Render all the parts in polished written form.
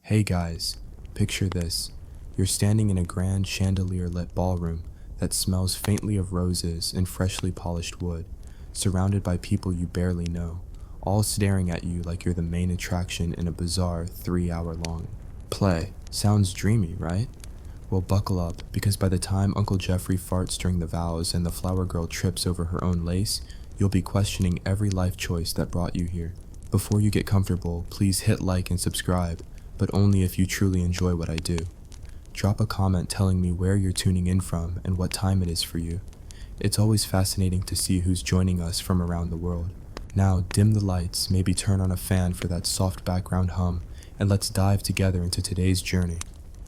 Hey guys, picture this. You're standing in a grand chandelier-lit ballroom that smells faintly of roses and freshly polished wood, surrounded by people you barely know, all staring at you like you're the main attraction in a bizarre 3-hour-long play. Sounds dreamy, right? Well, buckle up, because by the time Uncle Jeffrey farts during the vows and the flower girl trips over her own lace, you'll be questioning every life choice that brought you here. Before you get comfortable, please hit like and subscribe, but only if you truly enjoy what I do. Drop a comment telling me where you're tuning in from and what time it is for you. It's always fascinating to see who's joining us from around the world. Now, dim the lights, maybe turn on a fan for that soft background hum, and let's dive together into today's journey.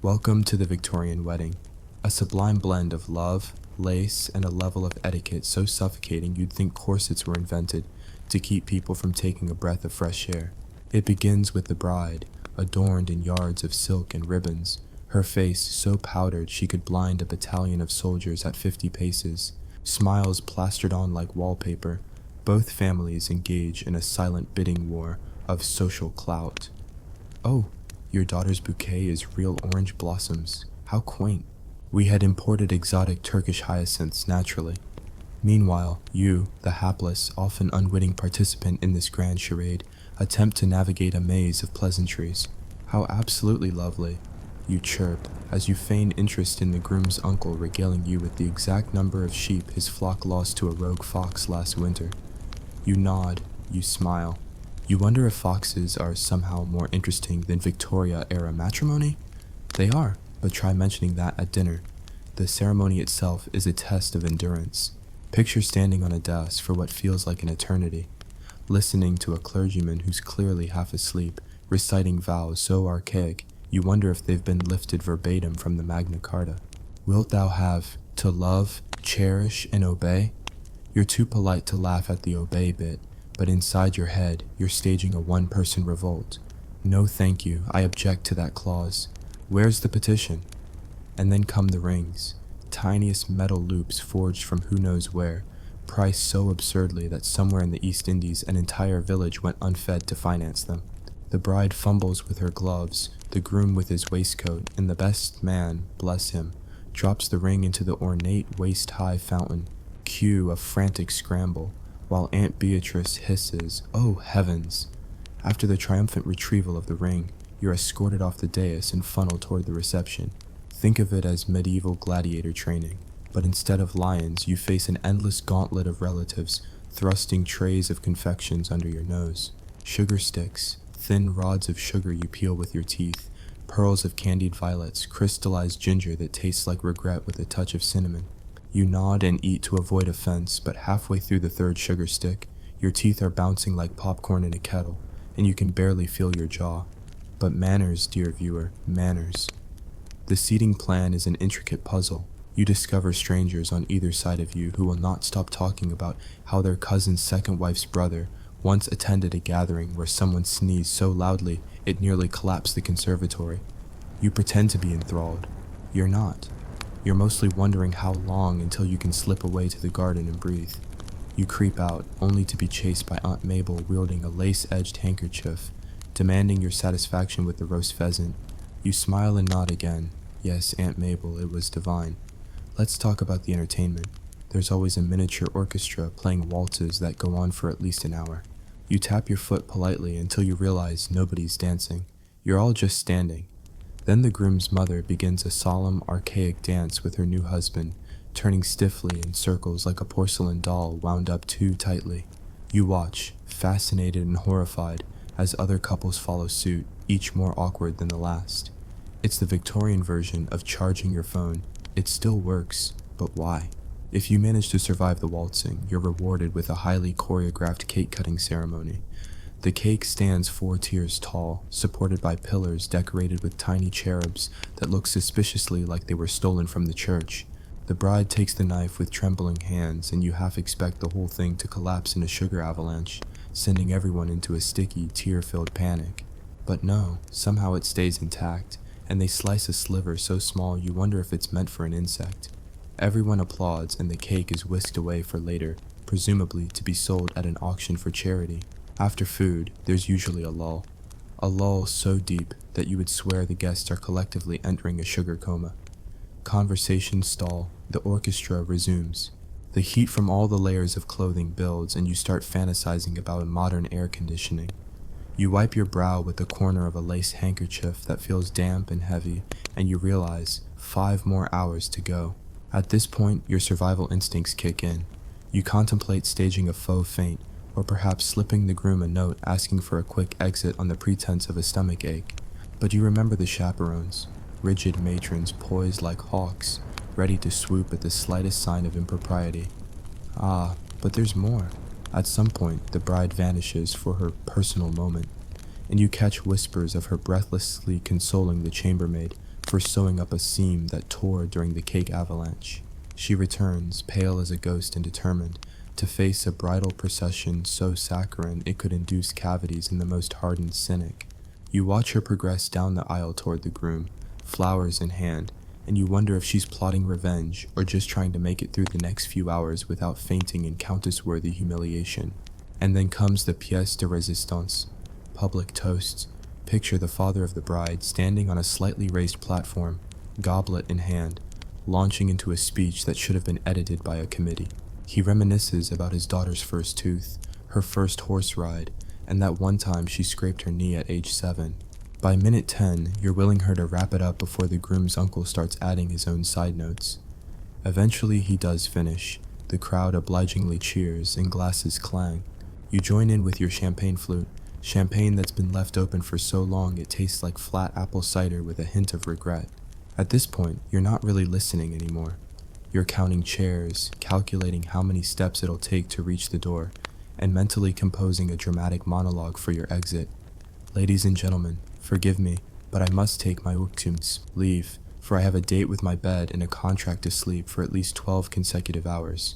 Welcome to the Victorian wedding, a sublime blend of love, lace, and a level of etiquette so suffocating you'd think corsets were invented to keep people from taking a breath of fresh air. It begins with the bride, adorned in yards of silk and ribbons, her face so powdered she could blind a battalion of soldiers at 50 paces, smiles plastered on like wallpaper. Both families engage in a silent bidding war of social clout. Oh, your daughter's bouquet is real orange blossoms. How quaint. We had imported exotic Turkish hyacinths naturally. Meanwhile, you, the hapless, often unwitting participant in this grand charade, attempt to navigate a maze of pleasantries. How absolutely lovely, you chirp, as you feign interest in the groom's uncle regaling you with the exact number of sheep his flock lost to a rogue fox last winter. You nod, you smile. You wonder if foxes are somehow more interesting than Victoria-era matrimony? They are, but try mentioning that at dinner. The ceremony itself is a test of endurance. Picture standing on a desk for what feels like an eternity, listening to a clergyman who's clearly half asleep, reciting vows so archaic you wonder if they've been lifted verbatim from the Magna Carta. Wilt thou have to love, cherish, and obey? You're too polite to laugh at the obey bit, but inside your head, you're staging a one-person revolt. No thank you, I object to that clause. Where's the petition? And then come the rings, tiniest metal loops forged from who knows where, priced so absurdly that somewhere in the East Indies an entire village went unfed to finance them. The bride fumbles with her gloves, the groom with his waistcoat, and the best man, bless him, drops the ring into the ornate waist-high fountain. Cue a frantic scramble, while Aunt Beatrice hisses, "Oh heavens!" After the triumphant retrieval of the ring, you're escorted off the dais and funneled toward the reception. Think of it as medieval gladiator training, but instead of lions, you face an endless gauntlet of relatives thrusting trays of confections under your nose. Sugar sticks, thin rods of sugar you peel with your teeth, pearls of candied violets, crystallized ginger that tastes like regret with a touch of cinnamon. You nod and eat to avoid offense, but halfway through the third sugar stick, your teeth are bouncing like popcorn in a kettle, and you can barely feel your jaw. But manners, dear viewer, manners. The seating plan is an intricate puzzle. You discover strangers on either side of you who will not stop talking about how their cousin's second wife's brother once attended a gathering where someone sneezed so loudly it nearly collapsed the conservatory. You pretend to be enthralled. You're not. You're mostly wondering how long until you can slip away to the garden and breathe. You creep out, only to be chased by Aunt Mabel wielding a lace-edged handkerchief, demanding your satisfaction with the roast pheasant. You smile and nod again. Yes, Aunt Mabel, it was divine. Let's talk about the entertainment. There's always a miniature orchestra playing waltzes that go on for at least an hour. You tap your foot politely until you realize nobody's dancing. You're all just standing. Then the groom's mother begins a solemn, archaic dance with her new husband, turning stiffly in circles like a porcelain doll wound up too tightly. You watch, fascinated and horrified, as other couples follow suit, each more awkward than the last. It's the Victorian version of charging your phone. It still works, but why? If you manage to survive the waltzing, you're rewarded with a highly choreographed cake-cutting ceremony. The cake stands 4 tiers tall, supported by pillars decorated with tiny cherubs that look suspiciously like they were stolen from the church. The bride takes the knife with trembling hands, and you half expect the whole thing to collapse in a sugar avalanche, sending everyone into a sticky, tear-filled panic. But no, somehow it stays intact, and they slice a sliver so small you wonder if it's meant for an insect. Everyone applauds, and the cake is whisked away for later, presumably to be sold at an auction for charity. After food, there's usually a lull. a lull so deep that you would swear the guests are collectively entering a sugar coma. Conversations stall, the orchestra resumes. The heat from all the layers of clothing builds, and you start fantasizing about modern air conditioning. You wipe your brow with the corner of a lace handkerchief that feels damp and heavy, and you realize 5 more hours to go. At this point, your survival instincts kick in. You contemplate staging a faux faint, or perhaps slipping the groom a note asking for a quick exit on the pretense of a stomach ache. But you remember the chaperones, rigid matrons poised like hawks, ready to swoop at the slightest sign of impropriety. Ah, but there's more. At some point, the bride vanishes for her personal moment, and you catch whispers of her breathlessly consoling the chambermaid for sewing up a seam that tore during the cake avalanche. She returns, pale as a ghost and determined, to face a bridal procession so saccharine it could induce cavities in the most hardened cynic. You watch her progress down the aisle toward the groom, flowers in hand, and you wonder if she's plotting revenge or just trying to make it through the next few hours without fainting in countess-worthy humiliation. And then comes the pièce de résistance, public toasts. Picture the father of the bride standing on a slightly raised platform, goblet in hand, launching into a speech that should have been edited by a committee. He reminisces about his daughter's first tooth, her first horse ride, and that one time she scraped her knee at age 7. By minute 10, you're willing her to wrap it up before the groom's uncle starts adding his own side notes. Eventually he does finish. The crowd obligingly cheers and glasses clang. You join in with your champagne flute, champagne that's been left open for so long it tastes like flat apple cider with a hint of regret. At this point, you're not really listening anymore. You're counting chairs, calculating how many steps it'll take to reach the door, and mentally composing a dramatic monologue for your exit. Ladies and gentlemen, forgive me, but I must take my leave, for I have a date with my bed and a contract to sleep for at least 12 consecutive hours.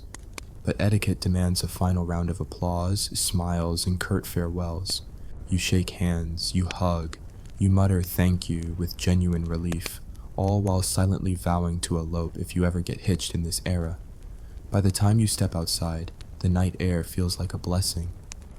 But etiquette demands a final round of applause, smiles, and curt farewells. You shake hands, you hug, you mutter thank you with genuine relief, all while silently vowing to elope if you ever get hitched in this era. By the time you step outside, the night air feels like a blessing.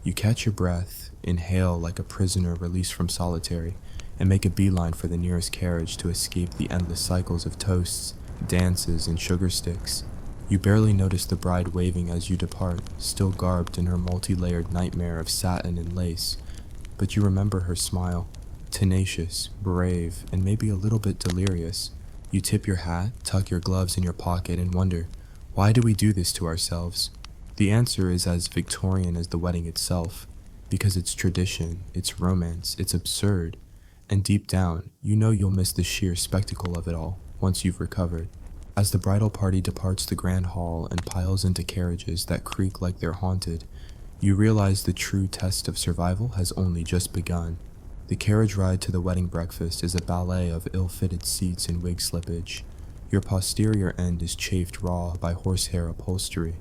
You catch your breath, inhale like a prisoner released from solitary, and make a beeline for the nearest carriage to escape the endless cycles of toasts, dances, and sugar sticks. You barely notice the bride waving as you depart, still garbed in her multi-layered nightmare of satin and lace, but you remember her smile, tenacious, brave, and maybe a little bit delirious. You tip your hat, tuck your gloves in your pocket, and wonder, why do we do this to ourselves? The answer is as Victorian as the wedding itself, because it's tradition, it's romance, it's absurd, and deep down, you know you'll miss the sheer spectacle of it all once you've recovered. As the bridal party departs the grand hall and piles into carriages that creak like they're haunted, you realize the true test of survival has only just begun. The carriage ride to the wedding breakfast is a ballet of ill-fitted seats and wig slippage. Your posterior end is chafed raw by horsehair upholstery,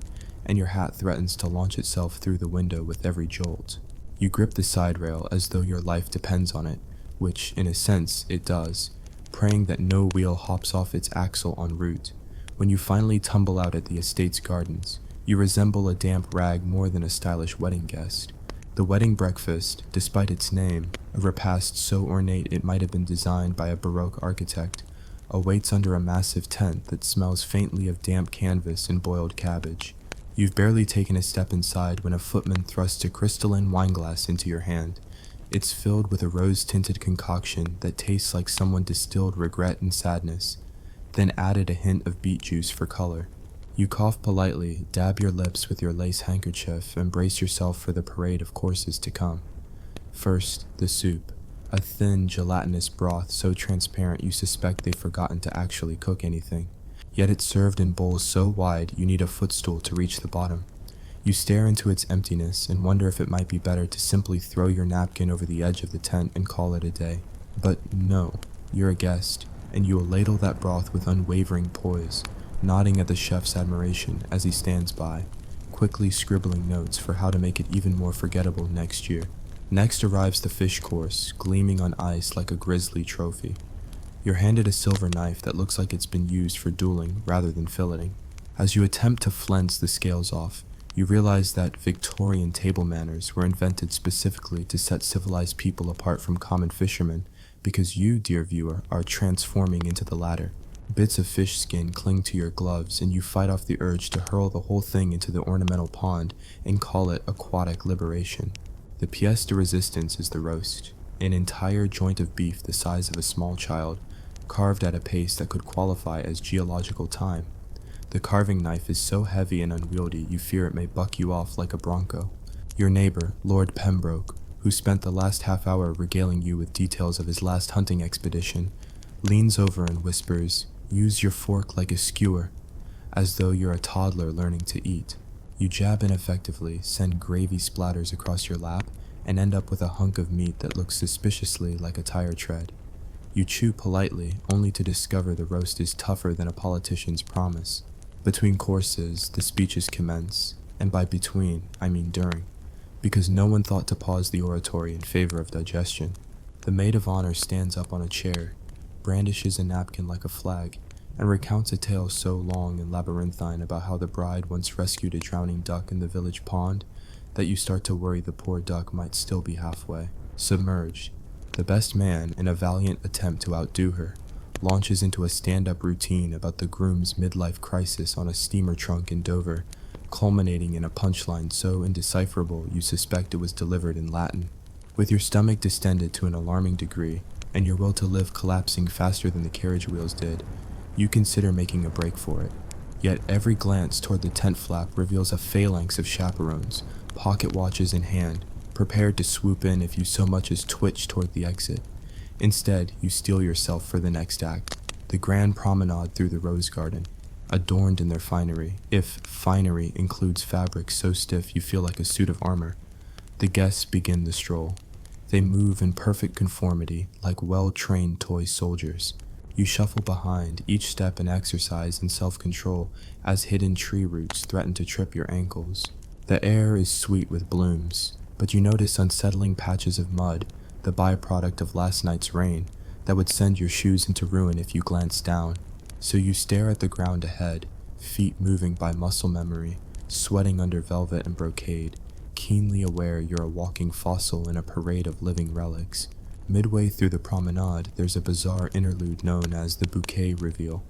and your hat threatens to launch itself through the window with every jolt. You grip the side rail as though your life depends on it, which, in a sense, it does, praying that no wheel hops off its axle en route. When you finally tumble out at the estate's gardens, you resemble a damp rag more than a stylish wedding guest. The wedding breakfast, despite its name, a repast so ornate it might have been designed by a Baroque architect, awaits under a massive tent that smells faintly of damp canvas and boiled cabbage. You've barely taken a step inside when a footman thrusts a crystalline wineglass into your hand. It's filled with a rose-tinted concoction that tastes like someone distilled regret and sadness, then added a hint of beet juice for color. You cough politely, dab your lips with your lace handkerchief, and brace yourself for the parade of courses to come. First, the soup, a thin, gelatinous broth so transparent you suspect they've forgotten to actually cook anything. Yet it's served in bowls so wide you need a footstool to reach the bottom. You stare into its emptiness and wonder if it might be better to simply throw your napkin over the edge of the tent and call it a day. But no, you're a guest, and you will ladle that broth with unwavering poise, nodding at the chef's admiration as he stands by, quickly scribbling notes for how to make it even more forgettable next year. Next arrives the fish course, gleaming on ice like a grisly trophy. You're handed a silver knife that looks like it's been used for dueling rather than filleting. As you attempt to flense the scales off, You realize that Victorian table manners were invented specifically to set civilized people apart from common fishermen, because you, dear viewer, are transforming into the latter. Bits of fish skin cling to your gloves, and you fight off the urge to hurl the whole thing into the ornamental pond and call it aquatic liberation. The pièce de résistance is the roast, an entire joint of beef the size of a small child, carved at a pace that could qualify as geological time. The carving knife is so heavy and unwieldy you fear it may buck you off like a bronco. Your neighbor, Lord Pembroke, who spent the last half hour regaling you with details of his last hunting expedition, leans over and whispers, "Use your fork like a skewer," as though you're a toddler learning to eat. You jab ineffectively, send gravy splatters across your lap, and end up with a hunk of meat that looks suspiciously like a tire tread. You chew politely, only to discover the roast is tougher than a politician's promise. Between courses, the speeches commence, and by between, I mean during, because no one thought to pause the oratory in favor of digestion. The maid of honor stands up on a chair, brandishes a napkin like a flag, and recounts a tale so long and labyrinthine about how the bride once rescued a drowning duck in the village pond that you start to worry the poor duck might still be halfway submerged. The best man, in a valiant attempt to outdo her, launches into a stand-up routine about the groom's midlife crisis on a steamer trunk in Dover, culminating in a punchline so indecipherable you suspect it was delivered in Latin. With your stomach distended to an alarming degree, and your will to live collapsing faster than the carriage wheels did, you consider making a break for it. Yet every glance toward the tent flap reveals a phalanx of chaperones, pocket watches in hand, prepared to swoop in if you so much as twitch toward the exit. Instead, you steel yourself for the next act, the grand promenade through the rose garden, adorned in their finery, if finery includes fabric so stiff you feel like a suit of armor. The guests begin the stroll. They move in perfect conformity, like well-trained toy soldiers. You shuffle behind, each step an exercise in self-control, as hidden tree roots threaten to trip your ankles. The air is sweet with blooms, but you notice unsettling patches of mud, the byproduct of last night's rain, that would send your shoes into ruin if you glanced down. So you stare at the ground ahead, feet moving by muscle memory, sweating under velvet and brocade, keenly aware you're a walking fossil in a parade of living relics. Midway through the promenade, there's a bizarre interlude known as the bouquet reveal.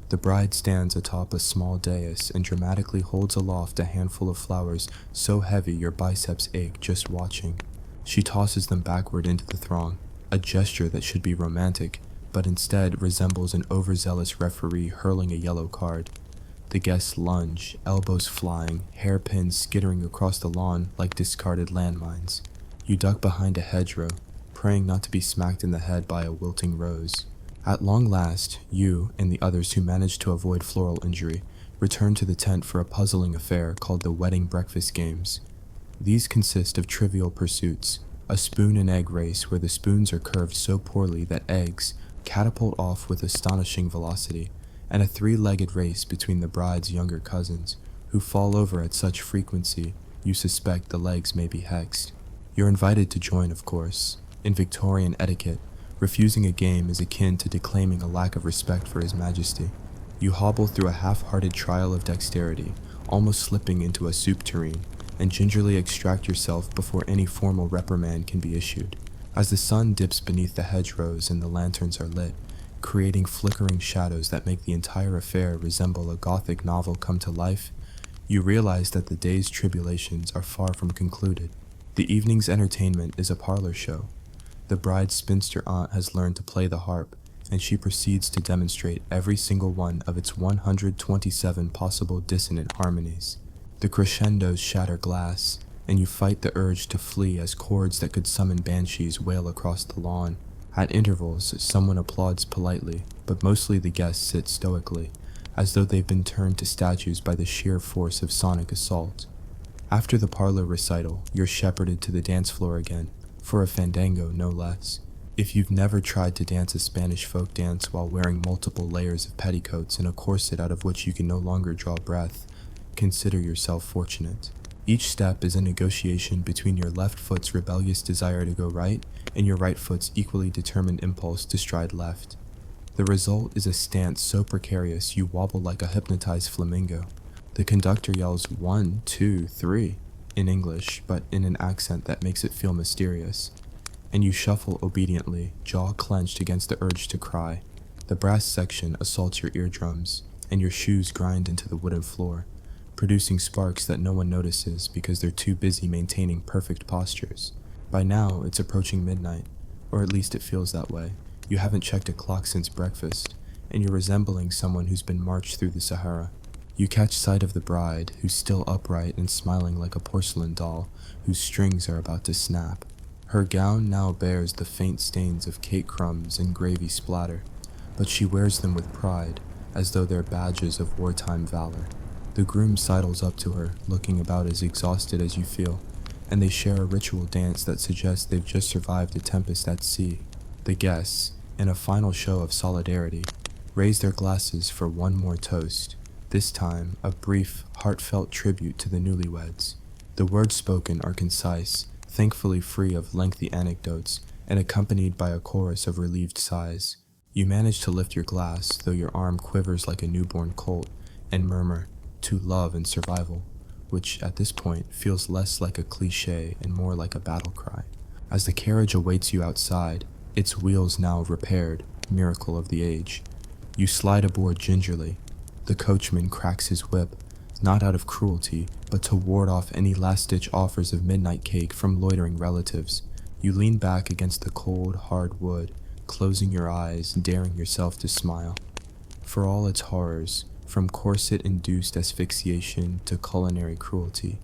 The bride stands atop a small dais and dramatically holds aloft a handful of flowers so heavy your biceps ache just watching. She tosses them backward into the throng, a gesture that should be romantic, but instead resembles an overzealous referee hurling a yellow card. The guests lunge, elbows flying, hairpins skittering across the lawn like discarded landmines. You duck behind a hedgerow, praying not to be smacked in the head by a wilting rose. At long last, you and the others who managed to avoid floral injury return to the tent for a puzzling affair called the wedding breakfast games. These consist of trivial pursuits, a spoon and egg race where the spoons are curved so poorly that eggs catapult off with astonishing velocity, and a three-legged race between the bride's younger cousins, who fall over at such frequency you suspect the legs may be hexed. You're invited to join, of course. In Victorian etiquette, refusing a game is akin to declaiming a lack of respect for His Majesty. You hobble through a half-hearted trial of dexterity, almost slipping into a soup tureen, and gingerly extract yourself before any formal reprimand can be issued. As the sun dips beneath the hedgerows and the lanterns are lit, creating flickering shadows that make the entire affair resemble a gothic novel come to life, you realize that the day's tribulations are far from concluded. The evening's entertainment is a parlor show. The bride's spinster aunt has learned to play the harp, and she proceeds to demonstrate every single one of its 127 possible dissonant harmonies. The crescendos shatter glass, and you fight the urge to flee as chords that could summon banshees wail across the lawn. At intervals, someone applauds politely, but mostly the guests sit stoically, as though they've been turned to statues by the sheer force of sonic assault. After the parlor recital, you're shepherded to the dance floor again, for a fandango no less. If you've never tried to dance a Spanish folk dance while wearing multiple layers of petticoats and a corset out of which you can no longer draw breath, consider yourself fortunate. Each step is a negotiation between your left foot's rebellious desire to go right and your right foot's equally determined impulse to stride left. The result is a stance so precarious you wobble like a hypnotized flamingo. The conductor yells 1, 2, 3 in English, but in an accent that makes it feel mysterious, and you shuffle obediently, jaw clenched against the urge to cry. The brass section assaults your eardrums, and your shoes grind into the wooden floor, producing sparks that no one notices because they're too busy maintaining perfect postures. By now, it's approaching midnight, or at least it feels that way. You haven't checked a clock since breakfast, and you're resembling someone who's been marched through the Sahara. You catch sight of the bride, who's still upright and smiling like a porcelain doll whose strings are about to snap. Her gown now bears the faint stains of cake crumbs and gravy splatter, but she wears them with pride, as though they're badges of wartime valor. The groom sidles up to her, looking about as exhausted as you feel, and they share a ritual dance that suggests they've just survived a tempest at sea. The guests, in a final show of solidarity, raise their glasses for one more toast, this time a brief, heartfelt tribute to the newlyweds. The words spoken are concise, thankfully free of lengthy anecdotes, and accompanied by a chorus of relieved sighs. You manage to lift your glass, though your arm quivers like a newborn colt, and murmur, "To love and survival," which at this point feels less like a cliché and more like a battle cry. As the carriage awaits you outside, its wheels now repaired, miracle of the age, you slide aboard gingerly. The coachman cracks his whip, not out of cruelty, but to ward off any last-ditch offers of midnight cake from loitering relatives. You lean back against the cold, hard wood, closing your eyes, daring yourself to smile. For all its horrors, from corset-induced asphyxiation to culinary cruelty,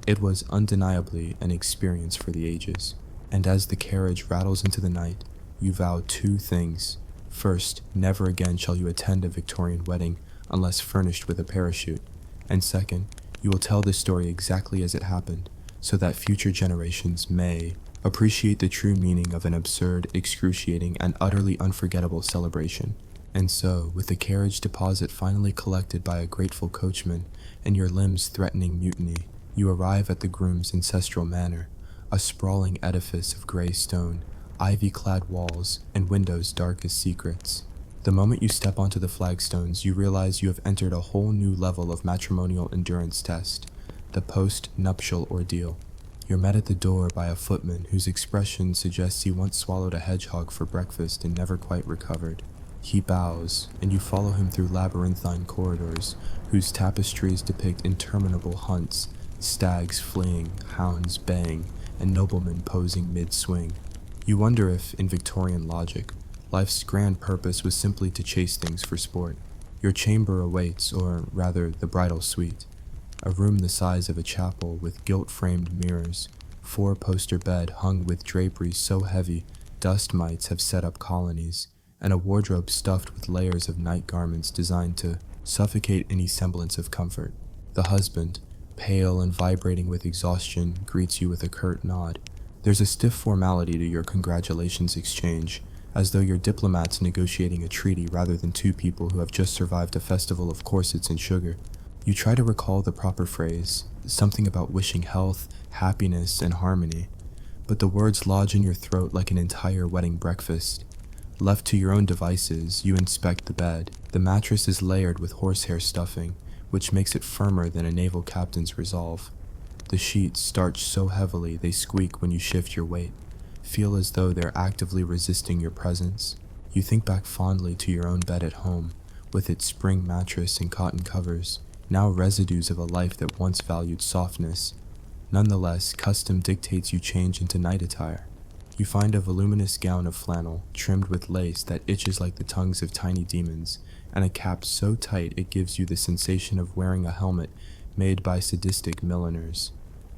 it was undeniably an experience for the ages. And as the carriage rattles into the night, you vow two things. First, never again shall you attend a Victorian wedding unless furnished with a parachute. And second, you will tell this story exactly as it happened, so that future generations may appreciate the true meaning of an absurd, excruciating, and utterly unforgettable celebration. And so, with the carriage deposit finally collected by a grateful coachman, and your limbs threatening mutiny, you arrive at the groom's ancestral manor, a sprawling edifice of gray stone, ivy-clad walls, and windows dark as secrets. The moment you step onto the flagstones, you realize you have entered a whole new level of matrimonial endurance test, the post-nuptial ordeal. You're met at the door by a footman whose expression suggests he once swallowed a hedgehog for breakfast and never quite recovered. He bows, and you follow him through labyrinthine corridors whose tapestries depict interminable hunts, stags fleeing, hounds baying, and noblemen posing mid-swing. You wonder if, in Victorian logic, life's grand purpose was simply to chase things for sport. Your chamber awaits, or rather the bridal suite, a room the size of a chapel with gilt-framed mirrors, four-poster bed hung with draperies so heavy dust mites have set up colonies, and a wardrobe stuffed with layers of night garments designed to suffocate any semblance of comfort. The husband, pale and vibrating with exhaustion, greets you with a curt nod. There's a stiff formality to your congratulations exchange, as though you're diplomats negotiating a treaty rather than two people who have just survived a festival of corsets and sugar. You try to recall the proper phrase, something about wishing health, happiness, and harmony, but the words lodge in your throat like an entire wedding breakfast. Left to your own devices, you inspect the bed. The mattress is layered with horsehair stuffing, which makes it firmer than a naval captain's resolve. The sheets starch so heavily they squeak when you shift your weight, feel as though they're actively resisting your presence. You think back fondly to your own bed at home, with its spring mattress and cotton covers, now residues of a life that once valued softness. Nonetheless, custom dictates you change into night attire. You find a voluminous gown of flannel, trimmed with lace that itches like the tongues of tiny demons, and a cap so tight it gives you the sensation of wearing a helmet made by sadistic milliners.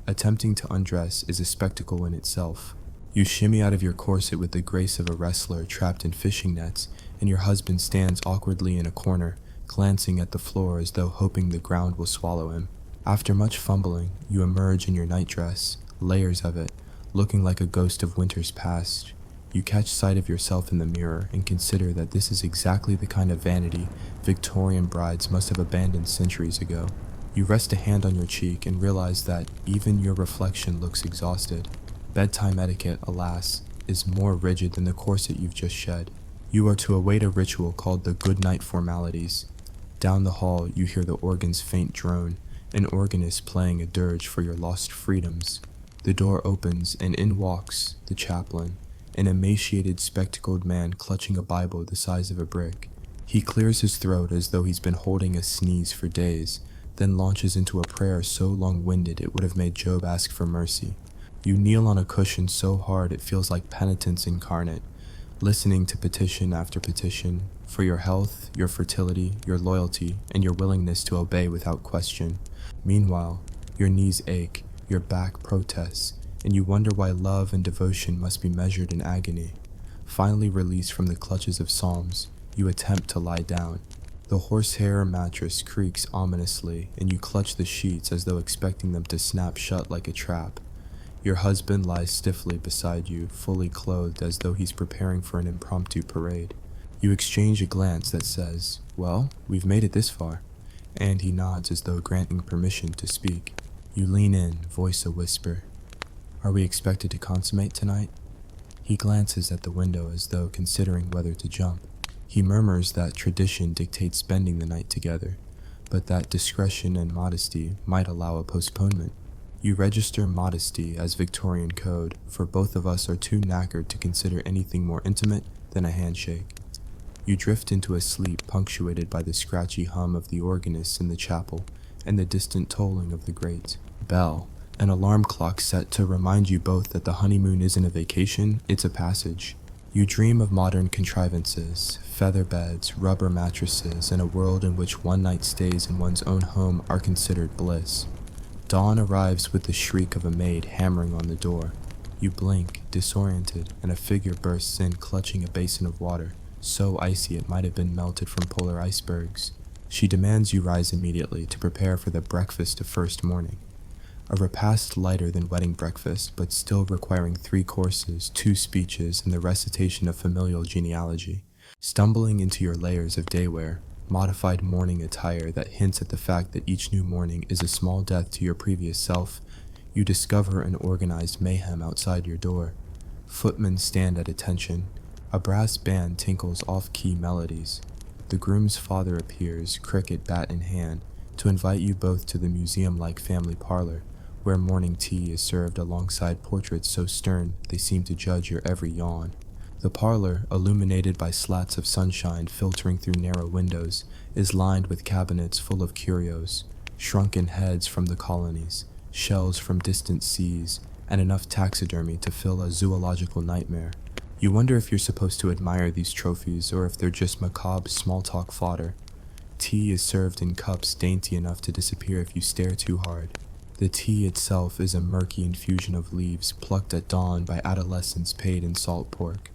Attempting to undress is a spectacle in itself. You shimmy out of your corset with the grace of a wrestler trapped in fishing nets, and your husband stands awkwardly in a corner, glancing at the floor as though hoping the ground will swallow him. After much fumbling, you emerge in your nightdress, layers of it, looking like a ghost of winters past. You catch sight of yourself in the mirror and consider that this is exactly the kind of vanity Victorian brides must have abandoned centuries ago. You rest a hand on your cheek and realize that even your reflection looks exhausted. Bedtime etiquette, alas, is more rigid than the corset you've just shed. You are to await a ritual called the good night formalities. Down the hall, you hear the organ's faint drone, an organist playing a dirge for your lost freedoms. The door opens, and in walks the chaplain, an emaciated, spectacled man clutching a Bible the size of a brick. He clears his throat as though he's been holding a sneeze for days, then launches into a prayer so long-winded it would have made Job ask for mercy. You kneel on a cushion so hard it feels like penitence incarnate, listening to petition after petition for your health, your fertility, your loyalty, and your willingness to obey without question. Meanwhile, your knees ache, your back protests, and you wonder why love and devotion must be measured in agony. Finally released from the clutches of psalms, you attempt to lie down. The horsehair mattress creaks ominously, and you clutch the sheets as though expecting them to snap shut like a trap. Your husband lies stiffly beside you, fully clothed as though he's preparing for an impromptu parade. You exchange a glance that says, "Well, we've made it this far," and he nods as though granting permission to speak. You lean in, voice a whisper. "Are we expected to consummate tonight?" He glances at the window as though considering whether to jump. He murmurs that tradition dictates spending the night together, but that discretion and modesty might allow a postponement. You register modesty as Victorian code, for both of us are too knackered to consider anything more intimate than a handshake. You drift into a sleep punctuated by the scratchy hum of the organist in the chapel and the distant tolling of the great bell, an alarm clock set to remind you both that the honeymoon isn't a vacation, it's a passage. You dream of modern contrivances, feather beds, rubber mattresses, and a world in which one-night stays in one's own home are considered bliss. Dawn arrives with the shriek of a maid hammering on the door. You blink, disoriented, and a figure bursts in clutching a basin of water, so icy it might have been melted from polar icebergs. She demands you rise immediately to prepare for the breakfast of first morning. A repast lighter than wedding breakfast, but still requiring 3 courses, 2 speeches, and the recitation of familial genealogy. Stumbling into your layers of daywear, modified morning attire that hints at the fact that each new morning is a small death to your previous self, you discover an organized mayhem outside your door. Footmen stand at attention. A brass band tinkles off-key melodies. The groom's father appears, cricket bat in hand, to invite you both to the museum-like family parlor, where morning tea is served alongside portraits so stern they seem to judge your every yawn. The parlor, illuminated by slats of sunshine filtering through narrow windows, is lined with cabinets full of curios, shrunken heads from the colonies, shells from distant seas, and enough taxidermy to fill a zoological nightmare. You wonder if you're supposed to admire these trophies or if they're just macabre small-talk fodder. Tea is served in cups dainty enough to disappear if you stare too hard. The tea itself is a murky infusion of leaves plucked at dawn by adolescents paid in salt pork.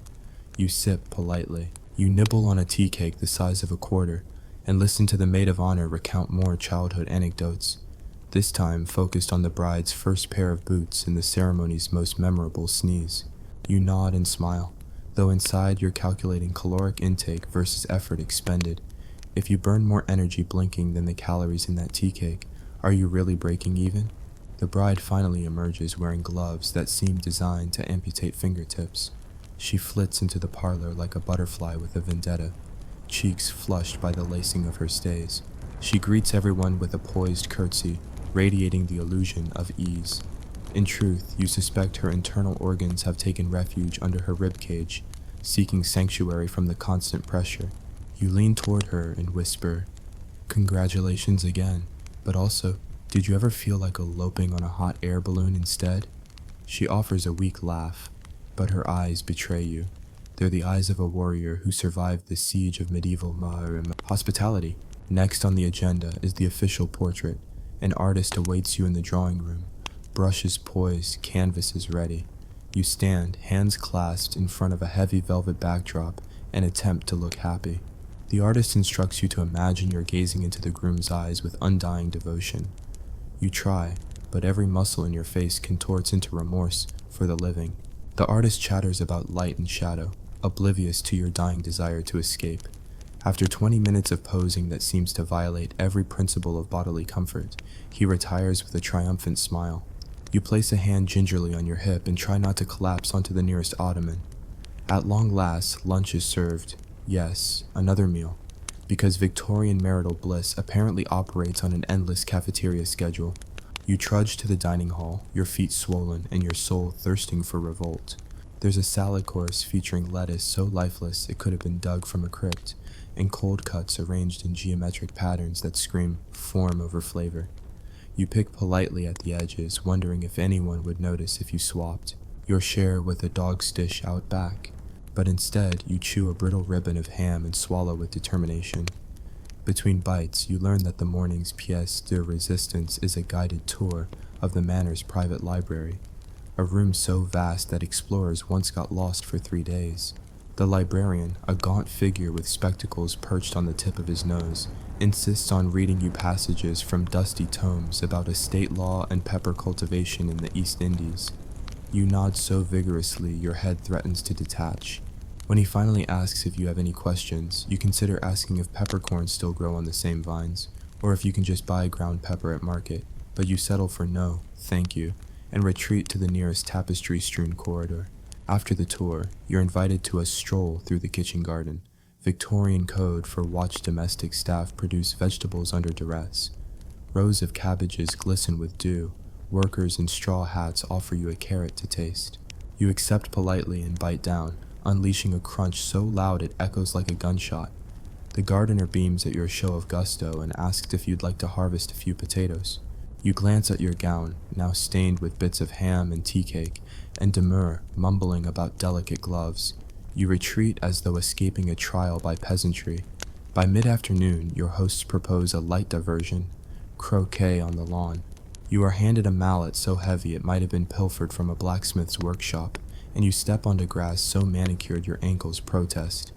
You sip politely. You nibble on a tea cake the size of a quarter and listen to the maid of honor recount more childhood anecdotes, this time focused on the bride's first pair of boots and the ceremony's most memorable sneeze. You nod and smile, though inside you're calculating caloric intake versus effort expended. If you burn more energy blinking than the calories in that tea cake, are you really breaking even? The bride finally emerges wearing gloves that seem designed to amputate fingertips. She flits into the parlor like a butterfly with a vendetta, cheeks flushed by the lacing of her stays. She greets everyone with a poised curtsy, radiating the illusion of ease. In truth, you suspect her internal organs have taken refuge under her ribcage, seeking sanctuary from the constant pressure. You lean toward her and whisper, "Congratulations again, but also, did you ever feel like eloping on a hot air balloon instead?" She offers a weak laugh, but her eyes betray you. They're the eyes of a warrior who survived the siege of medieval hospitality. Next on the agenda is the official portrait. An artist awaits you in the drawing room. Brushes poised, canvases ready. You stand, hands clasped, in front of a heavy velvet backdrop and attempt to look happy. The artist instructs you to imagine you're gazing into the groom's eyes with undying devotion. You try, but every muscle in your face contorts into remorse for the living. The artist chatters about light and shadow, oblivious to your dying desire to escape. After 20 minutes of posing that seems to violate every principle of bodily comfort, he retires with a triumphant smile. You place a hand gingerly on your hip and try not to collapse onto the nearest ottoman. At long last, lunch is served. Yes, another meal. because Victorian marital bliss apparently operates on an endless cafeteria schedule. You trudge to the dining hall, your feet swollen and your soul thirsting for revolt. There's a salad course featuring lettuce so lifeless it could have been dug from a crypt, and cold cuts arranged in geometric patterns that scream form over flavor. You pick politely at the edges, wondering if anyone would notice if you swapped your share with a dog's dish out back, but instead you chew a brittle ribbon of ham and swallow with determination. Between bites, you learn that the morning's pièce de résistance is a guided tour of the manor's private library, a room so vast that explorers once got lost for 3 days. The librarian, a gaunt figure with spectacles perched on the tip of his nose, insists on reading you passages from dusty tomes about estate law and pepper cultivation in the East Indies. You nod so vigorously your head threatens to detach. When he finally asks if you have any questions, you consider asking if peppercorns still grow on the same vines, or if you can just buy ground pepper at market, but you settle for no, thank you, and retreat to the nearest tapestry-strewn corridor. After the tour, you're invited to a stroll through the kitchen garden. Victorian code for watch domestic staff produce vegetables under duress. Rows of cabbages glisten with dew. Workers in straw hats offer you a carrot to taste. You accept politely and bite down, unleashing a crunch so loud it echoes like a gunshot. The gardener beams at your show of gusto and asks if you'd like to harvest a few potatoes. You glance at your gown, now stained with bits of ham and tea cake, and demur, mumbling about delicate gloves. You retreat as though escaping a trial by peasantry. By mid-afternoon, your hosts propose a light diversion, croquet on the lawn. You are handed a mallet so heavy it might have been pilfered from a blacksmith's workshop, and you step onto grass so manicured your ankles protest.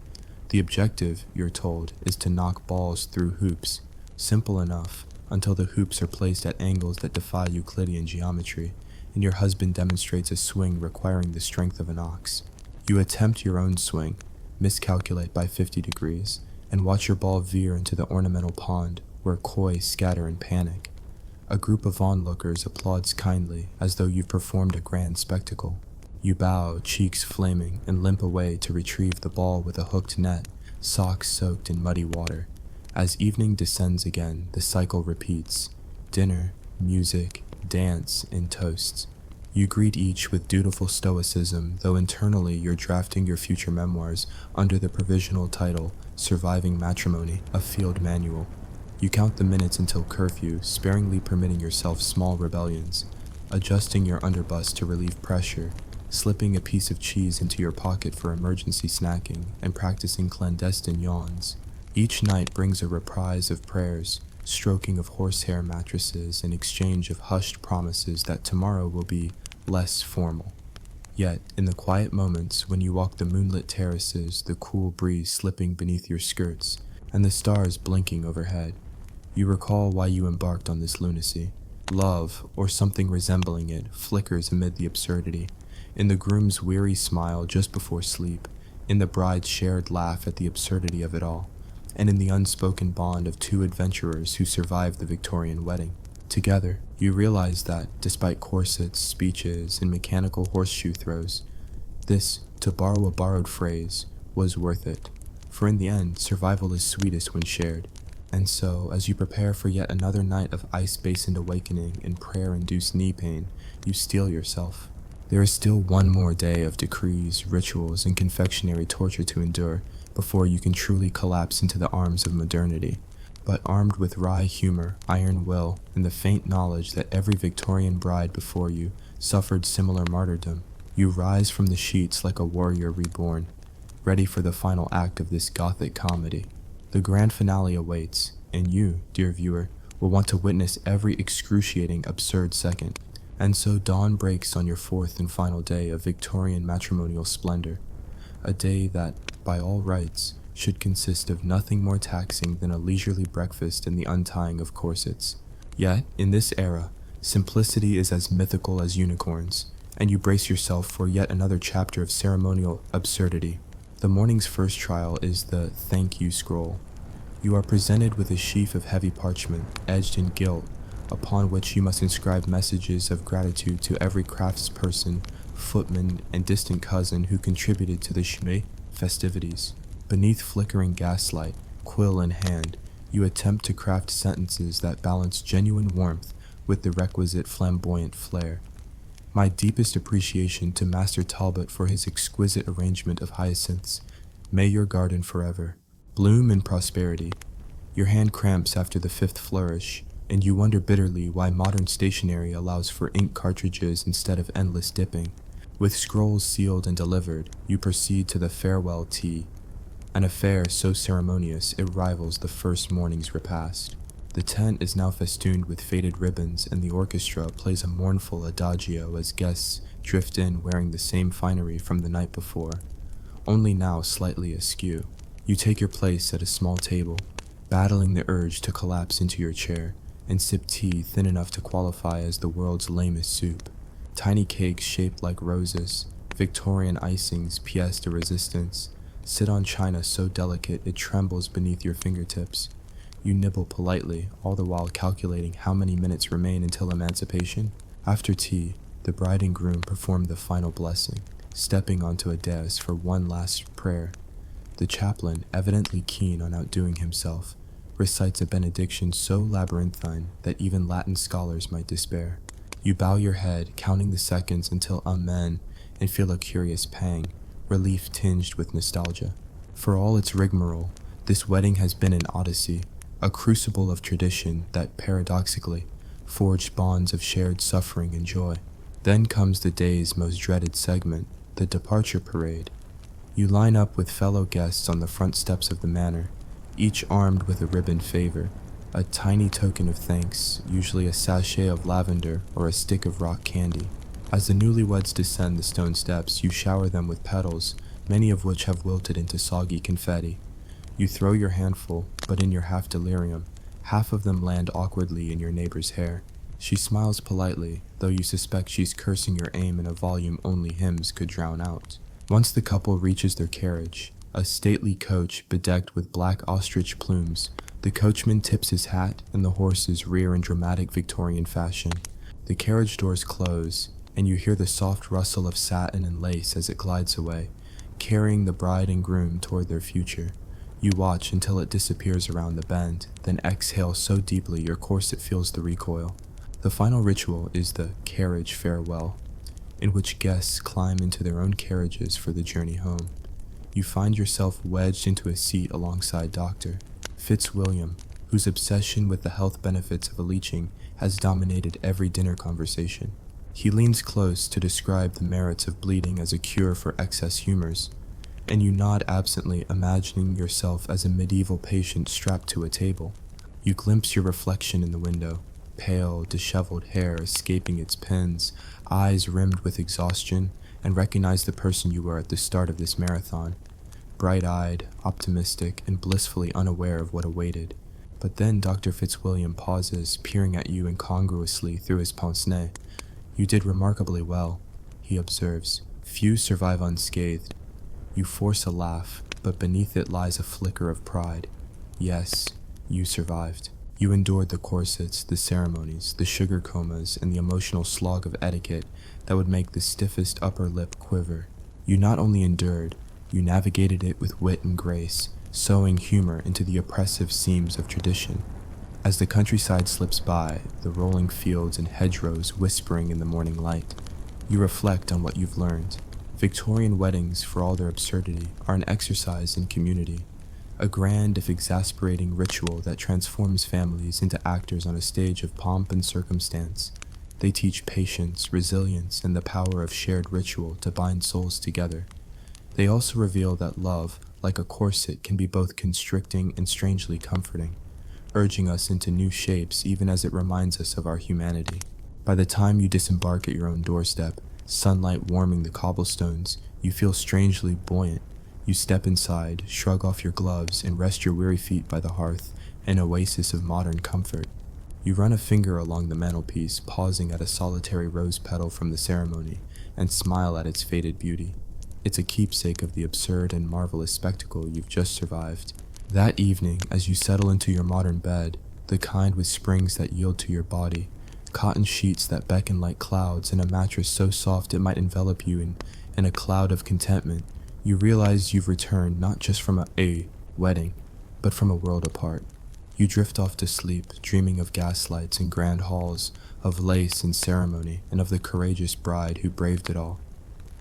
The objective, you're told, is to knock balls through hoops. Simple enough, until the hoops are placed at angles that defy Euclidean geometry, and your husband demonstrates a swing requiring the strength of an ox. You attempt your own swing, miscalculate by 50 degrees, and watch your ball veer into the ornamental pond, where koi scatter in panic. A group of onlookers applauds kindly, as though you've performed a grand spectacle. You bow, cheeks flaming, and limp away to retrieve the ball with a hooked net, socks soaked in muddy water. As evening descends again, the cycle repeats. Dinner, music, dance, and toasts. You greet each with dutiful stoicism, though internally you're drafting your future memoirs under the provisional title, Surviving Matrimony, a Field Manual. You count the minutes until curfew, sparingly permitting yourself small rebellions, adjusting your underbust to relieve pressure, slipping a piece of cheese into your pocket for emergency snacking, and practicing clandestine yawns. Each night brings a reprise of prayers, stroking of horsehair mattresses, and exchange of hushed promises that tomorrow will be less formal. Yet, in the quiet moments when you walk the moonlit terraces, the cool breeze slipping beneath your skirts, and the stars blinking overhead, you recall why you embarked on this lunacy. Love, or something resembling it, flickers amid the absurdity, in the groom's weary smile just before sleep, in the bride's shared laugh at the absurdity of it all, and in the unspoken bond of two adventurers who survived the Victorian wedding. Together, you realize that, despite corsets, speeches, and mechanical horseshoe throws, this, to borrow a borrowed phrase, was worth it. For in the end, survival is sweetest when shared. And so, as you prepare for yet another night of ice-basined awakening and prayer-induced knee pain, you steel yourself. There is still one more day of decrees, rituals, and confectionery torture to endure before you can truly collapse into the arms of modernity. But armed with wry humor, iron will, and the faint knowledge that every Victorian bride before you suffered similar martyrdom, you rise from the sheets like a warrior reborn, ready for the final act of this Gothic comedy. The grand finale awaits, and you, dear viewer, will want to witness every excruciating, absurd second. And so dawn breaks on your fourth and final day of Victorian matrimonial splendor, a day that, by all rights, should consist of nothing more taxing than a leisurely breakfast and the untying of corsets. Yet, in this era, simplicity is as mythical as unicorns, and you brace yourself for yet another chapter of ceremonial absurdity. The morning's first trial is the thank you scroll. You are presented with a sheaf of heavy parchment, edged in gilt, upon which you must inscribe messages of gratitude to every craftsperson, footman, and distant cousin who contributed to the chemin festivities. Beneath flickering gaslight, Quill in hand, you attempt to craft sentences that balance genuine warmth with the requisite flamboyant flair. My deepest appreciation to Master Talbot for his exquisite arrangement of hyacinths. May your garden forever bloom in prosperity. Your hand cramps after the fifth flourish, and you wonder bitterly why modern stationery allows for ink cartridges instead of endless dipping. With scrolls sealed and delivered, you proceed to the farewell tea, an affair so ceremonious it rivals the first morning's repast. The tent is now festooned with faded ribbons, and the orchestra plays a mournful adagio as guests drift in wearing the same finery from the night before, only now slightly askew. You take your place at a small table, battling the urge to collapse into your chair and sip tea thin enough to qualify as the world's lamest soup. Tiny cakes shaped like roses, Victorian icings pièce de resistance, sit on china so delicate it trembles beneath your fingertips. You nibble politely, all the while calculating how many minutes remain until emancipation. After tea, the bride and groom perform the final blessing, stepping onto a dais for one last prayer. The chaplain, evidently keen on outdoing himself, recites a benediction so labyrinthine that even Latin scholars might despair. You bow your head, counting the seconds until amen, and feel a curious pang, relief tinged with nostalgia. For all its rigmarole, this wedding has been an odyssey, a crucible of tradition that, paradoxically, forged bonds of shared suffering and joy. Then comes the day's most dreaded segment, the departure parade. You line up with fellow guests on the front steps of the manor, each armed with a ribbon favor, a tiny token of thanks, usually a sachet of lavender or a stick of rock candy. As the newlyweds descend the stone steps, you shower them with petals, many of which have wilted into soggy confetti. You throw your handful, but in your half-delirium, half of them land awkwardly in your neighbor's hair. She smiles politely, though you suspect she's cursing your aim in a volume only hymns could drown out. Once the couple reaches their carriage, a stately coach bedecked with black ostrich plumes, the coachman tips his hat and the horses rear in dramatic Victorian fashion. The carriage doors close, and you hear the soft rustle of satin and lace as it glides away, carrying the bride and groom toward their future. You watch until it disappears around the bend, then exhale so deeply your corset feels the recoil. The final ritual is the carriage farewell, in which guests climb into their own carriages for the journey home. You find yourself wedged into a seat alongside Dr. Fitzwilliam, whose obsession with the health benefits of a leeching has dominated every dinner conversation. He leans close to describe the merits of bleeding as a cure for excess humors, and you nod absently, imagining yourself as a medieval patient strapped to a table. You glimpse your reflection in the window, pale, disheveled hair escaping its pins, eyes rimmed with exhaustion, and recognize the person you were at the start of this marathon, bright-eyed, optimistic, and blissfully unaware of what awaited. But then Dr. Fitzwilliam pauses, peering at you incongruously through his pince-nez. You did remarkably well, he observes. Few survive unscathed. You force a laugh, but beneath it lies a flicker of pride. Yes, you survived. You endured the corsets, the ceremonies, the sugar comas, and the emotional slog of etiquette that would make the stiffest upper lip quiver. You not only endured, you navigated it with wit and grace, sewing humor into the oppressive seams of tradition. As the countryside slips by, the rolling fields and hedgerows whispering in the morning light, you reflect on what you've learned. Victorian weddings, for all their absurdity, are an exercise in community, a grand if exasperating ritual that transforms families into actors on a stage of pomp and circumstance. They teach patience, resilience, and the power of shared ritual to bind souls together. They also reveal that love, like a corset, can be both constricting and strangely comforting, urging us into new shapes even as it reminds us of our humanity. By the time you disembark at your own doorstep, sunlight warming the cobblestones, you feel strangely buoyant. You step inside, shrug off your gloves, and rest your weary feet by the hearth, an oasis of modern comfort. You run a finger along the mantelpiece, pausing at a solitary rose petal from the ceremony, and smile at its faded beauty. It's a keepsake of the absurd and marvelous spectacle you've just survived. That evening, as you settle into your modern bed, the kind with springs that yield to your body, cotton sheets that beckon like clouds, and a mattress so soft it might envelop you in a cloud of contentment, you realize you've returned not just from a wedding, but from a world apart. You drift off to sleep, dreaming of gaslights and grand halls, of lace and ceremony, and of the courageous bride who braved it all.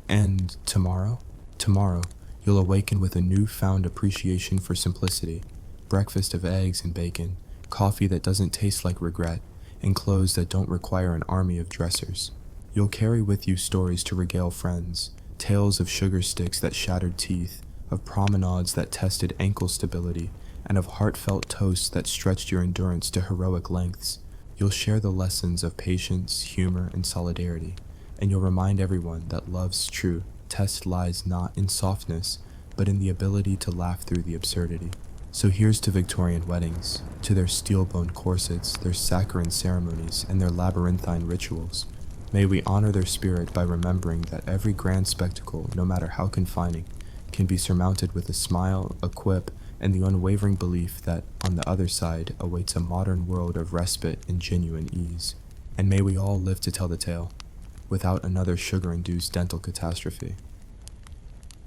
And tomorrow? Tomorrow, you'll awaken with a newfound appreciation for simplicity. Breakfast of eggs and bacon, coffee that doesn't taste like regret, and clothes that don't require an army of dressers. You'll carry with you stories to regale friends, tales of sugar sticks that shattered teeth, of promenades that tested ankle stability, and of heartfelt toasts that stretched your endurance to heroic lengths. You'll share the lessons of patience, humor, and solidarity, and you'll remind everyone that love's true test lies not in softness, but in the ability to laugh through the absurdity. So here's to Victorian weddings, to their steel-boned corsets, their saccharine ceremonies, and their labyrinthine rituals. May we honor their spirit by remembering that every grand spectacle, no matter how confining, can be surmounted with a smile, a quip, and the unwavering belief that, on the other side, awaits a modern world of respite and genuine ease. And may we all live to tell the tale, without another sugar-induced dental catastrophe.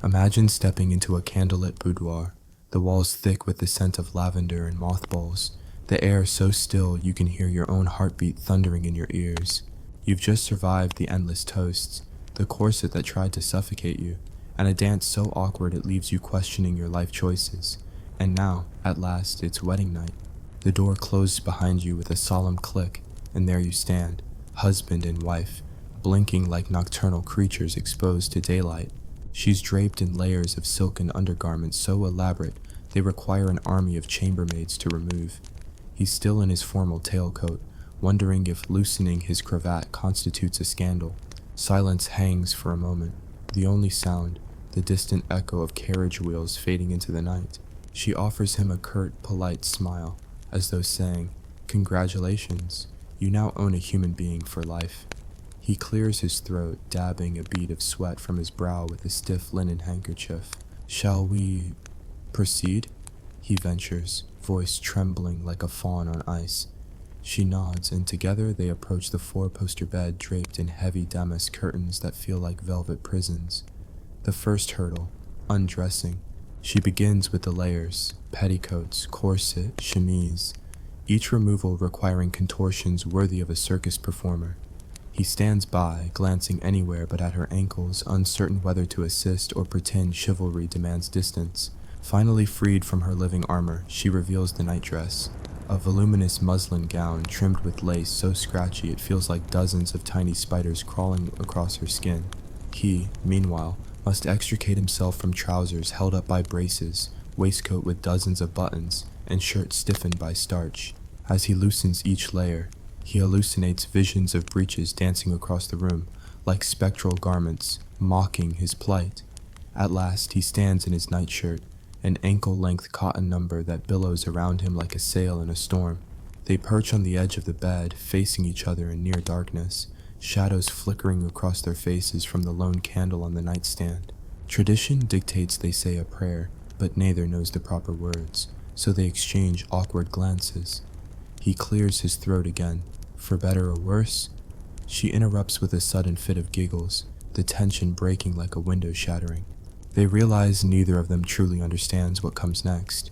Imagine stepping into a candlelit boudoir, the walls thick with the scent of lavender and mothballs, the air so still you can hear your own heartbeat thundering in your ears. You've just survived the endless toasts, the corset that tried to suffocate you, and a dance so awkward it leaves you questioning your life choices. And now, at last, it's wedding night. The door closes behind you with a solemn click, and there you stand, husband and wife, blinking like nocturnal creatures exposed to daylight. She's draped in layers of silken undergarments so elaborate they require an army of chambermaids to remove. He's still in his formal tailcoat, wondering if loosening his cravat constitutes a scandal. Silence hangs for a moment, the only sound, the distant echo of carriage wheels fading into the night. She offers him a curt, polite smile, as though saying, "Congratulations, you now own a human being for life." He clears his throat, dabbing a bead of sweat from his brow with a stiff linen handkerchief. "Shall we proceed?" he ventures, voice trembling like a fawn on ice. She nods, and together they approach the four-poster bed draped in heavy damask curtains that feel like velvet prisons. The first hurdle, undressing. She begins with the layers, petticoats, corset, chemise, each removal requiring contortions worthy of a circus performer. He stands by, glancing anywhere but at her ankles, uncertain whether to assist or pretend chivalry demands distance. Finally freed from her living armor, she reveals the nightdress, a voluminous muslin gown trimmed with lace so scratchy it feels like dozens of tiny spiders crawling across her skin. He, meanwhile, must extricate himself from trousers held up by braces, waistcoat with dozens of buttons, and shirt stiffened by starch. As he loosens each layer, he hallucinates visions of breeches dancing across the room, like spectral garments, mocking his plight. At last he stands in his nightshirt, an ankle-length cotton number that billows around him like a sail in a storm. They perch on the edge of the bed, facing each other in near darkness, shadows flickering across their faces from the lone candle on the nightstand. Tradition dictates they say a prayer, but neither knows the proper words, so they exchange awkward glances. He clears his throat again. "For better or worse?" She interrupts with a sudden fit of giggles, the tension breaking like a window shattering. They realize neither of them truly understands what comes next.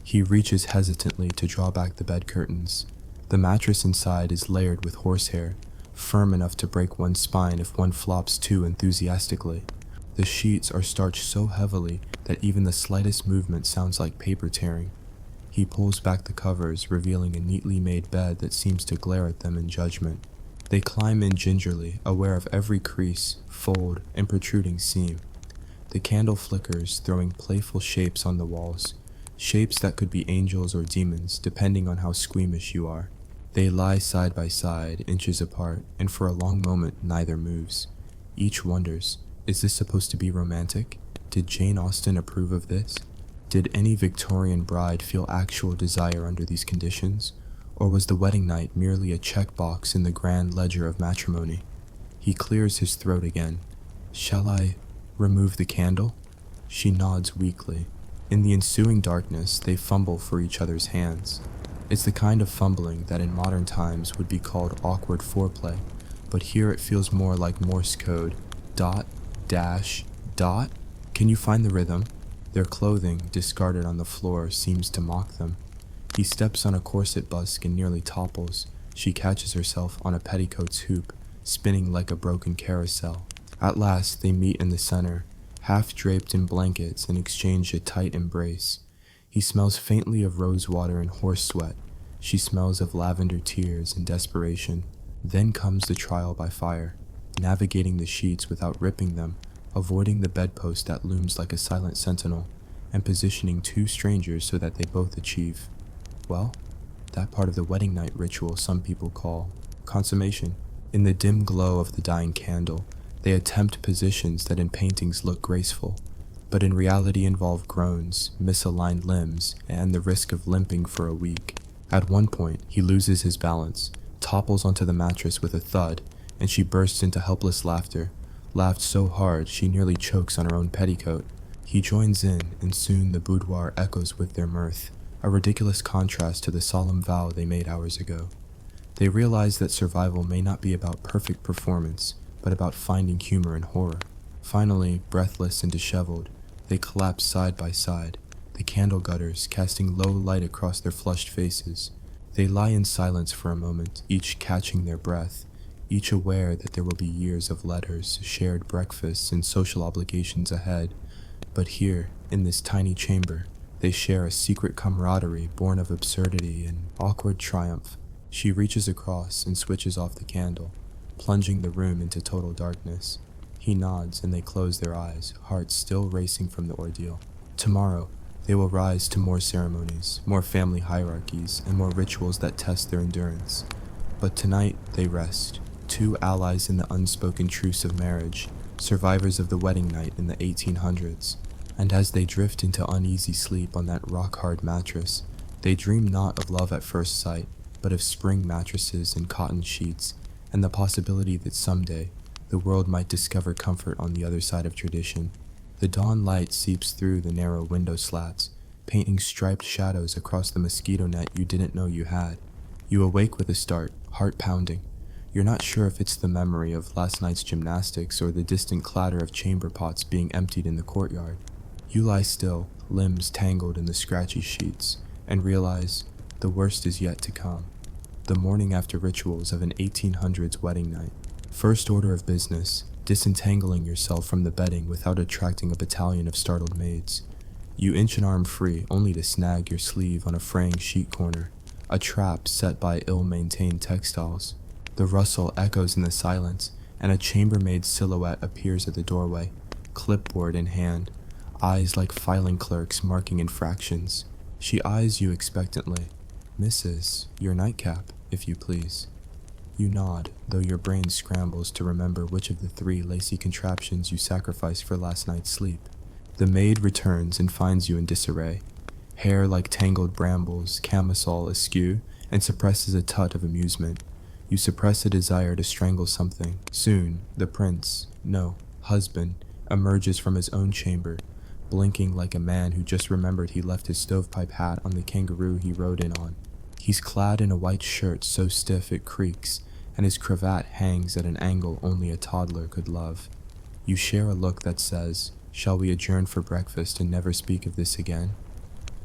He reaches hesitantly to draw back the bed curtains. The mattress inside is layered with horsehair, firm enough to break one's spine if one flops too enthusiastically. The sheets are starched so heavily that even the slightest movement sounds like paper tearing. He pulls back the covers, revealing a neatly made bed that seems to glare at them in judgment. They climb in gingerly, aware of every crease, fold, and protruding seam. The candle flickers, throwing playful shapes on the walls, shapes that could be angels or demons, depending on how squeamish you are. They lie side by side, inches apart, and for a long moment neither moves. Each wonders, is this supposed to be romantic? Did Jane Austen approve of this? Did any Victorian bride feel actual desire under these conditions? Or was the wedding night merely a checkbox in the grand ledger of matrimony? He clears his throat again. "Shall I remove the candle?" She nods weakly. In the ensuing darkness, they fumble for each other's hands. It's the kind of fumbling that in modern times would be called awkward foreplay, but here it feels more like Morse code. Dot, dash, dot. Can you find the rhythm? Their clothing, discarded on the floor, seems to mock them. He steps on a corset busk and nearly topples. She catches herself on a petticoat's hoop, spinning like a broken carousel. At last, they meet in the center, half draped in blankets, and exchange a tight embrace. He smells faintly of rose water and horse sweat. She smells of lavender tears and desperation. Then comes the trial by fire, navigating the sheets without ripping them, avoiding the bedpost that looms like a silent sentinel, and positioning two strangers so that they both achieve, well, that part of the wedding night ritual some people call consummation. In the dim glow of the dying candle, they attempt positions that in paintings look graceful, but in reality involve groans, misaligned limbs, and the risk of limping for a week. At one point, he loses his balance, topples onto the mattress with a thud, and she bursts into helpless laughter, laughed so hard she nearly chokes on her own petticoat. He joins in, and soon the boudoir echoes with their mirth, a ridiculous contrast to the solemn vow they made hours ago. They realize that survival may not be about perfect performance, but about finding humor in horror. Finally, breathless and disheveled, they collapse side by side, the candle gutters casting low light across their flushed faces. They lie in silence for a moment, each catching their breath, each aware that there will be years of letters, shared breakfasts, and social obligations ahead. But here, in this tiny chamber, they share a secret camaraderie born of absurdity and awkward triumph. She reaches across and switches off the candle, plunging the room into total darkness. He nods and they close their eyes, hearts still racing from the ordeal. Tomorrow, they will rise to more ceremonies, more family hierarchies, and more rituals that test their endurance. But tonight, they rest, two allies in the unspoken truce of marriage, survivors of the wedding night in the 1800s. And as they drift into uneasy sleep on that rock-hard mattress, they dream not of love at first sight, but of spring mattresses and cotton sheets, and the possibility that someday, the world might discover comfort on the other side of tradition. The dawn light seeps through the narrow window slats, painting striped shadows across the mosquito net you didn't know you had. You awake with a start, heart pounding. You're not sure if it's the memory of last night's gymnastics or the distant clatter of chamber pots being emptied in the courtyard. You lie still, limbs tangled in the scratchy sheets, and realize the worst is yet to come. The morning after rituals of an 1800s wedding night. First order of business, disentangling yourself from the bedding without attracting a battalion of startled maids. You inch an arm free only to snag your sleeve on a fraying sheet corner, a trap set by ill-maintained textiles. The rustle echoes in the silence, and a chambermaid's silhouette appears at the doorway, clipboard in hand, eyes like filing clerks marking infractions. She eyes you expectantly. "Mrs., your nightcap, if you please." You nod, though your brain scrambles to remember which of the three lacy contraptions you sacrificed for last night's sleep. The maid returns and finds you in disarray. Hair like tangled brambles, camisole askew, and suppresses a tut of amusement. You suppress a desire to strangle something. Soon, the husband, emerges from his own chamber, blinking like a man who just remembered he left his stovepipe hat on the kangaroo he rode in on. He's clad in a white shirt so stiff it creaks, and his cravat hangs at an angle only a toddler could love. You share a look that says, "Shall we adjourn for breakfast and never speak of this again?"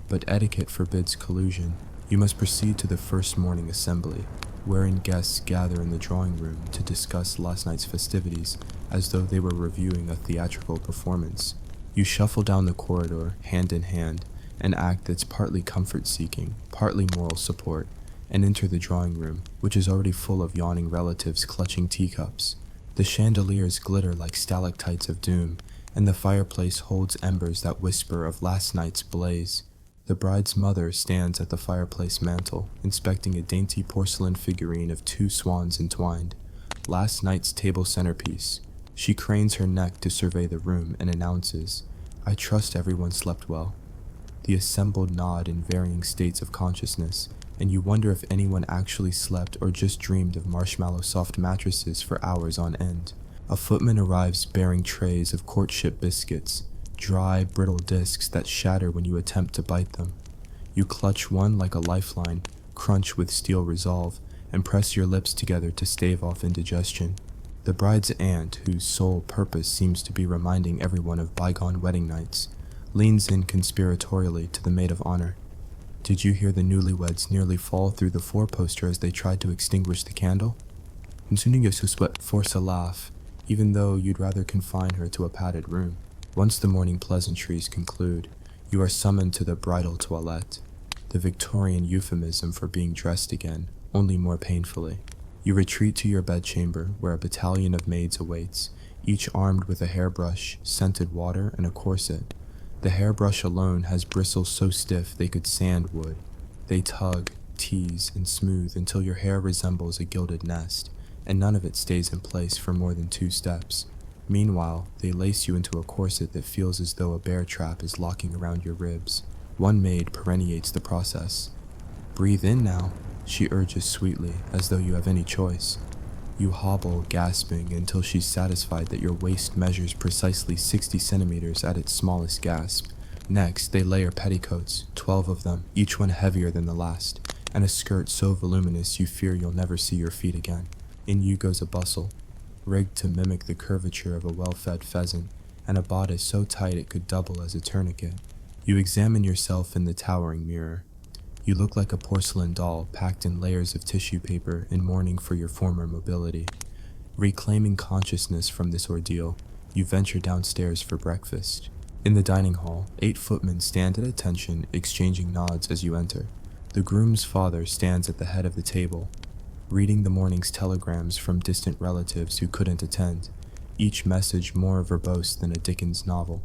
But etiquette forbids collusion. You must proceed to the first morning assembly, wherein guests gather in the drawing room to discuss last night's festivities as though they were reviewing a theatrical performance. You shuffle down the corridor, hand in hand, an act that's partly comfort-seeking, partly moral support, and enter the drawing room, which is already full of yawning relatives clutching teacups. The chandeliers glitter like stalactites of doom, and the fireplace holds embers that whisper of last night's blaze. The bride's mother stands at the fireplace mantel, inspecting a dainty porcelain figurine of two swans entwined, last night's table centerpiece. She cranes her neck to survey the room and announces, "I trust everyone slept well." The assembled nod in varying states of consciousness, and you wonder if anyone actually slept or just dreamed of marshmallow soft mattresses for hours on end. A footman arrives bearing trays of courtship biscuits, dry, brittle discs that shatter when you attempt to bite them. You clutch one like a lifeline, crunch with steel resolve, and press your lips together to stave off indigestion. The bride's aunt, whose sole purpose seems to be reminding everyone of bygone wedding nights, leans in conspiratorially to the maid of honor. Did you hear the newlyweds nearly fall through the four-poster as they tried to extinguish the candle? Continuing to sweat force a laugh, even though you'd rather confine her to a padded room. Once the morning pleasantries conclude, you are summoned to the bridal toilette, the Victorian euphemism for being dressed again, only more painfully. You retreat to your bedchamber where a battalion of maids awaits, each armed with a hairbrush, scented water, and a corset. The hairbrush alone has bristles so stiff they could sand wood. They tug, tease, and smooth until your hair resembles a gilded nest, and none of it stays in place for more than 2 steps. Meanwhile, they lace you into a corset that feels as though a bear trap is locking around your ribs. One maid perenniates the process. Breathe in now, she urges sweetly, as though you have any choice. You hobble, gasping, until she's satisfied that your waist measures precisely 60 centimeters at its smallest gasp. Next, they layer petticoats, 12 of them, each one heavier than the last, and a skirt so voluminous you fear you'll never see your feet again. In you goes a bustle, rigged to mimic the curvature of a well-fed pheasant, and a bodice so tight it could double as a tourniquet. You examine yourself in the towering mirror. You look like a porcelain doll packed in layers of tissue paper in mourning for your former mobility. Reclaiming consciousness from this ordeal, you venture downstairs for breakfast. In the dining hall, 8 footmen stand at attention, exchanging nods as you enter. The groom's father stands at the head of the table, reading the morning's telegrams from distant relatives who couldn't attend, each message more verbose than a Dickens novel.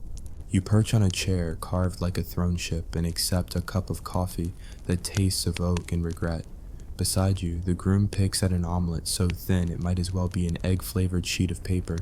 You perch on a chair carved like a throne ship and accept a cup of coffee that tastes of oak and regret. Beside you, the groom picks at an omelet so thin it might as well be an egg-flavored sheet of paper.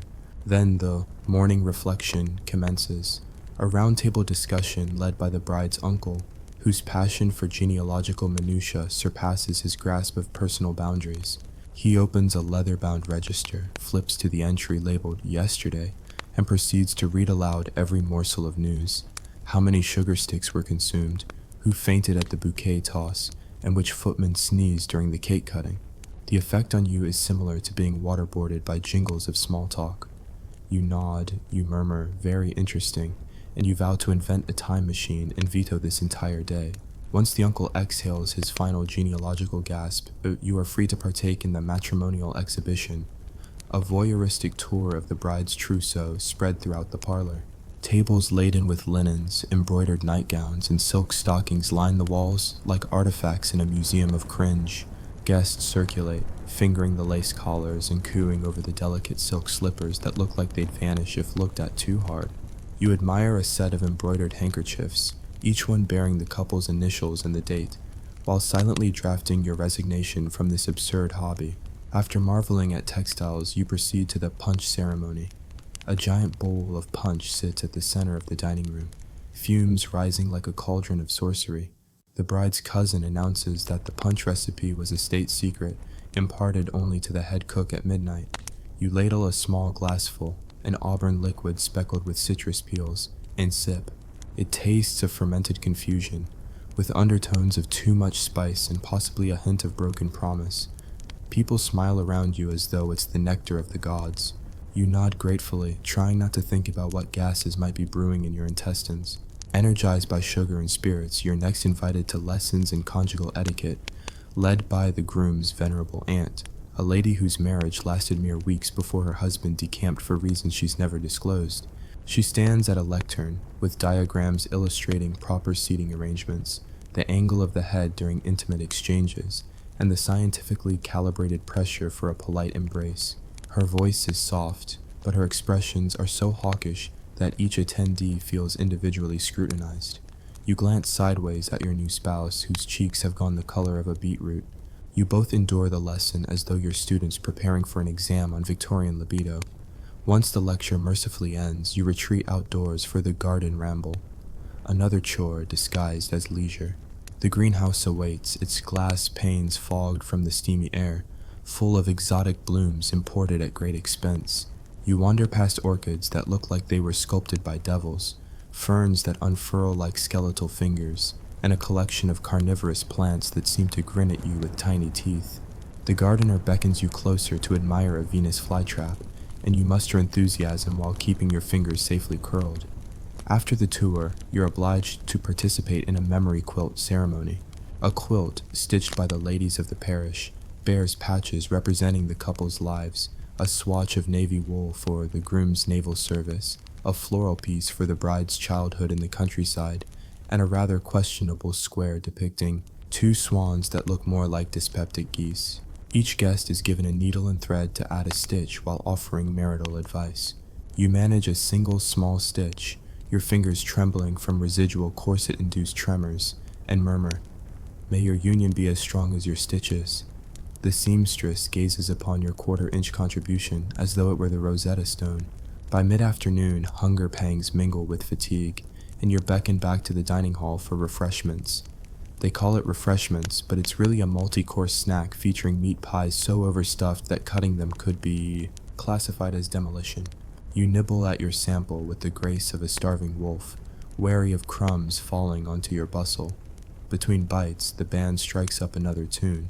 Then the morning reflection commences, a round-table discussion led by the bride's uncle, whose passion for genealogical minutiae surpasses his grasp of personal boundaries. He opens a leather-bound register, flips to the entry labeled "Yesterday," and proceeds to read aloud every morsel of news. How many sugar sticks were consumed, who fainted at the bouquet toss, and which footman sneezed during the cake cutting. The effect on you is similar to being waterboarded by jingles of small talk. You nod, you murmur, "Very interesting," and you vow to invent a time machine and veto this entire day. Once the uncle exhales his final genealogical gasp, you are free to partake in the matrimonial exhibition, a voyeuristic tour of the bride's trousseau spread throughout the parlor. Tables laden with linens, embroidered nightgowns, and silk stockings line the walls like artifacts in a museum of cringe. Guests circulate, fingering the lace collars and cooing over the delicate silk slippers that look like they'd vanish if looked at too hard. You admire a set of embroidered handkerchiefs, each one bearing the couple's initials and the date, while silently drafting your resignation from this absurd hobby. After marveling at textiles, you proceed to the punch ceremony. A giant bowl of punch sits at the center of the dining room, fumes rising like a cauldron of sorcery. The bride's cousin announces that the punch recipe was a state secret, imparted only to the head cook at midnight. You ladle a small glassful, an auburn liquid speckled with citrus peels, and sip. It tastes of fermented confusion, with undertones of too much spice and possibly a hint of broken promise. People smile around you as though it's the nectar of the gods. You nod gratefully, trying not to think about what gases might be brewing in your intestines. Energized by sugar and spirits, you're next invited to lessons in conjugal etiquette, led by the groom's venerable aunt, a lady whose marriage lasted mere weeks before her husband decamped for reasons she's never disclosed. She stands at a lectern, with diagrams illustrating proper seating arrangements, the angle of the head during intimate exchanges, and the scientifically calibrated pressure for a polite embrace. Her voice is soft, but her expressions are so hawkish that each attendee feels individually scrutinized. You glance sideways at your new spouse, whose cheeks have gone the color of a beetroot. You both endure the lesson as though you're students preparing for an exam on Victorian libido. Once the lecture mercifully ends, you retreat outdoors for the garden ramble, another chore disguised as leisure. The greenhouse awaits, its glass panes fogged from the steamy air, full of exotic blooms imported at great expense. You wander past orchids that look like they were sculpted by devils, ferns that unfurl like skeletal fingers, and a collection of carnivorous plants that seem to grin at you with tiny teeth. The gardener beckons you closer to admire a Venus flytrap, and you muster enthusiasm while keeping your fingers safely curled. After the tour, you're obliged to participate in a memory quilt ceremony. A quilt, stitched by the ladies of the parish, bears patches representing the couple's lives, a swatch of navy wool for the groom's naval service, a floral piece for the bride's childhood in the countryside, and a rather questionable square depicting two swans that look more like dyspeptic geese. Each guest is given a needle and thread to add a stitch while offering marital advice. You manage a single small stitch, your fingers trembling from residual corset-induced tremors, and murmur, "May your union be as strong as your stitches." The seamstress gazes upon your quarter-inch contribution as though it were the Rosetta Stone. By mid-afternoon, hunger pangs mingle with fatigue, and you're beckoned back to the dining hall for refreshments. They call it refreshments, but it's really a multi-course snack featuring meat pies so overstuffed that cutting them could be classified as demolition. You nibble at your sample with the grace of a starving wolf, wary of crumbs falling onto your bustle. Between bites, the band strikes up another tune,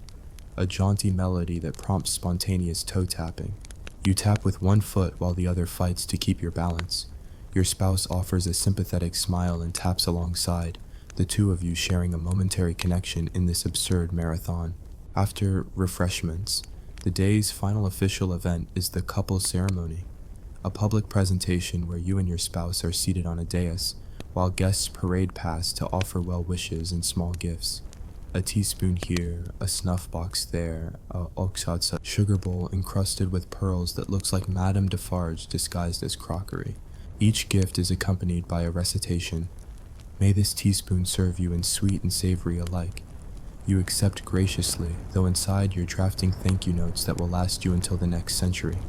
a jaunty melody that prompts spontaneous toe tapping. You tap with one foot while the other fights to keep your balance. Your spouse offers a sympathetic smile and taps alongside, the two of you sharing a momentary connection in this absurd marathon. After refreshments, the day's final official event is the couple ceremony, a public presentation where you and your spouse are seated on a dais, while guests parade past to offer well wishes and small gifts. A teaspoon here, a snuff box there, a oksatsa sugar bowl encrusted with pearls that looks like Madame Defarge disguised as crockery. Each gift is accompanied by a recitation. May this teaspoon serve you in sweet and savory alike. You accept graciously, though inside you're drafting thank you notes that will last you until the next century.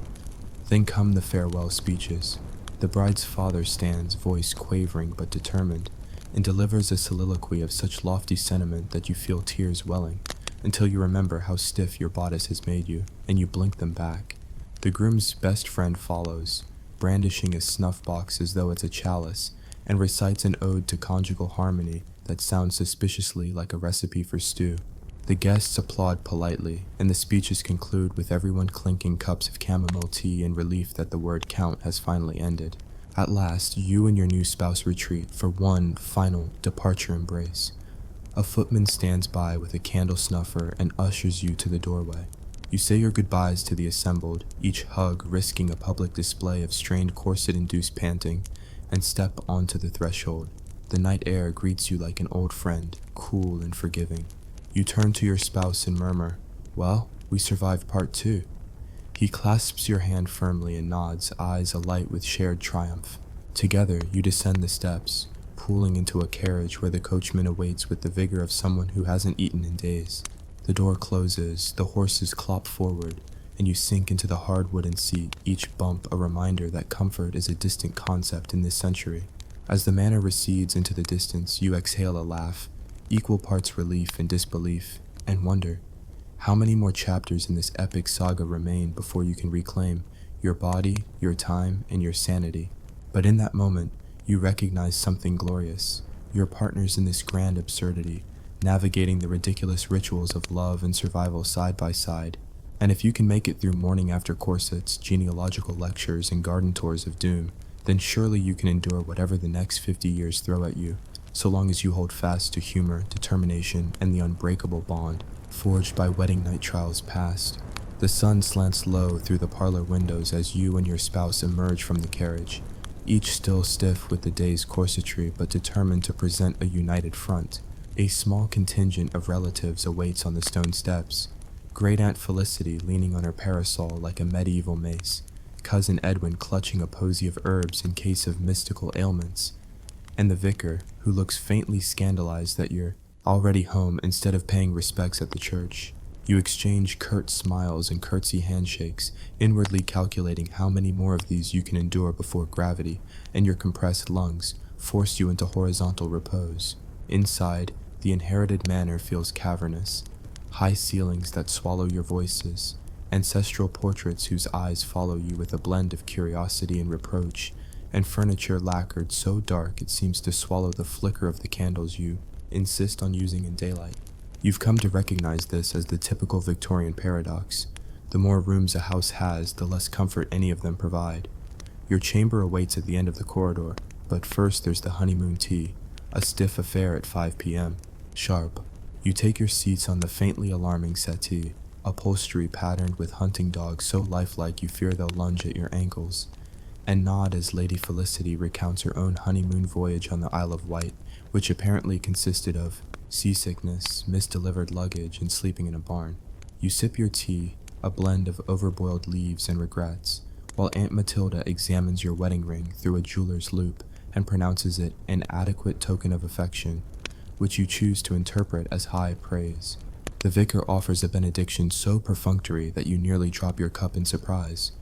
Then come the farewell speeches. The bride's father stands, voice quavering but determined, and delivers a soliloquy of such lofty sentiment that you feel tears welling, until you remember how stiff your bodice has made you, and you blink them back. The groom's best friend follows, brandishing a snuff box as though it's a chalice, and recites an ode to conjugal harmony that sounds suspiciously like a recipe for stew. The guests applaud politely, and the speeches conclude with everyone clinking cups of chamomile tea in relief that the word count has finally ended. At last, you and your new spouse retreat for one final departure embrace. A footman stands by with a candle snuffer and ushers you to the doorway. You say your goodbyes to the assembled, each hug risking a public display of strained corset-induced panting, and step onto the threshold. The night air greets you like an old friend, cool and forgiving. You turn to your spouse and murmur, "Well, we survived part 2. He clasps your hand firmly and nods, eyes alight with shared triumph. Together, you descend the steps, pooling into a carriage where the coachman awaits with the vigor of someone who hasn't eaten in days. The door closes, the horses clop forward, and you sink into the hard wooden seat, each bump a reminder that comfort is a distant concept in this century. As the manor recedes into the distance, you exhale a laugh, equal parts relief and disbelief, and wonder, how many more chapters in this epic saga remain before you can reclaim your body, your time, and your sanity? But in that moment, you recognize something glorious. Your partners in this grand absurdity, navigating the ridiculous rituals of love and survival side by side. And if you can make it through morning after corsets, genealogical lectures, and garden tours of doom, then surely you can endure whatever the next 50 years throw at you, so long as you hold fast to humor, determination, and the unbreakable bond forged by wedding night trials past. The sun slants low through the parlor windows as you and your spouse emerge from the carriage, each still stiff with the day's corsetry but determined to present a united front. A small contingent of relatives awaits on the stone steps. Great Aunt Felicity leaning on her parasol like a medieval mace, Cousin Edwin clutching a posy of herbs in case of mystical ailments, and the vicar, who looks faintly scandalized that you're already home instead of paying respects at the church. You exchange curt smiles and curtsy handshakes, inwardly calculating how many more of these you can endure before gravity and your compressed lungs force you into horizontal repose. Inside, the inherited manor feels cavernous. High ceilings that swallow your voices, ancestral portraits whose eyes follow you with a blend of curiosity and reproach, and furniture lacquered so dark it seems to swallow the flicker of the candles you insist on using in daylight. You've come to recognize this as the typical Victorian paradox. The more rooms a house has, the less comfort any of them provide. Your chamber awaits at the end of the corridor, But first there's the honeymoon tea, a stiff affair at 5 p.m. Sharp. You take your seats on the faintly alarming settee, upholstery patterned with hunting dogs so lifelike you fear they'll lunge at your ankles, and nod as Lady Felicity recounts her own honeymoon voyage on the Isle of Wight, which apparently consisted of seasickness, misdelivered luggage, and sleeping in a barn. You sip your tea, a blend of overboiled leaves and regrets, while Aunt Matilda examines your wedding ring through a jeweler's loupe and pronounces it an adequate token of affection, which you choose to interpret as high praise. The vicar offers a benediction so perfunctory that you nearly drop your cup in surprise.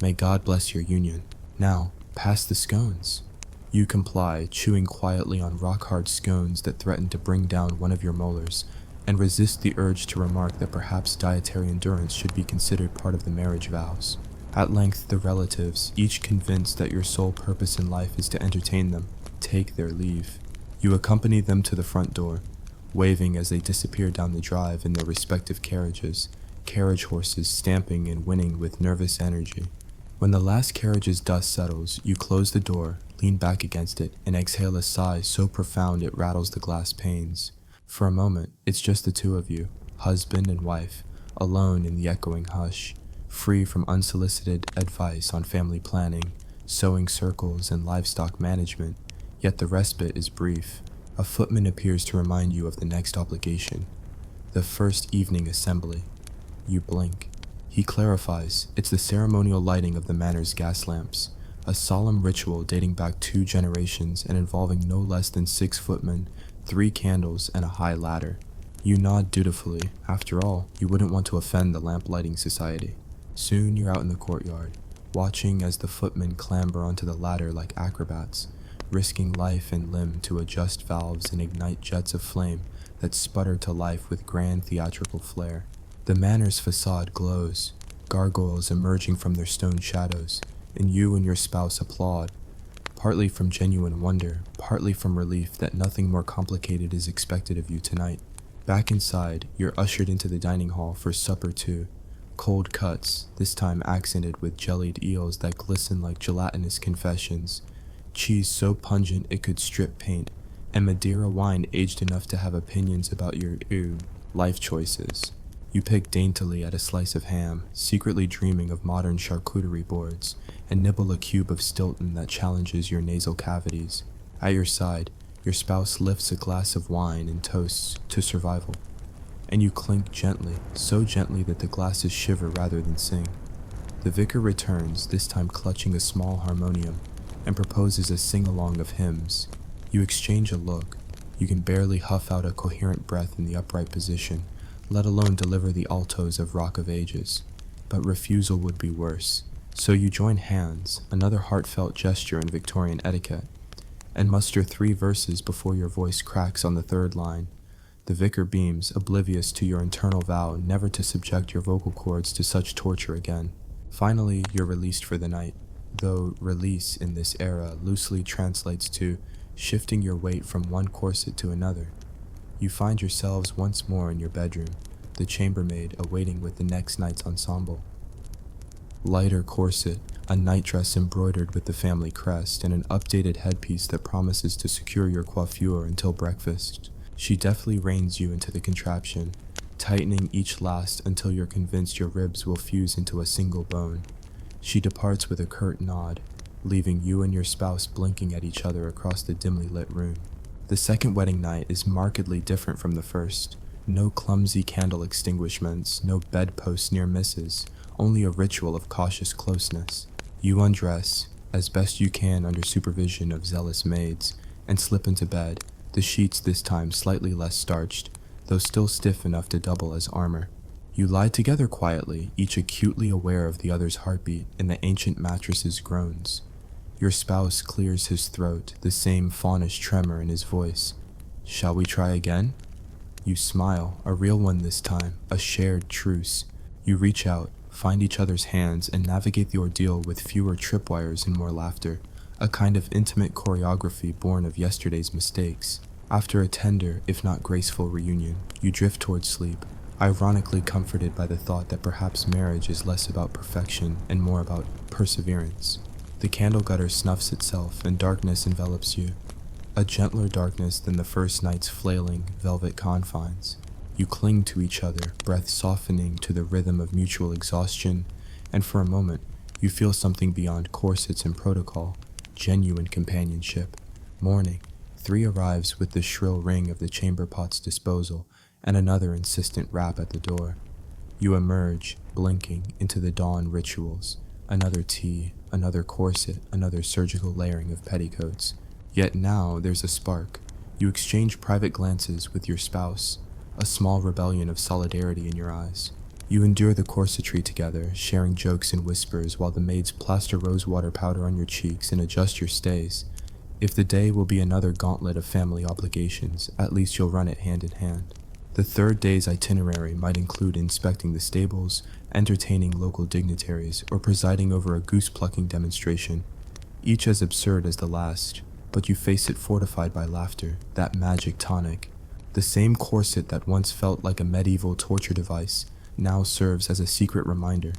May God bless your union. Now, pass the scones. You comply, chewing quietly on rock-hard scones that threaten to bring down one of your molars, and resist the urge to remark that perhaps dietary endurance should be considered part of the marriage vows. At length, the relatives, each convinced that your sole purpose in life is to entertain them, take their leave. You accompany them to the front door, waving as they disappear down the drive in their respective carriages, carriage horses stamping and whinnying with nervous energy. When the last carriage's dust settles, you close the door, lean back against it, and exhale a sigh so profound it rattles the glass panes. For a moment, it's just the two of you, husband and wife, alone in the echoing hush, free from unsolicited advice on family planning, sewing circles, and livestock management. Yet the respite is brief. A footman appears to remind you of the next obligation, the first evening assembly. You blink. He clarifies, it's the ceremonial lighting of the manor's gas lamps, a solemn ritual dating back 2 generations and involving no less than 6 footmen, 3 candles, and a high ladder. You nod dutifully. After all, you wouldn't want to offend the lamp lighting society. Soon you're out in the courtyard, watching as the footmen clamber onto the ladder like acrobats, risking life and limb to adjust valves and ignite jets of flame that sputter to life with grand theatrical flair. The manor's facade glows, gargoyles emerging from their stone shadows, and you and your spouse applaud, partly from genuine wonder, partly from relief that nothing more complicated is expected of you tonight. Back inside, you're ushered into the dining hall for supper too. Cold cuts, this time accented with jellied eels that glisten like gelatinous confessions, cheese so pungent it could strip paint, and Madeira wine aged enough to have opinions about your life choices. You pick daintily at a slice of ham, secretly dreaming of modern charcuterie boards, and nibble a cube of Stilton that challenges your nasal cavities. At your side, your spouse lifts a glass of wine and toasts to survival, and you clink gently, so gently that the glasses shiver rather than sing. The vicar returns, this time clutching a small harmonium, and proposes a sing-along of hymns. You exchange a look. You can barely huff out a coherent breath in the upright position, let alone deliver the altos of Rock of Ages. But refusal would be worse. So you join hands, another heartfelt gesture in Victorian etiquette, and muster 3 verses before your voice cracks on the 3rd line. The vicar beams, oblivious to your internal vow never to subject your vocal cords to such torture again. Finally, you're released for the night, though release in this era loosely translates to shifting your weight from one corset to another. You find yourselves once more in your bedroom, the chambermaid awaiting with the next night's ensemble. Lighter corset, a nightdress embroidered with the family crest, and an updated headpiece that promises to secure your coiffure until breakfast. She deftly reins you into the contraption, tightening each last until you're convinced your ribs will fuse into a single bone. She departs with a curt nod, leaving you and your spouse blinking at each other across the dimly lit room. The second wedding night is markedly different from the first. No clumsy candle extinguishments, no bedpost near misses, only a ritual of cautious closeness. You undress, as best you can under supervision of zealous maids, and slip into bed, the sheets this time slightly less starched, though still stiff enough to double as armor. You lie together quietly, each acutely aware of the other's heartbeat and the ancient mattress's groans. Your spouse clears his throat, the same faunish tremor in his voice. Shall we try again? You smile, a real one this time, a shared truce. You reach out, find each other's hands, and navigate the ordeal with fewer tripwires and more laughter, a kind of intimate choreography born of yesterday's mistakes. After a tender, if not graceful reunion, you drift towards sleep, ironically comforted by the thought that perhaps marriage is less about perfection and more about perseverance. The candle gutter snuffs itself and darkness envelops you, a gentler darkness than the first night's flailing velvet confines. You cling to each other, breath softening to the rhythm of mutual exhaustion, and for a moment, you feel something beyond corsets and protocol, genuine companionship. Morning, 3 arrives with the shrill ring of the chamber pot's disposal and another insistent rap at the door. You emerge, blinking, into the dawn rituals. Another tea, another corset, another surgical layering of petticoats. Yet now there's a spark. You exchange private glances with your spouse, a small rebellion of solidarity in your eyes. You endure the corsetry together, sharing jokes and whispers while the maids plaster rosewater powder on your cheeks and adjust your stays. If the day will be another gauntlet of family obligations, at least you'll run it hand in hand. The third day's itinerary might include inspecting the stables, entertaining local dignitaries, or presiding over a goose-plucking demonstration, each as absurd as the last, but you face it fortified by laughter, that magic tonic. The same corset that once felt like a medieval torture device now serves as a secret reminder.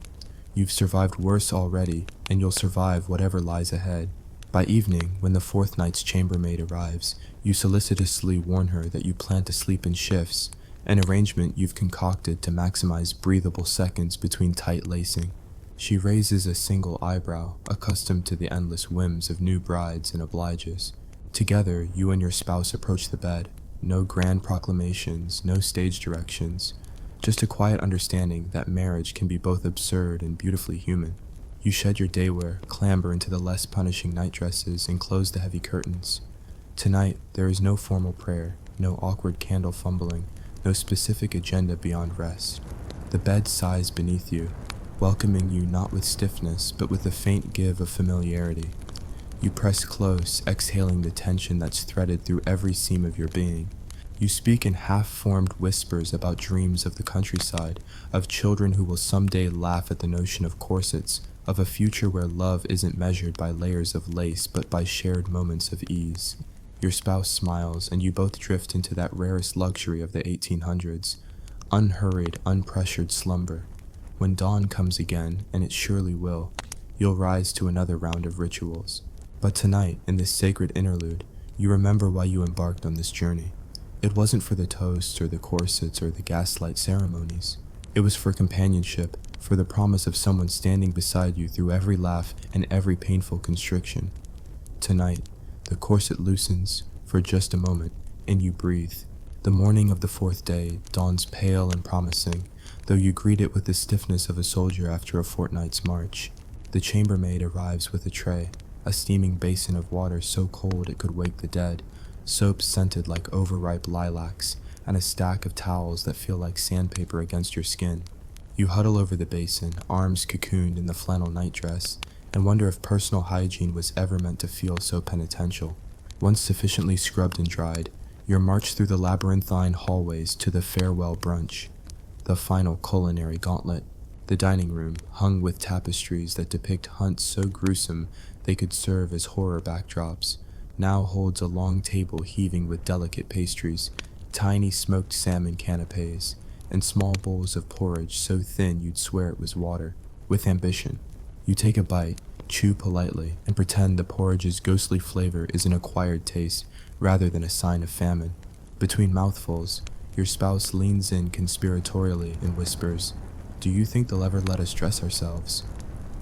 You've survived worse already, and you'll survive whatever lies ahead. By evening, when the 4th night's chambermaid arrives, you solicitously warn her that you plan to sleep in shifts, an arrangement you've concocted to maximize breathable seconds between tight lacing. She raises a single eyebrow, accustomed to the endless whims of new brides, and obliges. Together, you and your spouse approach the bed. No grand proclamations, no stage directions, just a quiet understanding that marriage can be both absurd and beautifully human. You shed your daywear, clamber into the less punishing nightdresses, and close the heavy curtains. Tonight, there is no formal prayer, no awkward candle fumbling, no specific agenda beyond rest. The bed sighs beneath you, welcoming you not with stiffness, but with a faint give of familiarity. You press close, exhaling the tension that's threaded through every seam of your being. You speak in half-formed whispers about dreams of the countryside, of children who will someday laugh at the notion of corsets, of a future where love isn't measured by layers of lace but by shared moments of ease. Your spouse smiles, and you both drift into that rarest luxury of the 1800s, unhurried, unpressured slumber. When dawn comes again, and it surely will, you'll rise to another round of rituals. But tonight, in this sacred interlude, you remember why you embarked on this journey. It wasn't for the toasts or the corsets or the gaslight ceremonies. It was for companionship, for the promise of someone standing beside you through every laugh and every painful constriction. Tonight, the corset loosens for just a moment, and you breathe. The morning of the 4th day dawns pale and promising, though you greet it with the stiffness of a soldier after a fortnight's march. The chambermaid arrives with a tray, a steaming basin of water so cold it could wake the dead, soap scented like overripe lilacs, and a stack of towels that feel like sandpaper against your skin. You huddle over the basin, arms cocooned in the flannel nightdress, and wonder if personal hygiene was ever meant to feel so penitential. Once sufficiently scrubbed and dried, you're marched through the labyrinthine hallways to the farewell brunch, the final culinary gauntlet. The dining room, hung with tapestries that depict hunts so gruesome they could serve as horror backdrops, now holds a long table heaving with delicate pastries, tiny smoked salmon canapes, and small bowls of porridge so thin you'd swear it was water. With ambition, you take a bite, chew politely, and pretend the porridge's ghostly flavor is an acquired taste rather than a sign of famine. Between mouthfuls, your spouse leans in conspiratorially and whispers, "Do you think they'll ever let us dress ourselves?"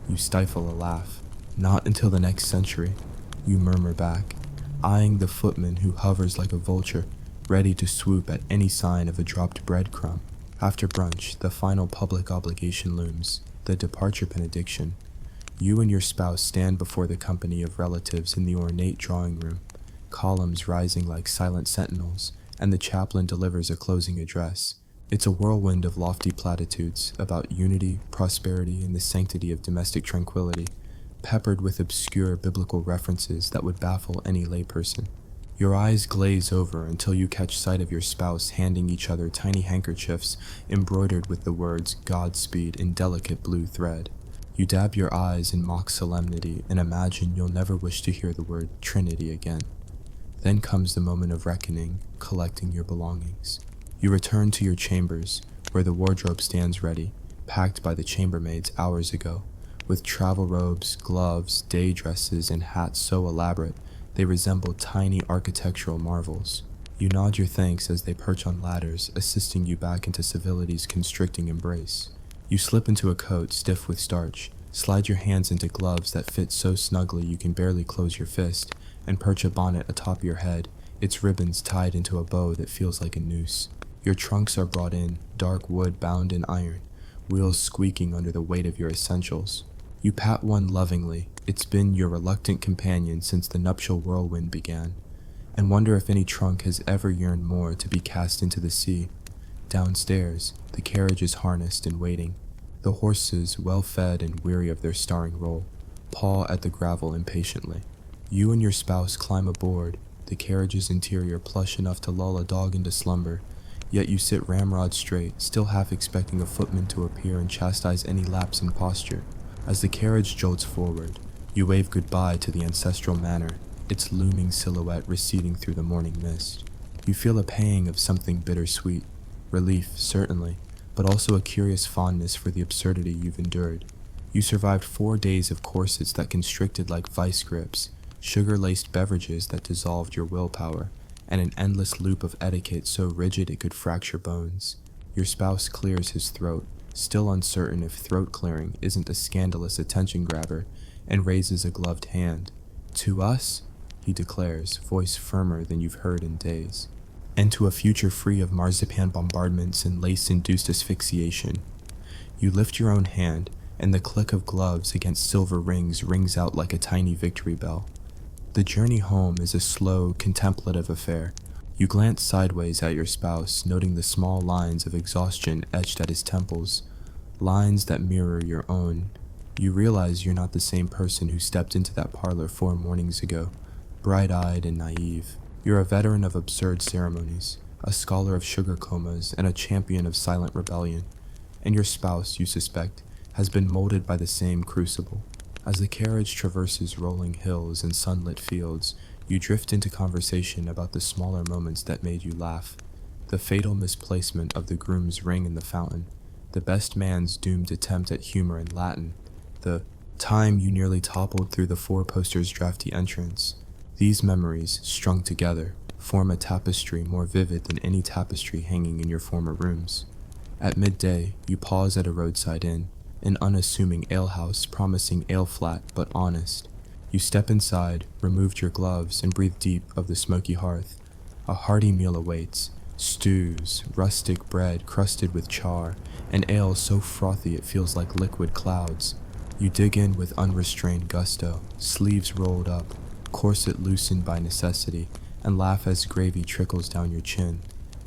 You stifle a laugh. "Not until the next century," you murmur back, eyeing the footman who hovers like a vulture, ready to swoop at any sign of a dropped breadcrumb. After brunch, the final public obligation looms, the departure benediction. You and your spouse stand before the company of relatives in the ornate drawing room, columns rising like silent sentinels, and the chaplain delivers a closing address. It's a whirlwind of lofty platitudes about unity, prosperity, and the sanctity of domestic tranquility, peppered with obscure biblical references that would baffle any layperson. Your eyes glaze over until you catch sight of your spouse handing each other tiny handkerchiefs embroidered with the words Godspeed in delicate blue thread. You dab your eyes in mock solemnity and imagine you'll never wish to hear the word Trinity again. Then comes the moment of reckoning, collecting your belongings. You return to your chambers, where the wardrobe stands ready, packed by the chambermaids hours ago, with travel robes, gloves, day dresses, and hats so elaborate they resemble tiny architectural marvels. You nod your thanks as they perch on ladders, assisting you back into civility's constricting embrace. You slip into a coat stiff with starch, slide your hands into gloves that fit so snugly you can barely close your fist, and perch a bonnet atop your head, its ribbons tied into a bow that feels like a noose. Your trunks are brought in, dark wood bound in iron, wheels squeaking under the weight of your essentials. You pat one lovingly, it's been your reluctant companion since the nuptial whirlwind began, and wonder if any trunk has ever yearned more to be cast into the sea. Downstairs, the carriage is harnessed and waiting. The horses, well fed and weary of their starring role, paw at the gravel impatiently. You and your spouse climb aboard, the carriage's interior plush enough to lull a dog into slumber, yet you sit ramrod straight, still half expecting a footman to appear and chastise any lapse in posture. As the carriage jolts forward, you wave goodbye to the ancestral manor, its looming silhouette receding through the morning mist. You feel a pang of something bittersweet, relief, certainly, but also a curious fondness for the absurdity you've endured. You survived 4 days of corsets that constricted like vice grips, sugar-laced beverages that dissolved your willpower, and an endless loop of etiquette so rigid it could fracture bones. Your spouse clears his throat, still uncertain if throat clearing isn't a scandalous attention grabber, and raises a gloved hand. "To us," he declares, voice firmer than you've heard in days. "And to a future free of marzipan bombardments and lace-induced asphyxiation." You lift your own hand, and the click of gloves against silver rings rings out like a tiny victory bell. The journey home is a slow, contemplative affair. You glance sideways at your spouse, noting the small lines of exhaustion etched at his temples, lines that mirror your own. You realize you're not the same person who stepped into that parlor 4 mornings ago, bright-eyed and naive. You're a veteran of absurd ceremonies, a scholar of sugar comas, and a champion of silent rebellion. And your spouse, you suspect, has been molded by the same crucible. As the carriage traverses rolling hills and sunlit fields, you drift into conversation about the smaller moments that made you laugh. The fatal misplacement of the groom's ring in the fountain, the best man's doomed attempt at humor in Latin, the time you nearly toppled through the 4-poster's drafty entrance. These memories, strung together, form a tapestry more vivid than any tapestry hanging in your former rooms. At midday, you pause at a roadside inn, an unassuming alehouse promising ale flat but honest. You step inside, removed your gloves, and breathe deep of the smoky hearth. A hearty meal awaits. Stews, rustic bread crusted with char, and ale so frothy it feels like liquid clouds. You dig in with unrestrained gusto, sleeves rolled up, corset loosened by necessity, and laugh as gravy trickles down your chin.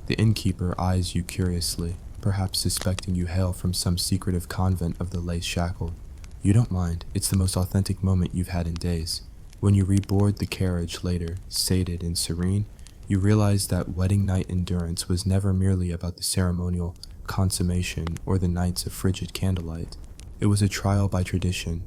The innkeeper eyes you curiously, perhaps suspecting you hail from some secretive convent of the lace-shackled. You don't mind, it's the most authentic moment you've had in days. When you reboard the carriage later, sated and serene, you realize that wedding night endurance was never merely about the ceremonial consummation or the nights of frigid candlelight. It was a trial by tradition,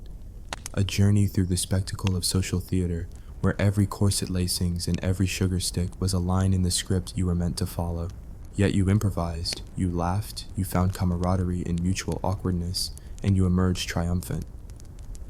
a journey through the spectacle of social theater, where every corset lacings and every sugar stick was a line in the script you were meant to follow. Yet you improvised, you laughed, you found camaraderie in mutual awkwardness, and you emerged triumphant.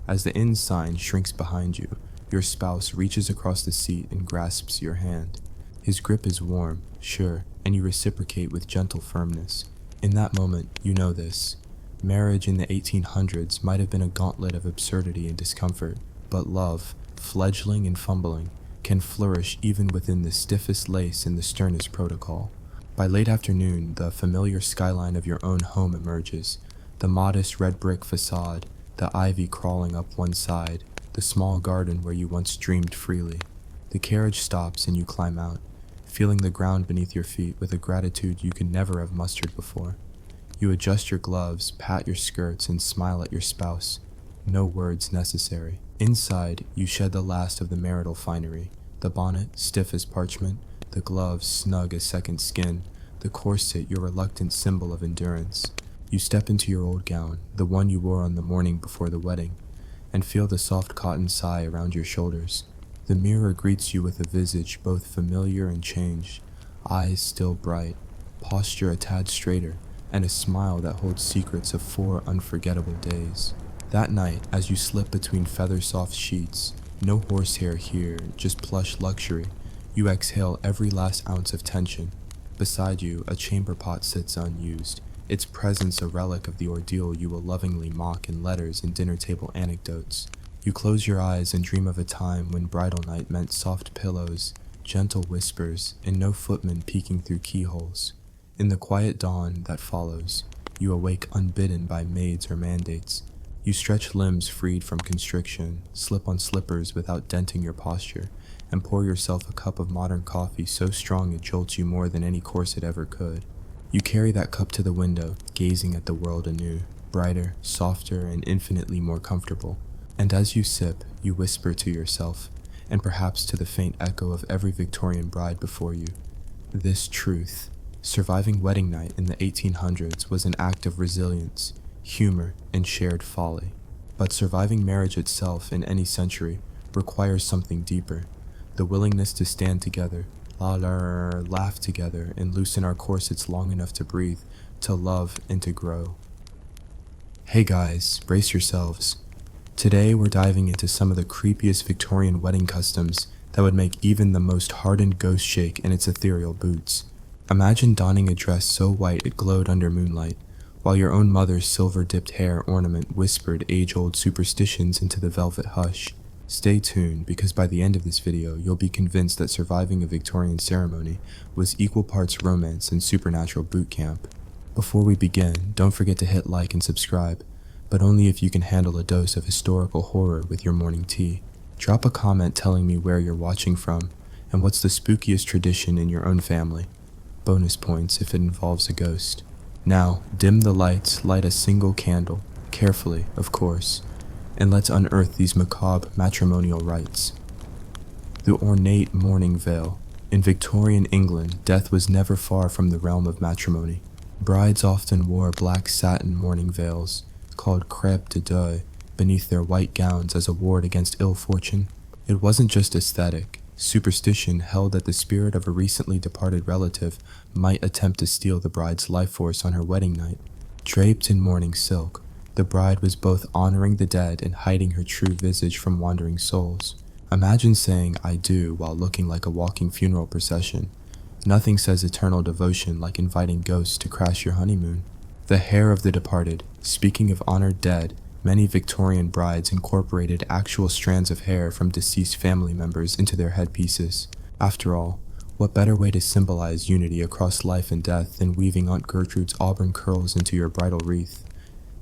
As the inn sign shrinks behind you, your spouse reaches across the seat and grasps your hand. His grip is warm, sure, and you reciprocate with gentle firmness. In that moment, you know this. Marriage in the 1800s might have been a gauntlet of absurdity and discomfort, but love, fledgling and fumbling, can flourish even within the stiffest lace and the sternest protocol. By late afternoon, the familiar skyline of your own home emerges, the modest red brick facade, the ivy crawling up one side, the small garden where you once dreamed freely. The carriage stops and you climb out, feeling the ground beneath your feet with a gratitude you could never have mustered before. You adjust your gloves, pat your skirts, and smile at your spouse. No words necessary. Inside, you shed the last of the marital finery, the bonnet stiff as parchment, the gloves snug as second skin, the corset your reluctant symbol of endurance. You step into your old gown, the one you wore on the morning before the wedding, and feel the soft cotton sigh around your shoulders. The mirror greets you with a visage both familiar and changed, eyes still bright, posture a tad straighter, and a smile that holds secrets of 4 unforgettable days. That night, as you slip between feather-soft sheets, no horsehair here, just plush luxury, you exhale every last ounce of tension. Beside you, a chamber pot sits unused, its presence a relic of the ordeal you will lovingly mock in letters and dinner table anecdotes. You close your eyes and dream of a time when bridal night meant soft pillows, gentle whispers, and no footmen peeking through keyholes. In the quiet dawn that follows, you awake unbidden by maids or mandates. You stretch limbs freed from constriction, slip on slippers without denting your posture, and pour yourself a cup of modern coffee so strong it jolts you more than any corset ever could. You carry that cup to the window, gazing at the world anew, brighter, softer, and infinitely more comfortable. And as you sip, you whisper to yourself, and perhaps to the faint echo of every Victorian bride before you, this truth: surviving wedding night in the 1800s was an act of resilience, humor, and shared folly. But surviving marriage itself in any century requires something deeper: the willingness to stand together, laugh together, and loosen our corsets long enough to breathe, to love, and to grow. Hey guys, brace yourselves. Today we're diving into some of the creepiest Victorian wedding customs that would make even the most hardened ghost shake in its ethereal boots. Imagine donning a dress so white it glowed under moonlight, while your own mother's silver-dipped hair ornament whispered age-old superstitions into the velvet hush. Stay tuned, because by the end of this video, you'll be convinced that surviving a Victorian ceremony was equal parts romance and supernatural boot camp. Before we begin, don't forget to hit like and subscribe, but only if you can handle a dose of historical horror with your morning tea. Drop a comment telling me where you're watching from, and what's the spookiest tradition in your own family. Bonus points if it involves a ghost. Now, dim the lights, light a single candle, carefully, of course, and let's unearth these macabre matrimonial rites. The ornate mourning veil. In Victorian England, death was never far from the realm of matrimony. Brides often wore black satin mourning veils, called crêpe de deuil, beneath their white gowns as a ward against ill fortune. It wasn't just aesthetic. Superstition held that the spirit of a recently departed relative might attempt to steal the bride's life force on her wedding night. Draped in mourning silk, the bride was both honoring the dead and hiding her true visage from wandering souls. Imagine saying "I do" while looking like a walking funeral procession. Nothing says eternal devotion like inviting ghosts to crash your honeymoon. The hair of the departed. Speaking of honored dead, many Victorian brides incorporated actual strands of hair from deceased family members into their headpieces. After all, what better way to symbolize unity across life and death than weaving Aunt Gertrude's auburn curls into your bridal wreath?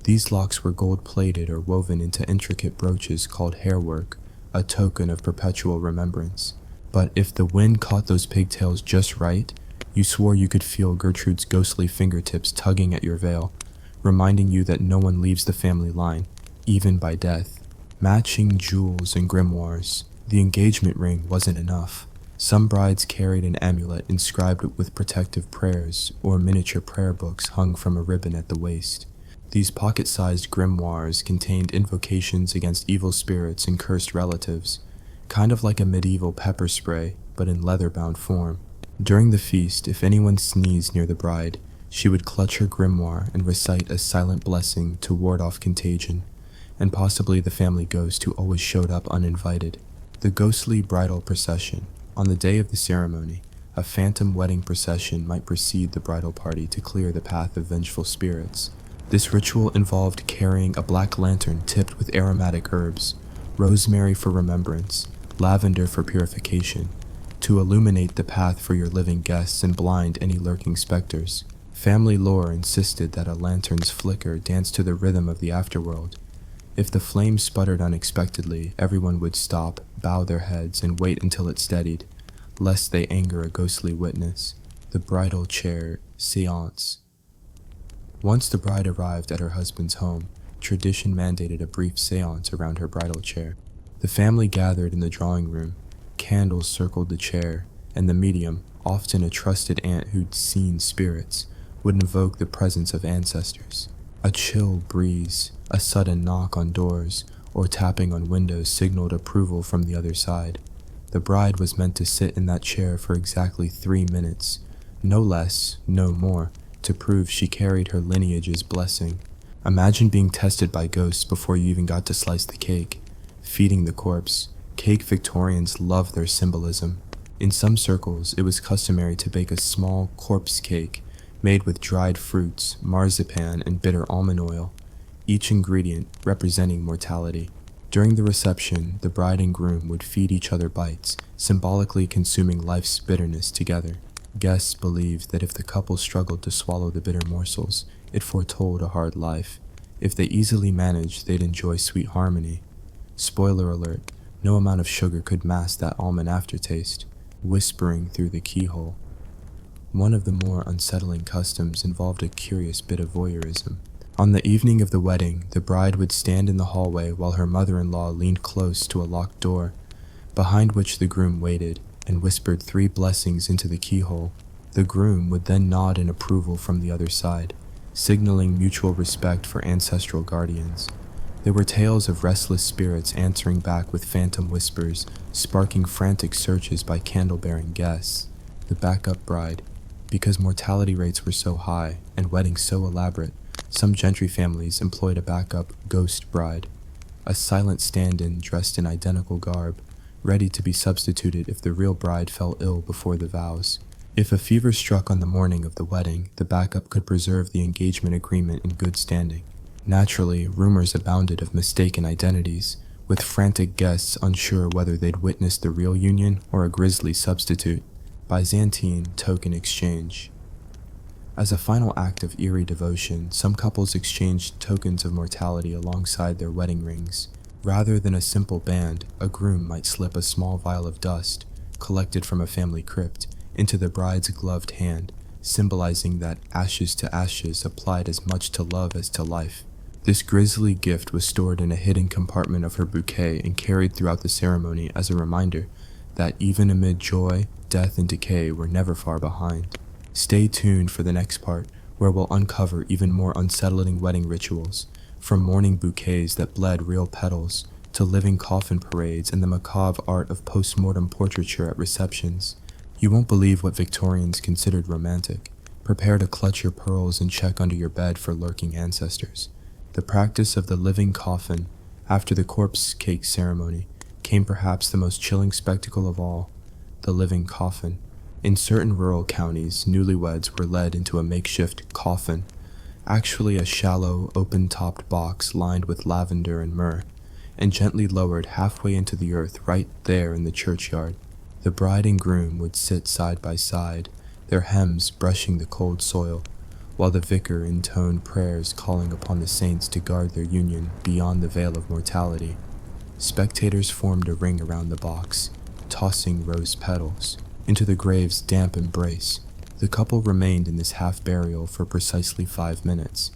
These locks were gold-plated or woven into intricate brooches called hairwork, a token of perpetual remembrance. But if the wind caught those pigtails just right, you swore you could feel Gertrude's ghostly fingertips tugging at your veil, reminding you that no one leaves the family line, even by death. Matching jewels and grimoires. The engagement ring wasn't enough. Some brides carried an amulet inscribed with protective prayers, or miniature prayer books hung from a ribbon at the waist. These pocket-sized grimoires contained invocations against evil spirits and cursed relatives, kind of like a medieval pepper spray, but in leather-bound form. During the feast, if anyone sneezed near the bride, she would clutch her grimoire and recite a silent blessing to ward off contagion, and possibly the family ghost who always showed up uninvited. The ghostly bridal procession. On the day of the ceremony, a phantom wedding procession might precede the bridal party to clear the path of vengeful spirits. This ritual involved carrying a black lantern tipped with aromatic herbs, rosemary for remembrance, lavender for purification, to illuminate the path for your living guests and blind any lurking specters. Family lore insisted that a lantern's flicker danced to the rhythm of the afterworld. If the flame sputtered unexpectedly, everyone would stop, bow their heads, and wait until it steadied, lest they anger a ghostly witness. The bridal chair séance. Once the bride arrived at her husband's home, tradition mandated a brief séance around her bridal chair. The family gathered in the drawing room. Candles circled the chair, and the medium, often a trusted aunt who'd seen spirits, would invoke the presence of ancestors. A chill breeze, a sudden knock on doors, or tapping on windows signaled approval from the other side. The bride was meant to sit in that chair for exactly 3 minutes, no less, no more, to prove she carried her lineage's blessing. Imagine being tested by ghosts before you even got to slice the cake. Feeding the corpse. Cake Victorians love their symbolism. In some circles, it was customary to bake a small corpse cake made with dried fruits, marzipan, and bitter almond oil, each ingredient representing mortality. During the reception, the bride and groom would feed each other bites, symbolically consuming life's bitterness together. Guests believed that if the couple struggled to swallow the bitter morsels, it foretold a hard life. If they easily managed, they'd enjoy sweet harmony. Spoiler alert, no amount of sugar could mask that almond aftertaste, whispering through the keyhole. One of the more unsettling customs involved a curious bit of voyeurism. On the evening of the wedding, the bride would stand in the hallway while her mother-in-law leaned close to a locked door, behind which the groom waited, and whispered 3 blessings into the keyhole. The groom would then nod in approval from the other side, signaling mutual respect for ancestral guardians. There were tales of restless spirits answering back with phantom whispers, sparking frantic searches by candle-bearing guests. The backup bride. Because mortality rates were so high and weddings so elaborate, some gentry families employed a backup ghost bride, a silent stand-in dressed in identical garb, ready to be substituted if the real bride fell ill before the vows. If a fever struck on the morning of the wedding, the backup could preserve the engagement agreement in good standing. Naturally, rumors abounded of mistaken identities, with frantic guests unsure whether they'd witnessed the real union or a grisly substitute. Byzantine token exchange. As a final act of eerie devotion, some couples exchanged tokens of mortality alongside their wedding rings. Rather than a simple band, a groom might slip a small vial of dust, collected from a family crypt, into the bride's gloved hand, symbolizing that ashes to ashes applied as much to love as to life. This grisly gift was stored in a hidden compartment of her bouquet and carried throughout the ceremony as a reminder that even amid joy, death, and decay were never far behind. Stay tuned for the next part, where we'll uncover even more unsettling wedding rituals, from mourning bouquets that bled real petals, to living coffin parades and the macabre art of post-mortem portraiture at receptions. You won't believe what Victorians considered romantic. Prepare to clutch your pearls and check under your bed for lurking ancestors. The practice of the living coffin, after the corpse cake ceremony, came perhaps the most chilling spectacle of all, the living coffin. In certain rural counties, newlyweds were led into a makeshift coffin, actually a shallow, open-topped box lined with lavender and myrrh, and gently lowered halfway into the earth right there in the churchyard. The bride and groom would sit side by side, their hems brushing the cold soil, while the vicar intoned prayers calling upon the saints to guard their union beyond the veil of mortality. Spectators formed a ring around the box, tossing rose petals into the grave's damp embrace. The couple remained in this half-burial for precisely 5 minutes,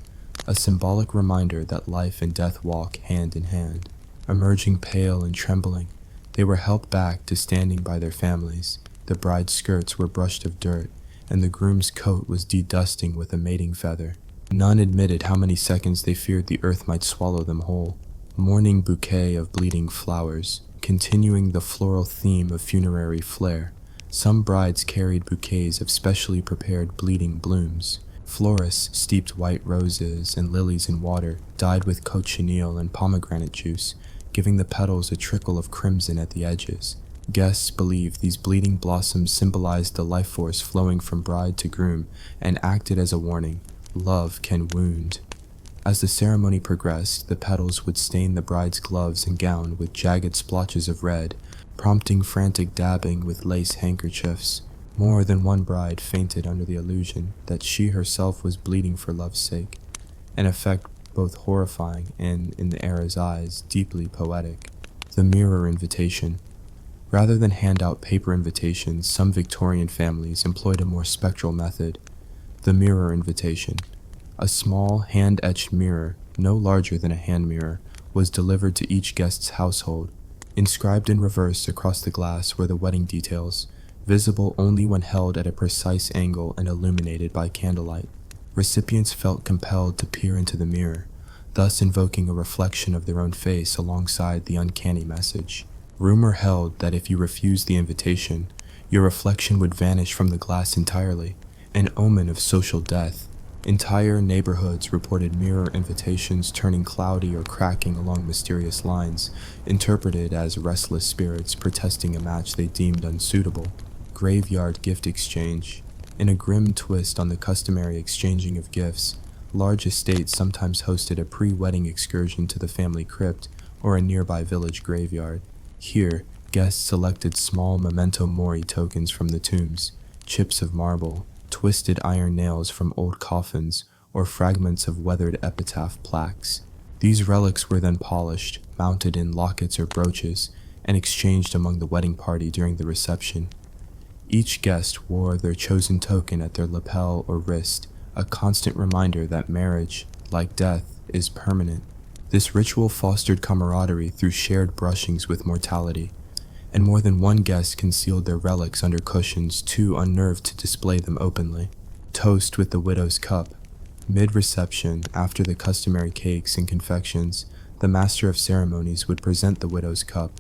a symbolic reminder that life and death walk hand in hand. Emerging pale and trembling, they were helped back to standing by their families. The bride's skirts were brushed of dirt, and the groom's coat was de-dusting with a mating feather. None admitted how many seconds they feared the earth might swallow them whole. Mourning bouquet of bleeding flowers, continuing the floral theme of funerary flair. Some brides carried bouquets of specially prepared bleeding blooms. Florists steeped white roses and lilies in water, dyed with cochineal and pomegranate juice, giving the petals a trickle of crimson at the edges. Guests believed these bleeding blossoms symbolized the life force flowing from bride to groom and acted as a warning: love can wound. As the ceremony progressed, the petals would stain the bride's gloves and gown with jagged splotches of red, prompting frantic dabbing with lace handkerchiefs. More than one bride fainted under the illusion that she herself was bleeding for love's sake, an effect both horrifying and, in the era's eyes, deeply poetic. The mirror invitation. Rather than hand out paper invitations, some Victorian families employed a more spectral method: the mirror invitation. A small, hand-etched mirror, no larger than a hand mirror, was delivered to each guest's household. Inscribed in reverse across the glass were the wedding details, visible only when held at a precise angle and illuminated by candlelight. Recipients felt compelled to peer into the mirror, thus invoking a reflection of their own face alongside the uncanny message. Rumor held that if you refused the invitation, your reflection would vanish from the glass entirely, an omen of social death. Entire neighborhoods reported mirror invitations turning cloudy or cracking along mysterious lines, interpreted as restless spirits protesting a match they deemed unsuitable. Graveyard gift exchange. In a grim twist on the customary exchanging of gifts, large estates sometimes hosted a pre-wedding excursion to the family crypt or a nearby village graveyard. Here, guests selected small memento mori tokens from the tombs, chips of marble, twisted iron nails from old coffins, or fragments of weathered epitaph plaques. These relics were then polished, mounted in lockets or brooches, and exchanged among the wedding party during the reception. Each guest wore their chosen token at their lapel or wrist, a constant reminder that marriage, like death, is permanent. This ritual fostered camaraderie through shared brushings with mortality, and more than one guest concealed their relics under cushions, too unnerved to display them openly. Toast with the widow's cup. Mid-reception, after the customary cakes and confections, the master of ceremonies would present the widow's cup,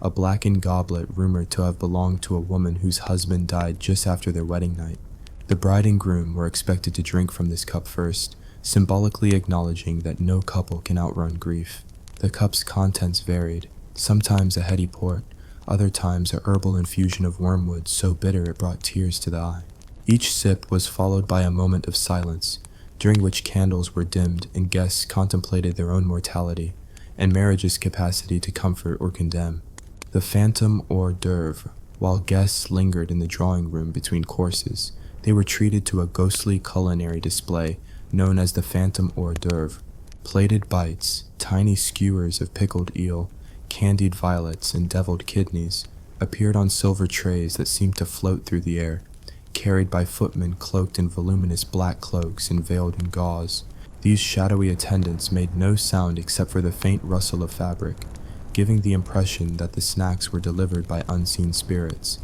a blackened goblet rumored to have belonged to a woman whose husband died just after their wedding night. The bride and groom were expected to drink from this cup first, symbolically acknowledging that no couple can outrun grief. The cup's contents varied, sometimes a heady port, other times a herbal infusion of wormwood so bitter it brought tears to the eye. Each sip was followed by a moment of silence, during which candles were dimmed and guests contemplated their own mortality and marriage's capacity to comfort or condemn. The phantom hors d'oeuvre. While guests lingered in the drawing room between courses, they were treated to a ghostly culinary display known as the phantom hors d'oeuvre. Plated bites, tiny skewers of pickled eel, candied violets, and deviled kidneys appeared on silver trays that seemed to float through the air, carried by footmen cloaked in voluminous black cloaks and veiled in gauze. These shadowy attendants made no sound except for the faint rustle of fabric, giving the impression that the snacks were delivered by unseen spirits.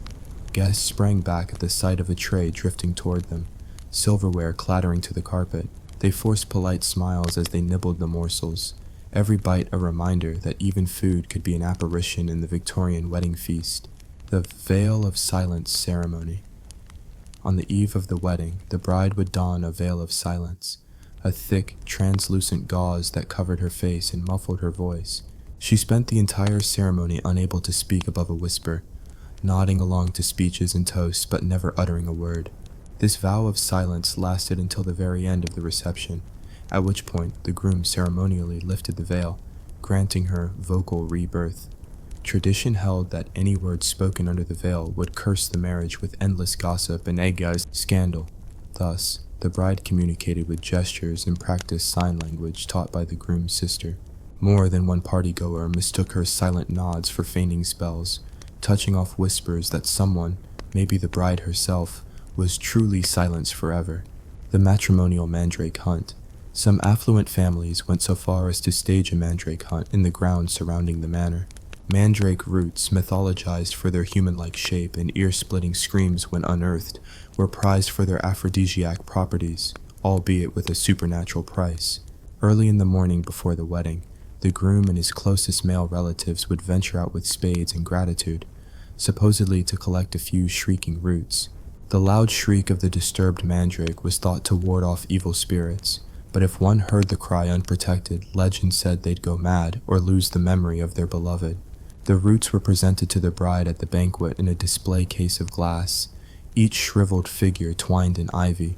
Guests sprang back at the sight of a tray drifting toward them, silverware clattering to the carpet. They forced polite smiles as they nibbled the morsels, every bite a reminder that even food could be an apparition in the Victorian wedding feast. The veil of silence ceremony. On the eve of the wedding, the bride would don a veil of silence, a thick, translucent gauze that covered her face and muffled her voice. She spent the entire ceremony unable to speak above a whisper, nodding along to speeches and toasts but never uttering a word. This vow of silence lasted until the very end of the reception, at which point the groom ceremonially lifted the veil, granting her vocal rebirth. Tradition held that any words spoken under the veil would curse the marriage with endless gossip and egg-eyed scandal. Thus, the bride communicated with gestures and practiced sign language taught by the groom's sister. More than one partygoer mistook her silent nods for feigning spells, touching off whispers that someone, maybe the bride herself, was truly silenced forever. The matrimonial mandrake hunt. Some affluent families went so far as to stage a mandrake hunt in the grounds surrounding the manor. Mandrake roots, mythologized for their human-like shape and ear-splitting screams when unearthed, were prized for their aphrodisiac properties, albeit with a supernatural price. Early in the morning before the wedding, the groom and his closest male relatives would venture out with spades and gratitude, supposedly to collect a few shrieking roots. The loud shriek of the disturbed mandrake was thought to ward off evil spirits, but if one heard the cry unprotected, legend said they'd go mad or lose the memory of their beloved. The roots were presented to the bride at the banquet in a display case of glass, each shriveled figure twined in ivy.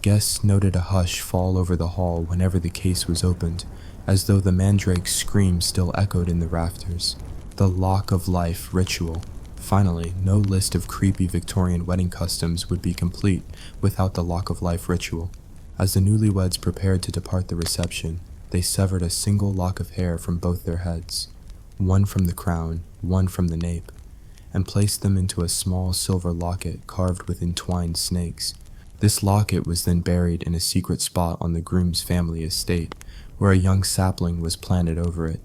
Guests noted a hush fall over the hall whenever the case was opened, as though the mandrake's scream still echoed in the rafters. The lock of life ritual. Finally, no list of creepy Victorian wedding customs would be complete without the lock of life ritual. As the newlyweds prepared to depart the reception, they severed a single lock of hair from both their heads, one from the crown, one from the nape, and placed them into a small silver locket carved with entwined snakes. This locket was then buried in a secret spot on the groom's family estate, where a young sapling was planted over it.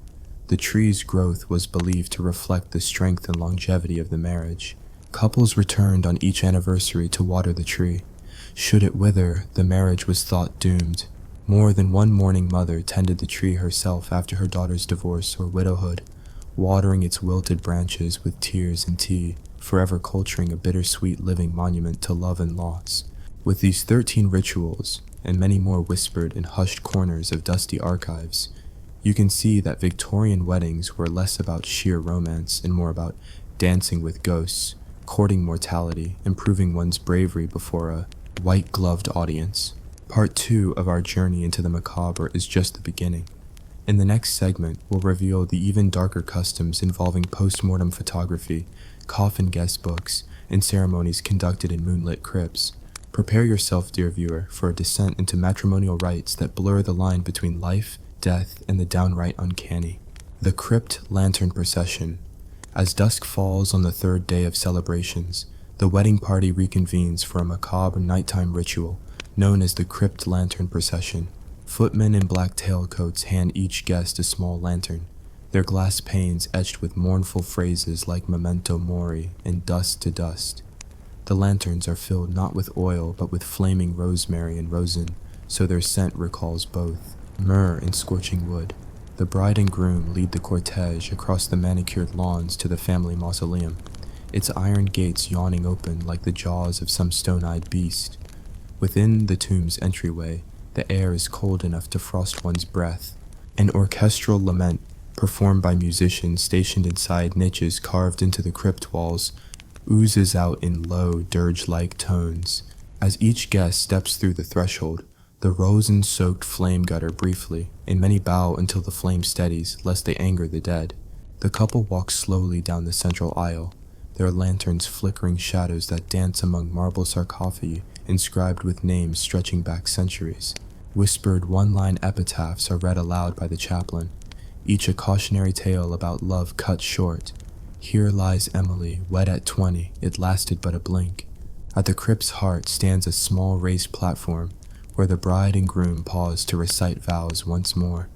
The tree's growth was believed to reflect the strength and longevity of the marriage. Couples returned on each anniversary to water the tree. Should it wither, the marriage was thought doomed. More than one mourning mother tended the tree herself after her daughter's divorce or widowhood, watering its wilted branches with tears and tea, forever culturing a bittersweet living monument to love and loss. With these 13 rituals, and many more whispered in hushed corners of dusty archives, you can see that Victorian weddings were less about sheer romance and more about dancing with ghosts, courting mortality, and proving one's bravery before a white-gloved audience. Part 2 of our journey into the macabre is just the beginning. In the next segment, we'll reveal the even darker customs involving post-mortem photography, coffin guest books, and ceremonies conducted in moonlit crypts. Prepare yourself, dear viewer, for a descent into matrimonial rites that blur the line between life, death, and the downright uncanny. The Crypt Lantern Procession. As dusk falls on the third day of celebrations, the wedding party reconvenes for a macabre nighttime ritual known as the Crypt Lantern Procession. Footmen in black tailcoats hand each guest a small lantern, their glass panes etched with mournful phrases like memento mori and dust to dust. The lanterns are filled not with oil but with flaming rosemary and rosin, so their scent recalls both myrrh and scorching wood. The bride and groom lead the cortege across the manicured lawns to the family mausoleum, its iron gates yawning open like the jaws of some stone-eyed beast. Within the tomb's entryway, the air is cold enough to frost one's breath. An orchestral lament, performed by musicians stationed inside niches carved into the crypt walls, oozes out in low, dirge-like tones. As each guest steps through the threshold, the rosin-soaked flame gutter briefly, and many bow until the flame steadies, lest they anger the dead. The couple walks slowly down the central aisle, their lanterns flickering shadows that dance among marble sarcophagi inscribed with names stretching back centuries. Whispered one-line epitaphs are read aloud by the chaplain, each a cautionary tale about love cut short. Here lies Emily, wed at 20, it lasted but a blink. At the crypt's heart stands a small raised platform, where the bride and groom pause to recite vows once more,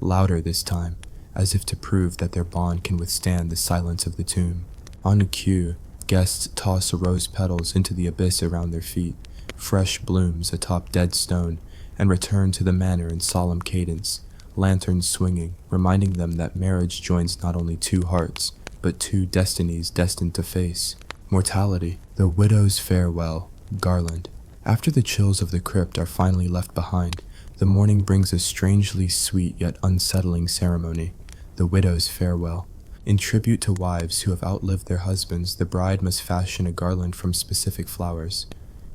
louder this time, as if to prove that their bond can withstand the silence of the tomb. On cue, guests toss rose petals into the abyss around their feet, fresh blooms atop dead stone, and return to the manor in solemn cadence, lanterns swinging, reminding them that marriage joins not only two hearts, but two destinies destined to face mortality. The widow's farewell, garland. After the chills of the crypt are finally left behind, the morning brings a strangely sweet yet unsettling ceremony, the widow's farewell. In tribute to wives who have outlived their husbands, the bride must fashion a garland from specific flowers: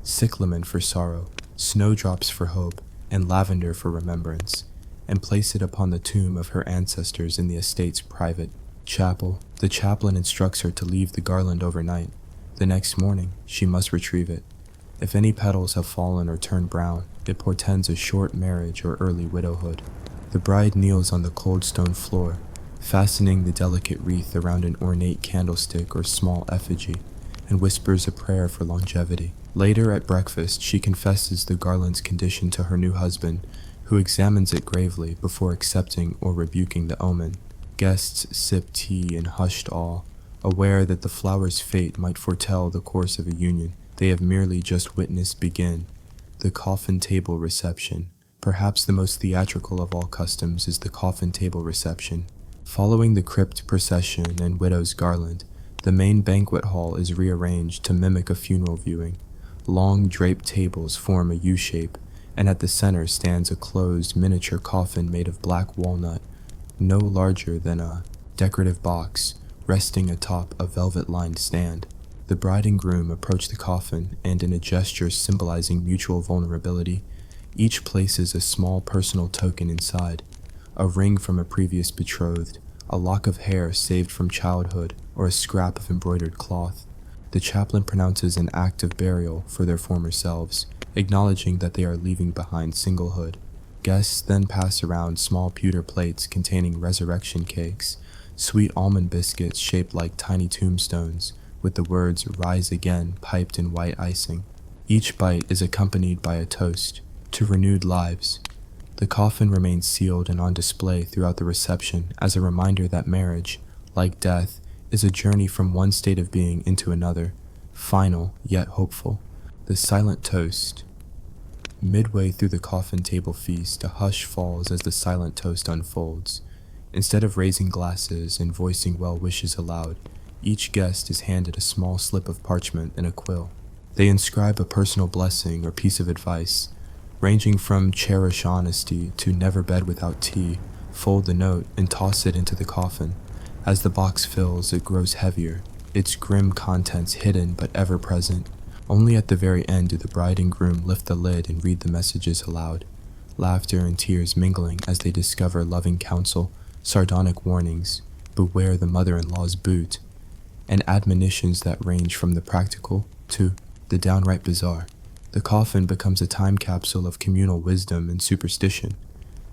cyclamen for sorrow, snowdrops for hope, and lavender for remembrance, and place it upon the tomb of her ancestors in the estate's private chapel. The chaplain instructs her to leave the garland overnight. The next morning, she must retrieve it. If any petals have fallen or turned brown, it portends a short marriage or early widowhood. The bride kneels on the cold stone floor, fastening the delicate wreath around an ornate candlestick or small effigy, and whispers a prayer for longevity. Later at breakfast, she confesses the garland's condition to her new husband, who examines it gravely before accepting or rebuking the omen. Guests sip tea in hushed awe, aware that the flower's fate might foretell the course of a union they have merely just witnessed begin. The coffin table reception. Perhaps the most theatrical of all customs is the coffin table reception. Following the crypt procession and widow's garland, the main banquet hall is rearranged to mimic a funeral viewing. Long draped tables form a U-shape, and at the center stands a closed miniature coffin made of black walnut, no larger than a decorative box, resting atop a velvet-lined stand. The bride and groom approach the coffin, and in a gesture symbolizing mutual vulnerability, each places a small personal token inside: a ring from a previous betrothed, a lock of hair saved from childhood, or a scrap of embroidered cloth. The chaplain pronounces an act of burial for their former selves, acknowledging that they are leaving behind singlehood. Guests then pass around small pewter plates containing resurrection cakes, sweet almond biscuits shaped like tiny tombstones, with the words "Rise Again" piped in white icing. Each bite is accompanied by a toast to renewed lives. The coffin remains sealed and on display throughout the reception as a reminder that marriage, like death, is a journey from one state of being into another, final yet hopeful. The silent toast. Midway through the coffin table feast, a hush falls as the silent toast unfolds. Instead of raising glasses and voicing well wishes aloud, each guest is handed a small slip of parchment and a quill. They inscribe a personal blessing or piece of advice, ranging from cherish honesty to never bed without tea. Fold the note and toss it into the coffin. As the box fills, it grows heavier, its grim contents hidden but ever present. Only at the very end do the bride and groom lift the lid and read the messages aloud, laughter and tears mingling as they discover loving counsel, sardonic warnings, beware the mother-in-law's boot, and admonitions that range from the practical to the downright bizarre. The coffin becomes a time capsule of communal wisdom and superstition,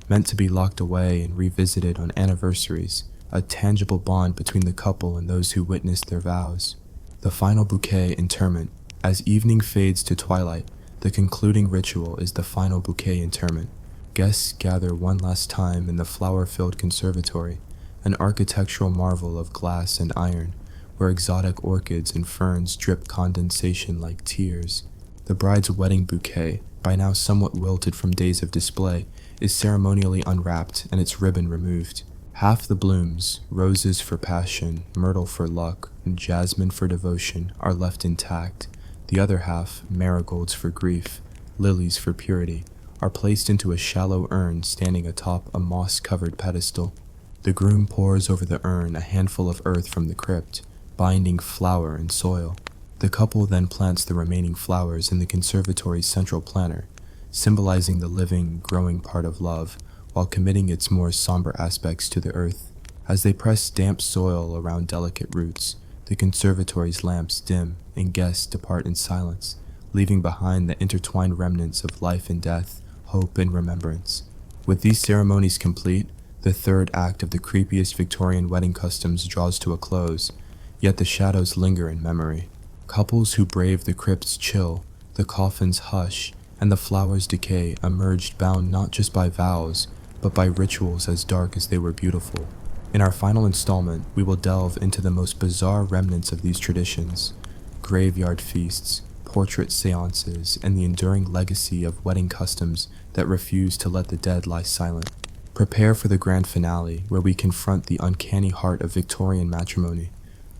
meant to be locked away and revisited on anniversaries, a tangible bond between the couple and those who witnessed their vows. The final bouquet interment. As evening fades to twilight, the concluding ritual is the final bouquet interment. Guests gather one last time in the flower-filled conservatory, an architectural marvel of glass and iron, where exotic orchids and ferns drip condensation like tears. The bride's wedding bouquet, by now somewhat wilted from days of display, is ceremonially unwrapped and its ribbon removed. Half the blooms, roses for passion, myrtle for luck, and jasmine for devotion, are left intact. The other half, marigolds for grief, lilies for purity, are placed into a shallow urn standing atop a moss-covered pedestal. The groom pours over the urn a handful of earth from the crypt, binding flour and soil. The couple then plants the remaining flowers in the conservatory's central planter, symbolizing the living, growing part of love, while committing its more somber aspects to the earth. As they press damp soil around delicate roots, the conservatory's lamps dim and guests depart in silence, leaving behind the intertwined remnants of life and death, hope and remembrance. With these ceremonies complete, the third act of the creepiest Victorian wedding customs draws to a close, yet the shadows linger in memory. Couples who brave the crypt's chill, the coffin's hush, and the flower's decay emerged bound not just by vows, but by rituals as dark as they were beautiful. In our final installment, we will delve into the most bizarre remnants of these traditions: graveyard feasts, portrait seances, and the enduring legacy of wedding customs that refuse to let the dead lie silent. Prepare for the grand finale, where we confront the uncanny heart of Victorian matrimony,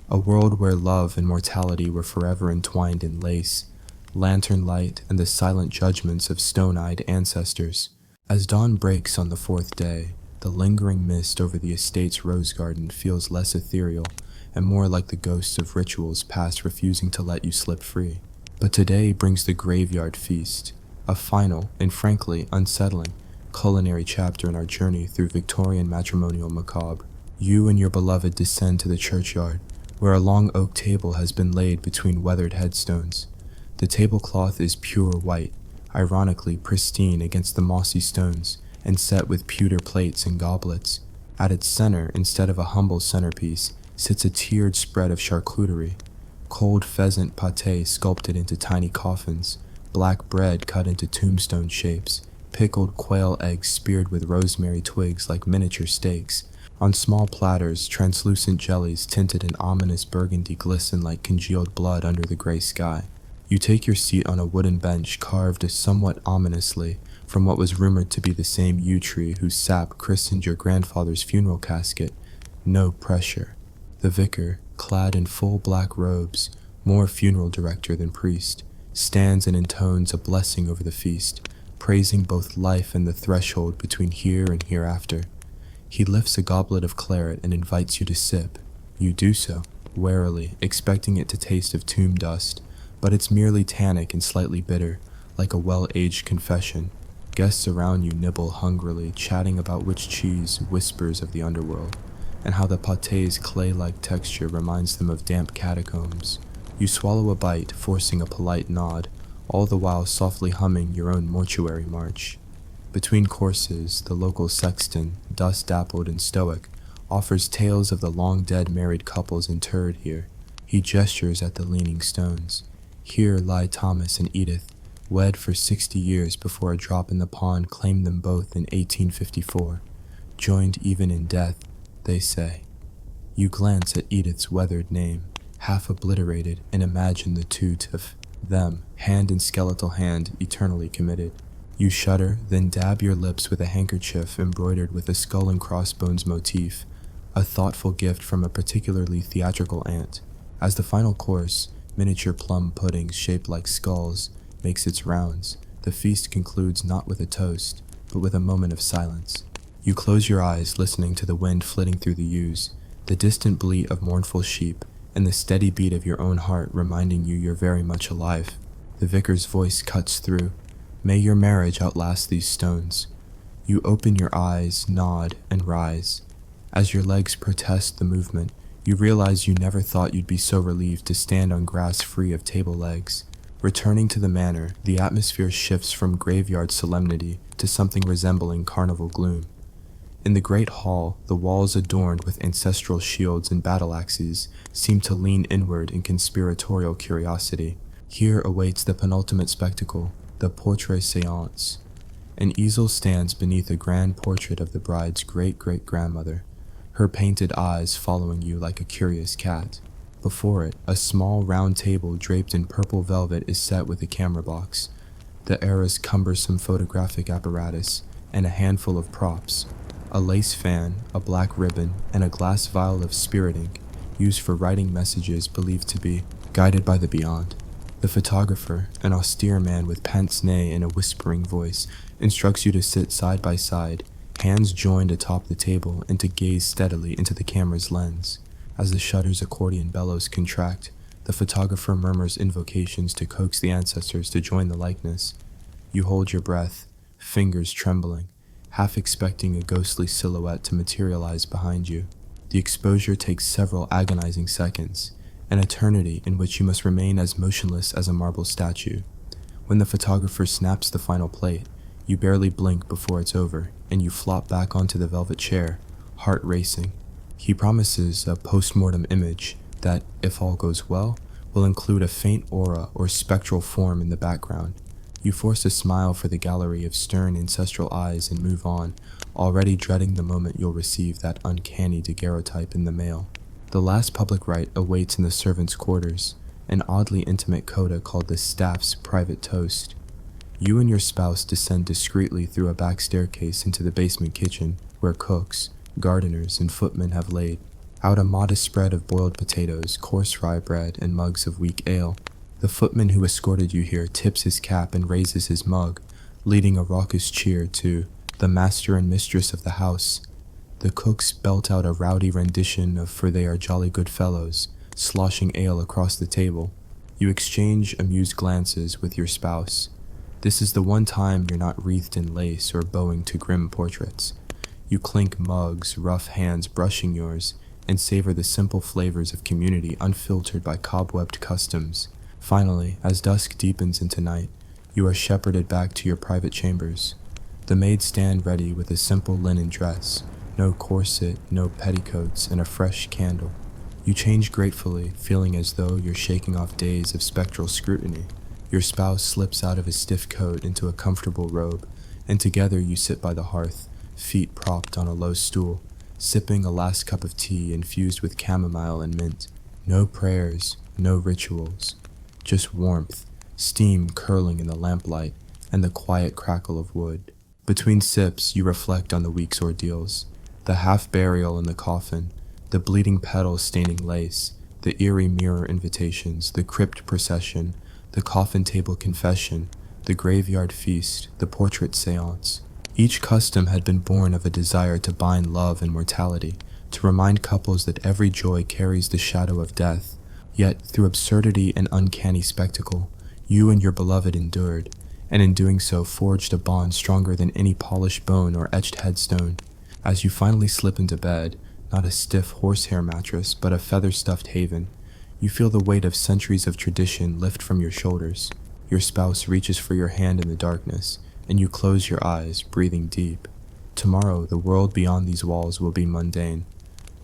a world where love and mortality were forever entwined in lace, lantern light, and the silent judgments of stone-eyed ancestors. As dawn breaks on the fourth day, the lingering mist over the estate's rose garden feels less ethereal and more like the ghosts of rituals past refusing to let you slip free. But today brings the graveyard feast, a final and frankly unsettling culinary chapter in our journey through Victorian matrimonial macabre. You and your beloved descend to the churchyard, where a long oak table has been laid between weathered headstones. The tablecloth is pure white, ironically pristine against the mossy stones, and set with pewter plates and goblets. At its center, instead of a humble centerpiece, sits a tiered spread of charcuterie: cold pheasant pâté sculpted into tiny coffins, black bread cut into tombstone shapes, pickled quail eggs speared with rosemary twigs like miniature steaks. On small platters, translucent jellies tinted in ominous burgundy glisten like congealed blood under the gray sky. You take your seat on a wooden bench carved somewhat ominously from what was rumored to be the same yew tree whose sap christened your grandfather's funeral casket. No pressure. The vicar, clad in full black robes, more funeral director than priest, stands and intones a blessing over the feast, praising both life and the threshold between here and hereafter. He lifts a goblet of claret and invites you to sip. You do so, warily, expecting it to taste of tomb dust, but it's merely tannic and slightly bitter, like a well-aged confession. Guests around you nibble hungrily, chatting about which cheese whispers of the underworld, and how the pâté's clay-like texture reminds them of damp catacombs. You swallow a bite, forcing a polite nod, all the while softly humming your own mortuary march. Between courses, the local sexton, dust-dappled and stoic, offers tales of the long-dead married couples interred here. He gestures at the leaning stones. Here lie Thomas and Edith, wed for 60 years before a drop in the pond claimed them both in 1854. Joined even in death, they say. You glance at Edith's weathered name, half obliterated, and imagine the toot of them, hand in skeletal hand, eternally committed. You shudder, then dab your lips with a handkerchief embroidered with a skull and crossbones motif, a thoughtful gift from a particularly theatrical aunt. As the final course, miniature plum pudding shaped like skulls, makes its rounds, the feast concludes not with a toast, but with a moment of silence. You close your eyes, listening to the wind flitting through the yews, the distant bleat of mournful sheep, and the steady beat of your own heart reminding you you're very much alive. The vicar's voice cuts through. May your marriage outlast these stones. You open your eyes, nod, and rise. As your legs protest the movement, you realize you never thought you'd be so relieved to stand on grass free of table legs. Returning to the manor, the atmosphere shifts from graveyard solemnity to something resembling carnival gloom. In the great hall, the walls adorned with ancestral shields and battle axes seem to lean inward in conspiratorial curiosity. Here awaits the penultimate spectacle, the portrait séance. An easel stands beneath a grand portrait of the bride's great-great-grandmother, her painted eyes following you like a curious cat. Before it, a small round table draped in purple velvet is set with a camera box, the era's cumbersome photographic apparatus, and a handful of props, a lace fan, a black ribbon, and a glass vial of spirit ink used for writing messages believed to be guided by the beyond. The photographer, an austere man with pince-nez and a whispering voice, instructs you to sit side by side, hands joined atop the table, and to gaze steadily into the camera's lens. As the shutter's accordion bellows contract, the photographer murmurs invocations to coax the ancestors to join the likeness. You hold your breath, fingers trembling, half expecting a ghostly silhouette to materialize behind you. The exposure takes several agonizing seconds, an eternity in which you must remain as motionless as a marble statue. When the photographer snaps the final plate, you barely blink before it's over, and you flop back onto the velvet chair, heart racing. He promises a post-mortem image that, if all goes well, will include a faint aura or spectral form in the background. You force a smile for the gallery of stern ancestral eyes and move on, already dreading the moment you'll receive that uncanny daguerreotype in the mail. The last public rite awaits in the servants' quarters, an oddly intimate coda called the staff's private toast. You and your spouse descend discreetly through a back staircase into the basement kitchen, where cooks, gardeners, and footmen have laid out a modest spread of boiled potatoes, coarse rye bread, and mugs of weak ale. The footman who escorted you here tips his cap and raises his mug, leading a raucous cheer to the master and mistress of the house. The cooks belt out a rowdy rendition of For They Are Jolly Good Fellows, sloshing ale across the table. You exchange amused glances with your spouse. This is the one time you're not wreathed in lace or bowing to grim portraits. You clink mugs, rough hands brushing yours, and savor the simple flavors of community unfiltered by cobwebbed customs. Finally, as dusk deepens into night, you are shepherded back to your private chambers. The maids stand ready with a simple linen dress, no corset, no petticoats, and a fresh candle. You change gratefully, feeling as though you're shaking off days of spectral scrutiny. Your spouse slips out of his stiff coat into a comfortable robe, and together you sit by the hearth, feet propped on a low stool, sipping a last cup of tea infused with chamomile and mint. No prayers, no rituals, just warmth, steam curling in the lamplight, and the quiet crackle of wood. Between sips, you reflect on the week's ordeals, the half-burial in the coffin, the bleeding petals staining lace, the eerie mirror invitations, the crypt procession, the coffin table confession, the graveyard feast, the portrait séance. Each custom had been born of a desire to bind love and mortality, to remind couples that every joy carries the shadow of death. Yet, through absurdity and uncanny spectacle, you and your beloved endured, and in doing so forged a bond stronger than any polished bone or etched headstone. As you finally slip into bed, not a stiff horsehair mattress, but a feather-stuffed haven, you feel the weight of centuries of tradition lift from your shoulders. Your spouse reaches for your hand in the darkness, and you close your eyes, breathing deep. Tomorrow, the world beyond these walls will be mundane.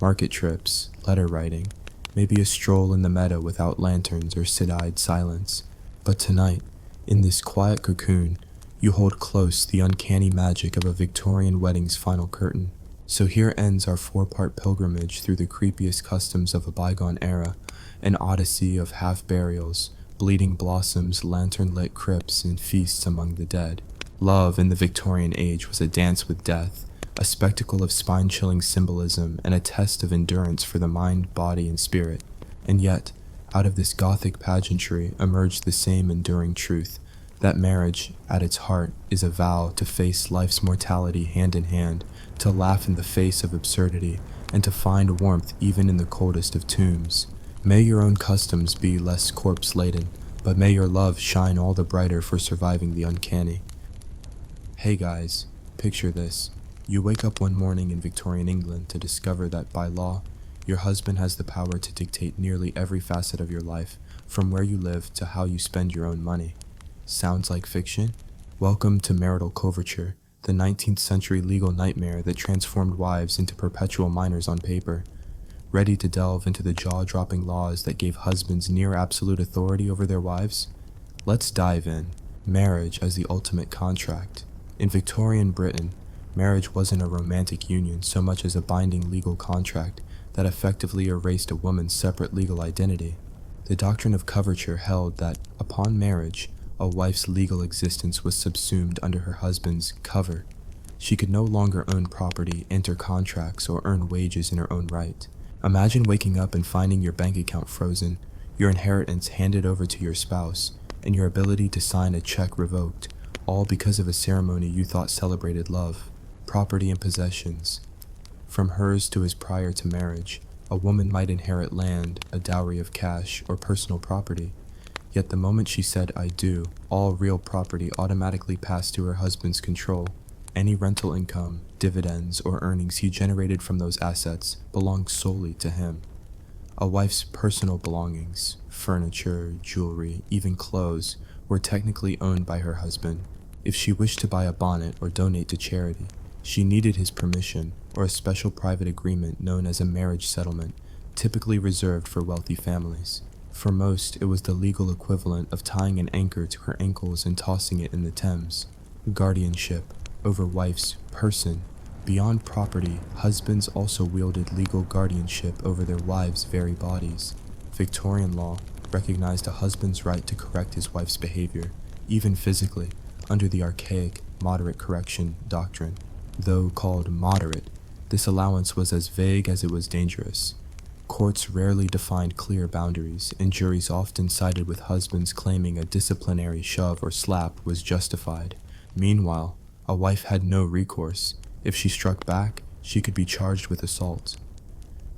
Market trips, letter writing, maybe a stroll in the meadow without lanterns or sit-eyed silence. But tonight, in this quiet cocoon, you hold close the uncanny magic of a Victorian wedding's final curtain. So here ends our 4-part pilgrimage through the creepiest customs of a bygone era, an odyssey of half-burials, bleeding blossoms, lantern-lit crypts, and feasts among the dead. Love in the Victorian age was a dance with death, a spectacle of spine-chilling symbolism and a test of endurance for the mind, body, and spirit. And yet, out of this Gothic pageantry emerged the same enduring truth, That marriage, at its heart, is a vow to face life's mortality hand in hand, to laugh in the face of absurdity, and to find warmth even in the coldest of tombs. May your own customs be less corpse-laden, but may your love shine all the brighter for surviving the uncanny. Hey guys, picture this. You wake up one morning in Victorian England to discover that by law, your husband has the power to dictate nearly every facet of your life, from where you live to how you spend your own money. Sounds like fiction? Welcome to marital coverture, the 19th century legal nightmare that transformed wives into perpetual minors on paper. Ready to delve into the jaw-dropping laws that gave husbands near absolute authority over their wives? Let's dive in. Marriage as the ultimate contract. In Victorian Britain, marriage wasn't a romantic union so much as a binding legal contract that effectively erased a woman's separate legal identity. The doctrine of coverture held that, upon marriage, a wife's legal existence was subsumed under her husband's cover. She could no longer own property, enter contracts, or earn wages in her own right. Imagine waking up and finding your bank account frozen, your inheritance handed over to your spouse, and your ability to sign a check revoked, all because of a ceremony you thought celebrated love, property, and possessions. From hers to his prior to marriage, a woman might inherit land, a dowry of cash, or personal property. Yet the moment she said "I do," all real property automatically passed to her husband's control. Any rental income, dividends, or earnings he generated from those assets belonged solely to him. A wife's personal belongings, furniture, jewelry, even clothes, were technically owned by her husband. If she wished to buy a bonnet or donate to charity, she needed his permission or a special private agreement known as a marriage settlement, typically reserved for wealthy families. For most, it was the legal equivalent of tying an anchor to her ankles and tossing it in the Thames. Guardianship over wife's person. Beyond property, husbands also wielded legal guardianship over their wives' very bodies. Victorian law recognized a husband's right to correct his wife's behavior, even physically, under the archaic moderate correction doctrine. Though called moderate, this allowance was as vague as it was dangerous. Courts rarely defined clear boundaries, and juries often sided with husbands claiming a disciplinary shove or slap was justified. Meanwhile, a wife had no recourse. If she struck back, she could be charged with assault.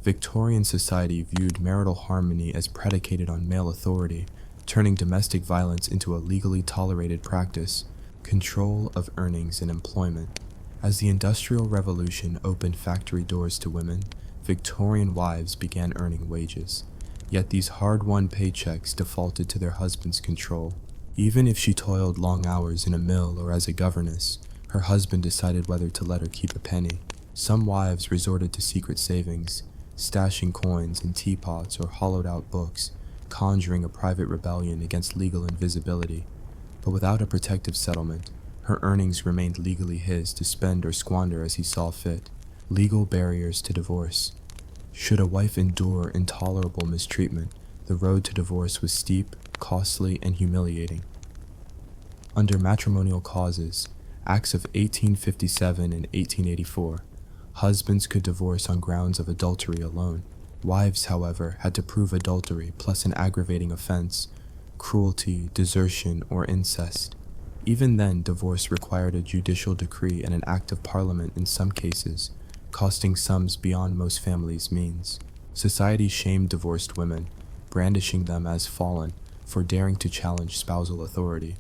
Victorian society viewed marital harmony as predicated on male authority, turning domestic violence into a legally tolerated practice. Control of earnings and employment. As the Industrial Revolution opened factory doors to women, Victorian wives began earning wages. Yet these hard-won paychecks defaulted to their husband's control. Even if she toiled long hours in a mill or as a governess, her husband decided whether to let her keep a penny. Some wives resorted to secret savings, stashing coins in teapots or hollowed-out books, conjuring a private rebellion against legal invisibility. But without a protective settlement, her earnings remained legally his to spend or squander as he saw fit. Legal barriers to divorce. Should a wife endure intolerable mistreatment, the road to divorce was steep, costly, and humiliating. Under matrimonial causes, Acts of 1857 and 1884, husbands could divorce on grounds of adultery alone. Wives, however, had to prove adultery plus an aggravating offense, cruelty, desertion, or incest. Even then, divorce required a judicial decree and an act of parliament in some cases, costing sums beyond most families' means. Society shamed divorced women, brandishing them as fallen for daring to challenge spousal authority.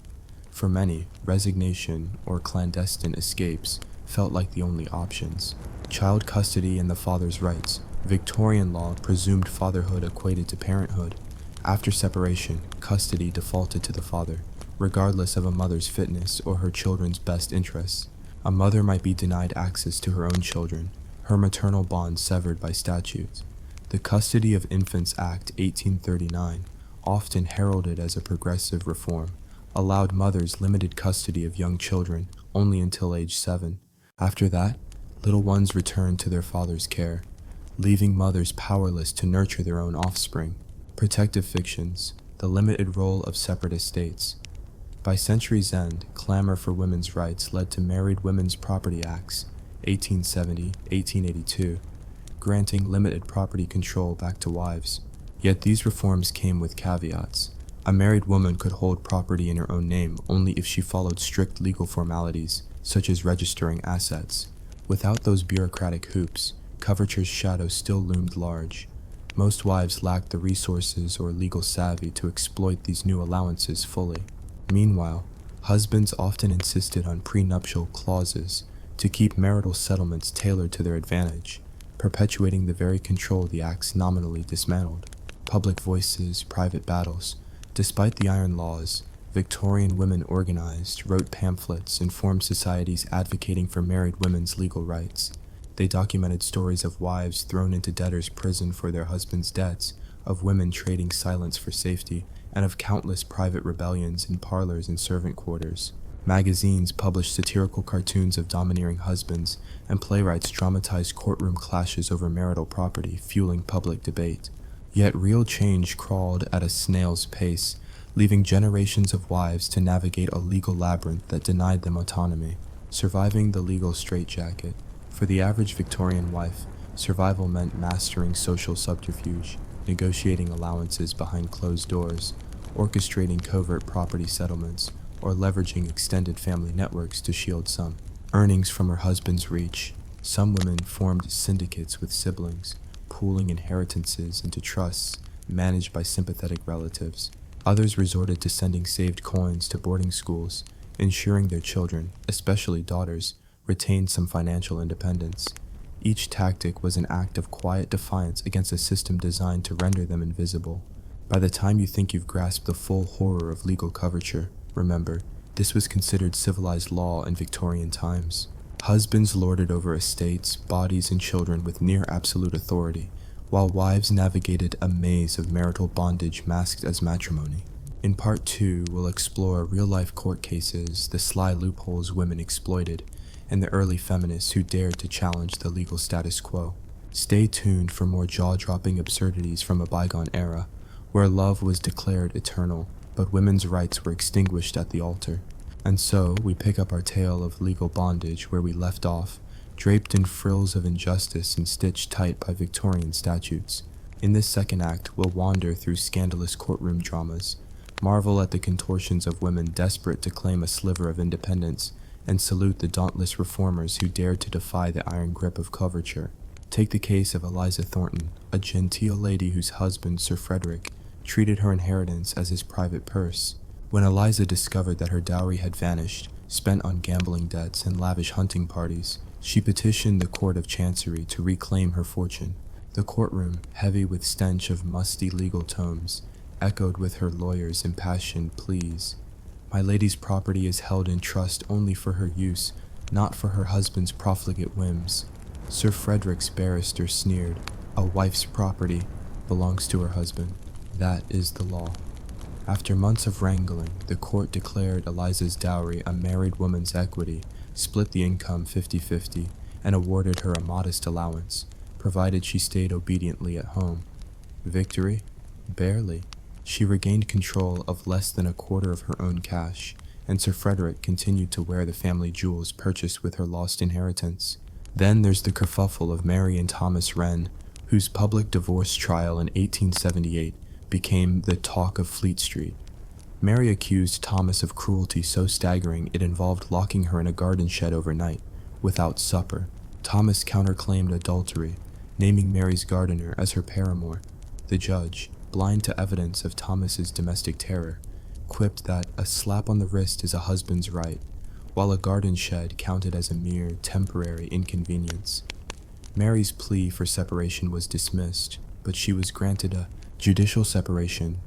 For many, resignation or clandestine escapes felt like the only options. Child custody and the father's rights. Victorian law presumed fatherhood equated to parenthood. After separation, custody defaulted to the father, regardless of a mother's fitness or her children's best interests. A mother might be denied access to her own children, her maternal bond severed by statute. The Custody of Infants Act 1839, often heralded as a progressive reform, allowed mothers limited custody of young children only until age 7. After that, little ones returned to their father's care, leaving mothers powerless to nurture their own offspring. Protective fictions, the limited role of separate estates. By century's end, clamor for women's rights led to Married Women's Property Acts, 1870, 1882, granting limited property control back to wives. Yet these reforms came with caveats. A married woman could hold property in her own name only if she followed strict legal formalities, such as registering assets. Without those bureaucratic hoops, coverture's shadow still loomed large. Most wives lacked the resources or legal savvy to exploit these new allowances fully. Meanwhile, husbands often insisted on prenuptial clauses to keep marital settlements tailored to their advantage, perpetuating the very control the acts nominally dismantled. Public voices, private battles. Despite the iron laws, Victorian women organized, wrote pamphlets, and formed societies advocating for married women's legal rights. They documented stories of wives thrown into debtor's prison for their husbands' debts, of women trading silence for safety, and of countless private rebellions in parlors and servant quarters. Magazines published satirical cartoons of domineering husbands, and playwrights dramatized courtroom clashes over marital property, fueling public debate. Yet real change crawled at a snail's pace, leaving generations of wives to navigate a legal labyrinth that denied them autonomy. Surviving the legal straitjacket. For the average Victorian wife, survival meant mastering social subterfuge, negotiating allowances behind closed doors, orchestrating covert property settlements, or leveraging extended family networks to shield some earnings from her husband's reach. Some women formed syndicates with siblings, pooling inheritances into trusts managed by sympathetic relatives. Others resorted to sending saved coins to boarding schools, ensuring their children, especially daughters, retained some financial independence. Each tactic was an act of quiet defiance against a system designed to render them invisible. By the time you think you've grasped the full horror of legal coverture, remember, this was considered civilized law in Victorian times. Husbands lorded over estates, bodies, and children with near absolute authority, while wives navigated a maze of marital bondage masked as matrimony. In Part 2, we'll explore real-life court cases, the sly loopholes women exploited, and the early feminists who dared to challenge the legal status quo. Stay tuned for more jaw-dropping absurdities from a bygone era, where love was declared eternal, but women's rights were extinguished at the altar. And so, we pick up our tale of legal bondage where we left off, draped in frills of injustice and stitched tight by Victorian statutes. In this second act, we'll wander through scandalous courtroom dramas, marvel at the contortions of women desperate to claim a sliver of independence, and salute the dauntless reformers who dared to defy the iron grip of coverture. Take the case of Eliza Thornton, a genteel lady whose husband, Sir Frederick, treated her inheritance as his private purse. When Eliza discovered that her dowry had vanished, spent on gambling debts and lavish hunting parties, she petitioned the Court of Chancery to reclaim her fortune. The courtroom, heavy with stench of musty legal tomes, echoed with her lawyer's impassioned pleas. My lady's property is held in trust only for her use, not for her husband's profligate whims. Sir Frederick's barrister sneered, "A wife's property belongs to her husband. That is the law." After months of wrangling, the court declared Eliza's dowry a married woman's equity, split the income 50-50, and awarded her a modest allowance, provided she stayed obediently at home. Victory? Barely. She regained control of less than a quarter of her own cash, and Sir Frederick continued to wear the family jewels purchased with her lost inheritance. Then there's the kerfuffle of Mary and Thomas Wren, whose public divorce trial in 1878 became the talk of Fleet Street. Mary accused Thomas of cruelty so staggering it involved locking her in a garden shed overnight, without supper. Thomas counterclaimed adultery, naming Mary's gardener as her paramour. The judge, blind to evidence of Thomas's domestic terror, quipped that a slap on the wrist is a husband's right, while a garden shed counted as a mere temporary inconvenience. Mary's plea for separation was dismissed, but she was granted a judicial separation,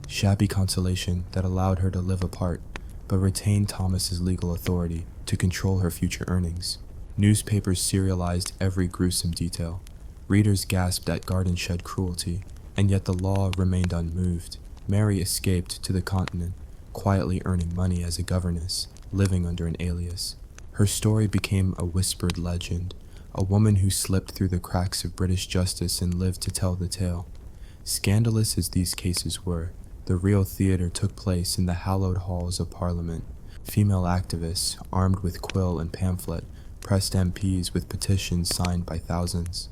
shabby consolation that allowed her to live apart, but retained Thomas's legal authority to control her future earnings. Newspapers serialized every gruesome detail. Readers gasped at garden shed cruelty, and yet the law remained unmoved. Mary escaped to the continent, quietly earning money as a governess, living under an alias. Her story became a whispered legend, a woman who slipped through the cracks of British justice and lived to tell the tale. Scandalous as these cases were, the real theater took place in the hallowed halls of Parliament. Female activists, armed with quill and pamphlet, pressed MPs with petitions signed by thousands.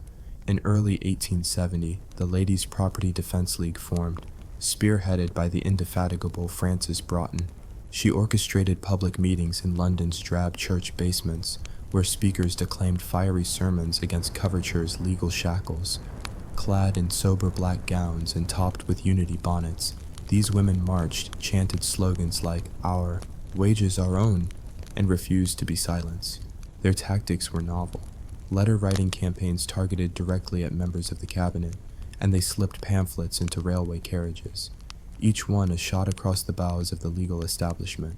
In early 1870, the Ladies' Property Defense League formed, spearheaded by the indefatigable Frances Broughton. She orchestrated public meetings in London's drab church basements, where speakers declaimed fiery sermons against coverture's legal shackles. Clad in sober black gowns and topped with unity bonnets, these women marched, chanted slogans like "Our wages our own," and refused to be silenced. Their tactics were novel. Letter-writing campaigns targeted directly at members of the cabinet, and they slipped pamphlets into railway carriages, each one a shot across the bows of the legal establishment.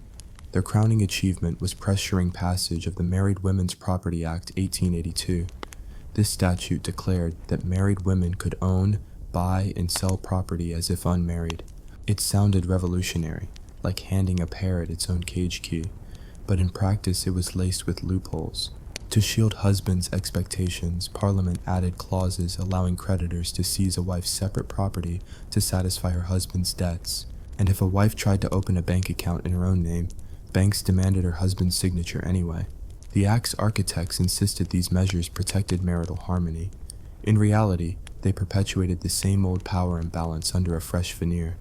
Their crowning achievement was pressuring passage of the Married Women's Property Act 1882. This statute declared that married women could own, buy, and sell property as if unmarried. It sounded revolutionary, like handing a parrot its own cage key, but in practice it was laced with loopholes. To shield husbands' expectations, Parliament added clauses allowing creditors to seize a wife's separate property to satisfy her husband's debts, and if a wife tried to open a bank account in her own name, banks demanded her husband's signature anyway. The Act's architects insisted these measures protected marital harmony. In reality, they perpetuated the same old power imbalance under a fresh veneer.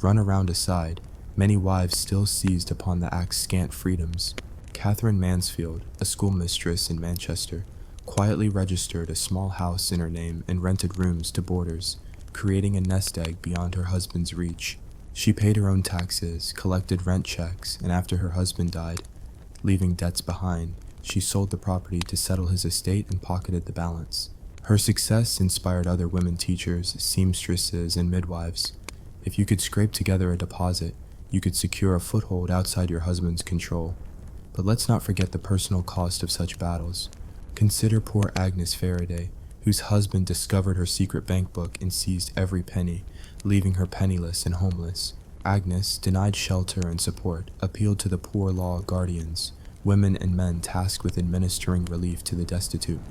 Runaround aside, many wives still seized upon the Act's scant freedoms. Catherine Mansfield, a schoolmistress in Manchester, quietly registered a small house in her name and rented rooms to boarders, creating a nest egg beyond her husband's reach. She paid her own taxes, collected rent checks, and after her husband died, leaving debts behind, she sold the property to settle his estate and pocketed the balance. Her success inspired other women teachers, seamstresses, and midwives. If you could scrape together a deposit, you could secure a foothold outside your husband's control. But let's not forget the personal cost of such battles. Consider poor Agnes Faraday, whose husband discovered her secret bank book and seized every penny, leaving her penniless and homeless. Agnes, denied shelter and support, appealed to the poor law guardians, women and men tasked with administering relief to the destitute.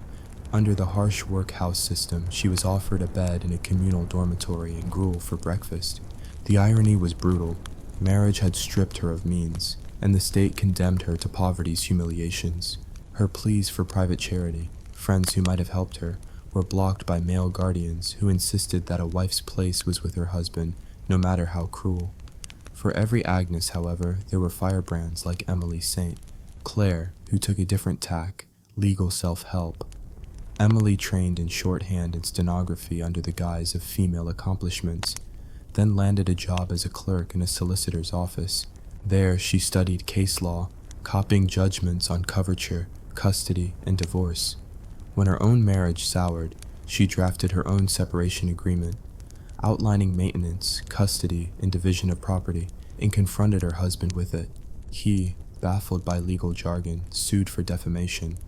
Under the harsh workhouse system, she was offered a bed in a communal dormitory and gruel for breakfast. The irony was brutal. Marriage had stripped her of means, and the state condemned her to poverty's humiliations. Her pleas for private charity, friends who might have helped her, were blocked by male guardians who insisted that a wife's place was with her husband, no matter how cruel. For every Agnes, however, there were firebrands like Emily Saint, Claire, who took a different tack, legal self-help. Emily trained in shorthand and stenography under the guise of female accomplishments, then landed a job as a clerk in a solicitor's office. There she studied case law, copying judgments on coverture, custody, and divorce. When her own marriage soured, she drafted her own separation agreement, outlining maintenance, custody, and division of property, and confronted her husband with it. He, baffled by legal jargon, sued for defamation.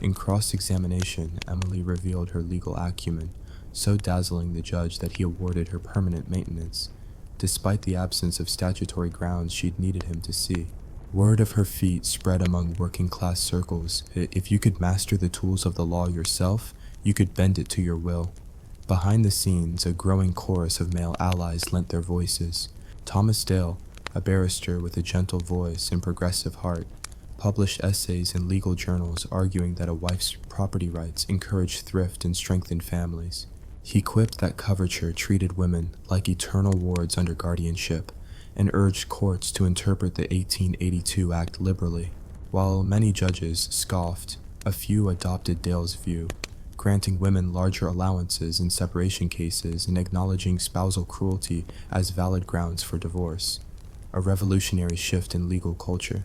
In cross-examination, Emily revealed her legal acumen, so dazzling the judge that he awarded her permanent maintenance, despite the absence of statutory grounds she'd needed him to see. Word of her feat spread among working-class circles. If you could master the tools of the law yourself, you could bend it to your will. Behind the scenes, a growing chorus of male allies lent their voices. Thomas Dale, a barrister with a gentle voice and progressive heart, published essays in legal journals arguing that a wife's property rights encouraged thrift and strengthened families. He quipped that coverture treated women like eternal wards under guardianship, and urged courts to interpret the 1882 Act liberally. While many judges scoffed, a few adopted Dale's view, granting women larger allowances in separation cases and acknowledging spousal cruelty as valid grounds for divorce, a revolutionary shift in legal culture.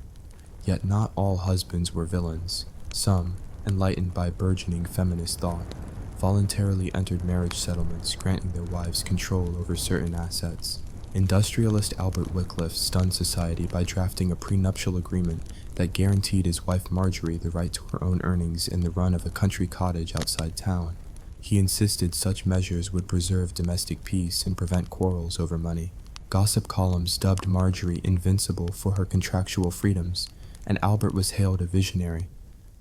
Yet not all husbands were villains. Some, enlightened by burgeoning feminist thought, voluntarily entered marriage settlements granting their wives control over certain assets. Industrialist Albert Wycliffe stunned society by drafting a prenuptial agreement that guaranteed his wife Marjorie the right to her own earnings in the run of a country cottage outside town. He insisted such measures would preserve domestic peace and prevent quarrels over money. Gossip columns dubbed Marjorie invincible for her contractual freedoms, and Albert was hailed a visionary,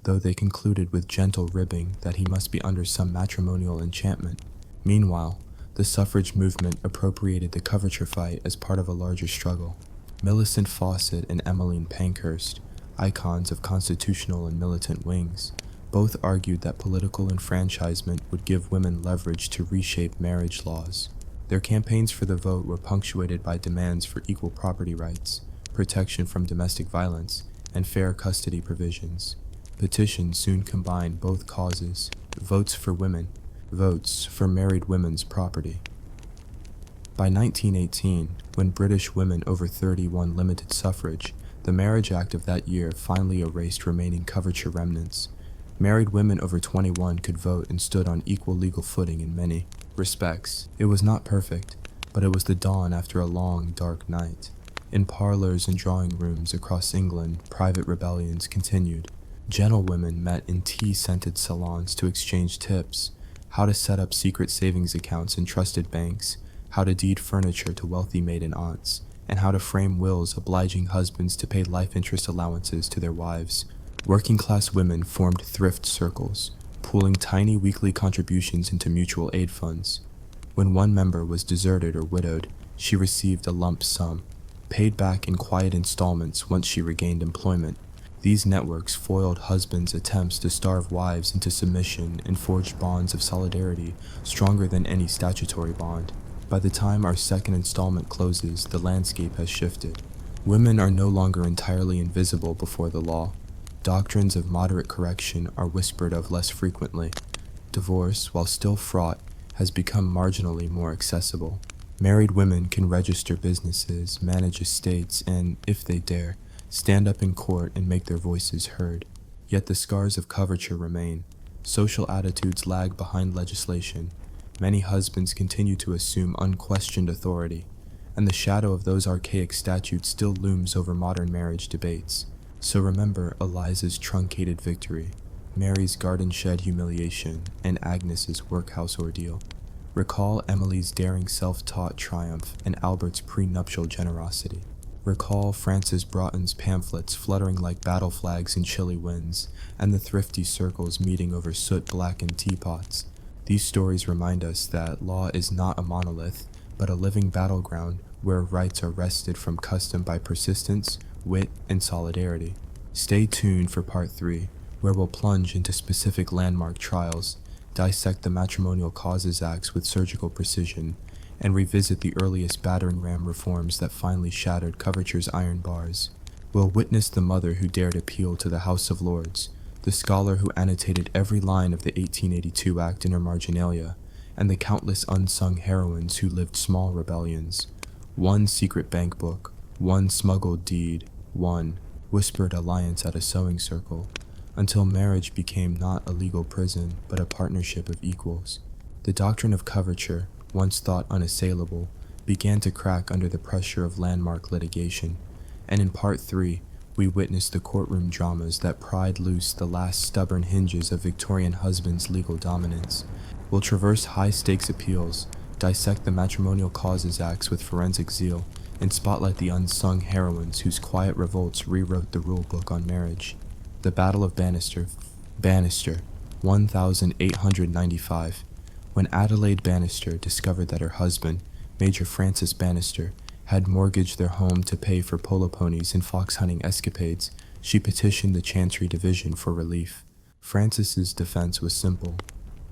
though they concluded with gentle ribbing that he must be under some matrimonial enchantment. Meanwhile, the suffrage movement appropriated the coverture fight as part of a larger struggle. Millicent Fawcett and Emmeline Pankhurst, icons of constitutional and militant wings, both argued that political enfranchisement would give women leverage to reshape marriage laws. Their campaigns for the vote were punctuated by demands for equal property rights, protection from domestic violence, and fair custody provisions. Petitions soon combined both causes: votes for women, votes for married women's property. By 1918, when British women over 30 won limited suffrage, the Marriage Act of that year finally erased remaining coverture remnants. Married women over 21 could vote and stood on equal legal footing in many respects. It was not perfect, but it was the dawn after a long, dark night. In parlors and drawing rooms across England, private rebellions continued. Gentlewomen met in tea-scented salons to exchange tips, how to set up secret savings accounts in trusted banks, how to deed furniture to wealthy maiden aunts, and how to frame wills obliging husbands to pay life interest allowances to their wives. Working-class women formed thrift circles, pooling tiny weekly contributions into mutual aid funds. When one member was deserted or widowed, she received a lump sum, paid back in quiet installments once she regained employment. These networks foiled husbands' attempts to starve wives into submission and forged bonds of solidarity stronger than any statutory bond. By the time our second installment closes, the landscape has shifted. Women are no longer entirely invisible before the law. Doctrines of moderate correction are whispered of less frequently. Divorce, while still fraught, has become marginally more accessible. Married women can register businesses, manage estates, and, if they dare, stand up in court and make their voices heard. Yet the scars of coverture remain. Social attitudes lag behind legislation. Many husbands continue to assume unquestioned authority, and the shadow of those archaic statutes still looms over modern marriage debates. So remember Eliza's truncated victory, Mary's garden shed humiliation, and Agnes's workhouse ordeal. Recall Emily's daring self-taught triumph and Albert's prenuptial generosity. Recall Frances Broughton's pamphlets fluttering like battle flags in chilly winds, and the thrifty circles meeting over soot-blackened teapots. These stories remind us that law is not a monolith, but a living battleground where rights are wrested from custom by persistence, wit, and solidarity. Stay tuned for Part 3, where we'll plunge into specific landmark trials, dissect the Matrimonial Causes Acts with surgical precision, and revisit the earliest battering ram reforms that finally shattered coverture's iron bars. We'll witness the mother who dared appeal to the House of Lords, the scholar who annotated every line of the 1882 Act in her marginalia, and the countless unsung heroines who lived small rebellions. One secret bank book, one smuggled deed, one whispered alliance at a sewing circle, until marriage became not a legal prison, but a partnership of equals. The doctrine of coverture, once thought unassailable, began to crack under the pressure of landmark litigation, and in Part 3, we witnessed the courtroom dramas that pried loose the last stubborn hinges of Victorian husbands' legal dominance. We'll traverse high-stakes appeals, dissect the Matrimonial Causes Acts with forensic zeal, and spotlight the unsung heroines whose quiet revolts rewrote the rulebook on marriage. The Battle of Bannister, 1895. When Adelaide Bannister discovered that her husband, Major Francis Bannister, had mortgaged their home to pay for polo ponies and fox-hunting escapades, she petitioned the Chancery Division for relief. Francis's defense was simple.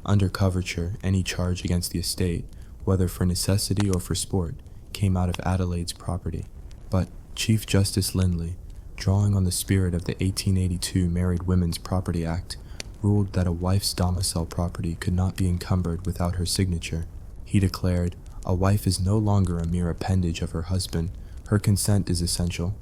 Under coverture, any charge against the estate, whether for necessity or for sport, came out of Adelaide's property. But Chief Justice Lindley, drawing on the spirit of the 1882 Married Women's Property Act, ruled that a wife's domicile property could not be encumbered without her signature. He declared, "A wife is no longer a mere appendage of her husband. Her consent is essential."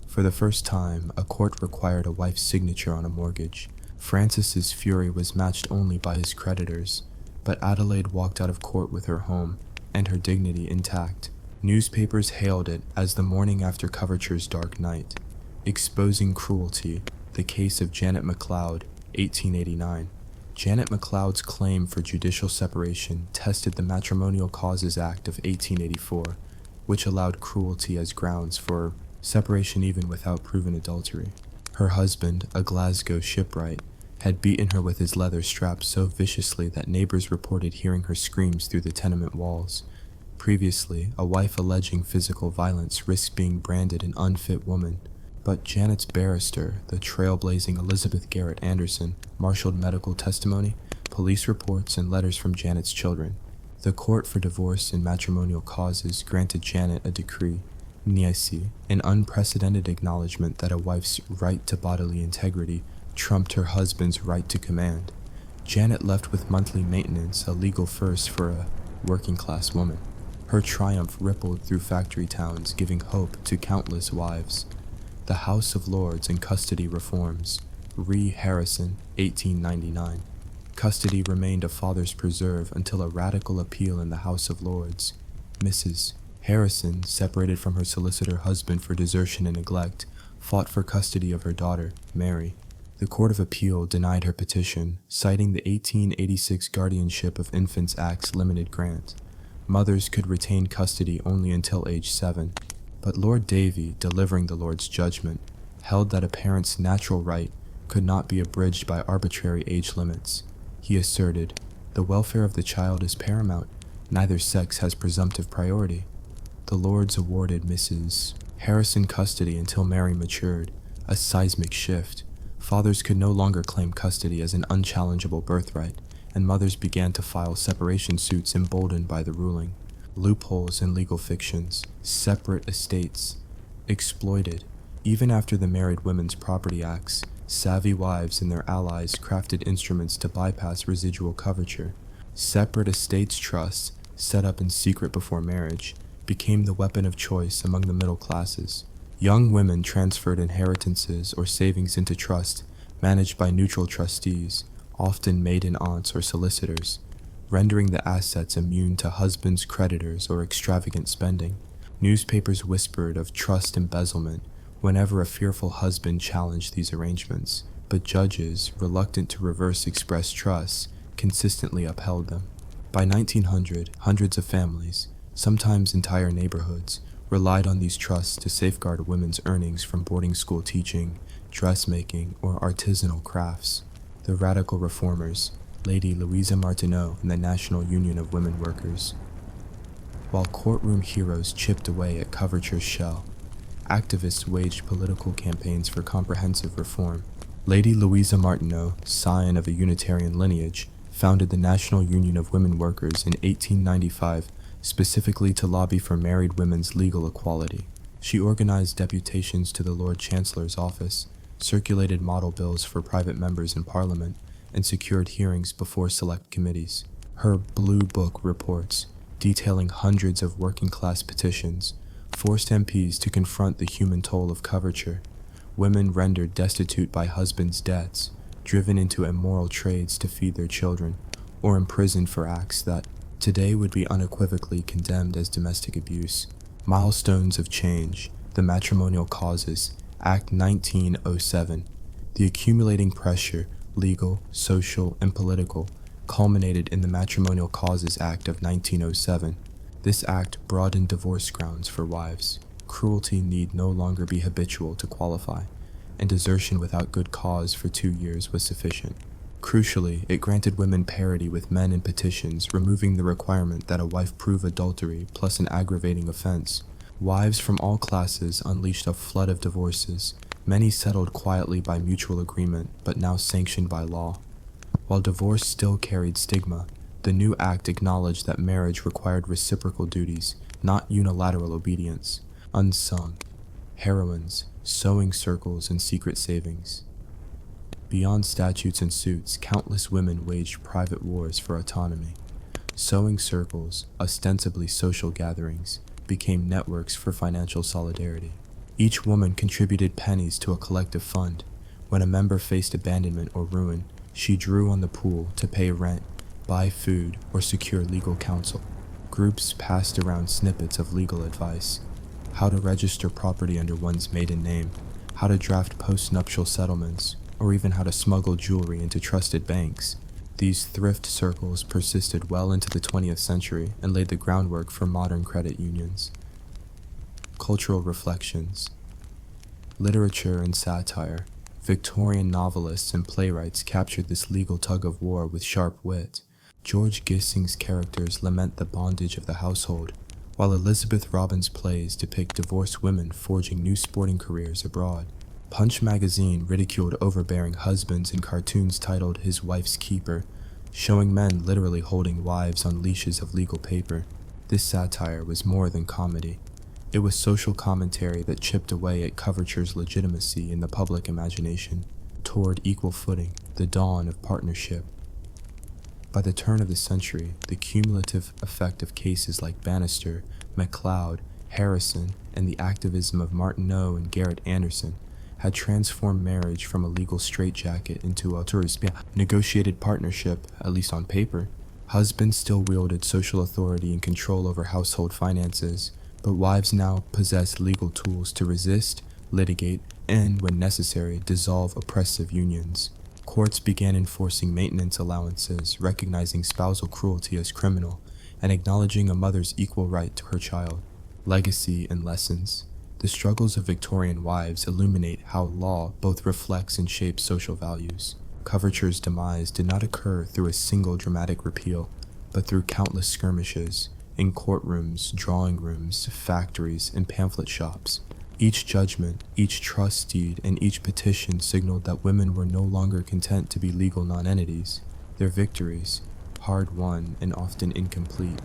For the first time, a court required a wife's signature on a mortgage. Francis's fury was matched only by his creditors, but Adelaide walked out of court with her home and her dignity intact. Newspapers hailed it as the morning after coverture's dark night. Exposing Cruelty, the case of Janet McLeod, 1889. Janet McLeod's claim for judicial separation tested the Matrimonial Causes Act of 1884, which allowed cruelty as grounds for separation even without proven adultery. Her husband, a Glasgow shipwright, had beaten her with his leather strap so viciously that neighbors reported hearing her screams through the tenement walls. Previously, a wife alleging physical violence risked being branded an unfit woman. But Janet's barrister, the trailblazing Elizabeth Garrett Anderson, marshaled medical testimony, police reports, and letters from Janet's children. The court for divorce in matrimonial causes granted Janet a decree, niesi, an unprecedented acknowledgement that a wife's right to bodily integrity trumped her husband's right to command. Janet left with monthly maintenance, a legal first for a working-class woman. Her triumph rippled through factory towns, giving hope to countless wives. The House of Lords and Custody Reforms. Re. Harrison, 1899. Custody remained a father's preserve until a radical appeal in the House of Lords. Mrs. Harrison, separated from her solicitor husband for desertion and neglect, fought for custody of her daughter, Mary. The Court of Appeal denied her petition, citing the 1886 Guardianship of Infants Act's limited grant. Mothers could retain custody only until age 7, but Lord Davy, delivering the Lord's judgment, held that a parent's natural right could not be abridged by arbitrary age limits. He asserted, "The welfare of the child is paramount. Neither sex has presumptive priority." The Lords awarded Mrs. Harrison custody until Mary matured, a seismic shift. Fathers could no longer claim custody as an unchallengeable birthright, and mothers began to file separation suits emboldened by the ruling. Loopholes in legal fictions, separate estates, exploited. Even after the Married Women's Property Acts, savvy wives and their allies crafted instruments to bypass residual coverture. Separate estates trusts, set up in secret before marriage, became the weapon of choice among the middle classes. Young women transferred inheritances or savings into trust, managed by neutral trustees, often maiden aunts or solicitors, rendering the assets immune to husbands' creditors or extravagant spending. Newspapers whispered of trust embezzlement whenever a fearful husband challenged these arrangements, but judges, reluctant to reverse express trusts, consistently upheld them. By 1900, hundreds of families, sometimes entire neighborhoods, relied on these trusts to safeguard women's earnings from boarding school teaching, dressmaking, or artisanal crafts. The radical reformers, Lady Louisa Martineau and the National Union of Women Workers. While courtroom heroes chipped away at coverture's shell, activists waged political campaigns for comprehensive reform. Lady Louisa Martineau, scion of a Unitarian lineage, founded the National Union of Women Workers in 1895 specifically to lobby for married women's legal equality. She organized deputations to the Lord Chancellor's office, circulated model bills for private members in Parliament, and secured hearings before select committees. Her Blue Book reports, detailing hundreds of working-class petitions, forced MPs to confront the human toll of coverture, women rendered destitute by husbands' debts, driven into immoral trades to feed their children, or imprisoned for acts that today would be unequivocally condemned as domestic abuse. Milestones of change, the Matrimonial Causes, Act 1907. The accumulating pressure, legal, social, and political, culminated in the Matrimonial Causes Act of 1907. This act broadened divorce grounds for wives. Cruelty need no longer be habitual to qualify, and desertion without good cause for 2 years was sufficient. Crucially, it granted women parity with men in petitions, removing the requirement that a wife prove adultery plus an aggravating offense. Wives from all classes unleashed a flood of divorces, many settled quietly by mutual agreement, but now sanctioned by law. While divorce still carried stigma, the new act acknowledged that marriage required reciprocal duties, not unilateral obedience. Unsung. Heroines, sewing circles, and secret savings. Beyond statutes and suits, countless women waged private wars for autonomy. Sewing circles, ostensibly social gatherings, became networks for financial solidarity. Each woman contributed pennies to a collective fund. When a member faced abandonment or ruin, she drew on the pool to pay rent, buy food, or secure legal counsel. Groups passed around snippets of legal advice: how to register property under one's maiden name, how to draft post-nuptial settlements, or even how to smuggle jewelry into trusted banks. These thrift circles persisted well into the 20th century and laid the groundwork for modern credit unions. Cultural reflections. Literature and satire. Victorian novelists and playwrights captured this legal tug-of-war with sharp wit. George Gissing's characters lament the bondage of the household, while Elizabeth Robin's plays depict divorced women forging new sporting careers abroad. Punch magazine ridiculed overbearing husbands in cartoons titled His Wife's Keeper, showing men literally holding wives on leashes of legal paper. This satire was more than comedy. It was social commentary that chipped away at coverture's legitimacy in the public imagination. Toward equal footing, the dawn of partnership. By the turn of the century, the cumulative effect of cases like Bannister, MacLeod, Harrison, and the activism of Martineau and Garrett Anderson had transformed marriage from a legal straitjacket into a negotiated partnership, at least on paper. Husbands still wielded social authority and control over household finances, but wives now possess legal tools to resist, litigate, and, when necessary, dissolve oppressive unions. Courts began enforcing maintenance allowances, recognizing spousal cruelty as criminal, and acknowledging a mother's equal right to her child. Legacy and lessons. The struggles of Victorian wives illuminate how law both reflects and shapes social values. Coverture's demise did not occur through a single dramatic repeal, but through countless skirmishes, in courtrooms, drawing rooms, factories, and pamphlet shops. Each judgment, each trust deed, and each petition signaled that women were no longer content to be legal nonentities. Their victories, hard-won and often incomplete,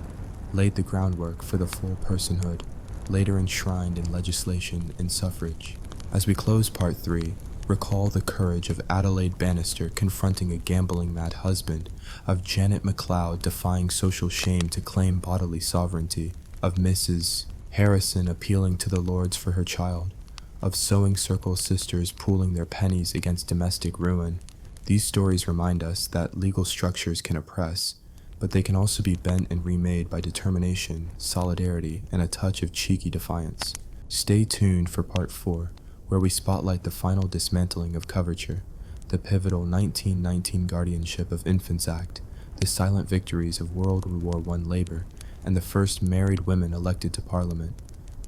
laid the groundwork for the full personhood, later enshrined in legislation and suffrage. As we close Part 3, recall the courage of Adelaide Bannister confronting a gambling-mad husband, of Janet MacLeod defying social shame to claim bodily sovereignty, of Mrs. Harrison appealing to the Lords for her child, of sewing circle sisters pooling their pennies against domestic ruin. These stories remind us that legal structures can oppress, but they can also be bent and remade by determination, solidarity, and a touch of cheeky defiance. Stay tuned for Part 4, where we spotlight the final dismantling of coverture, the pivotal 1919 Guardianship of Infants Act, the silent victories of World War I labor, and the first married women elected to Parliament.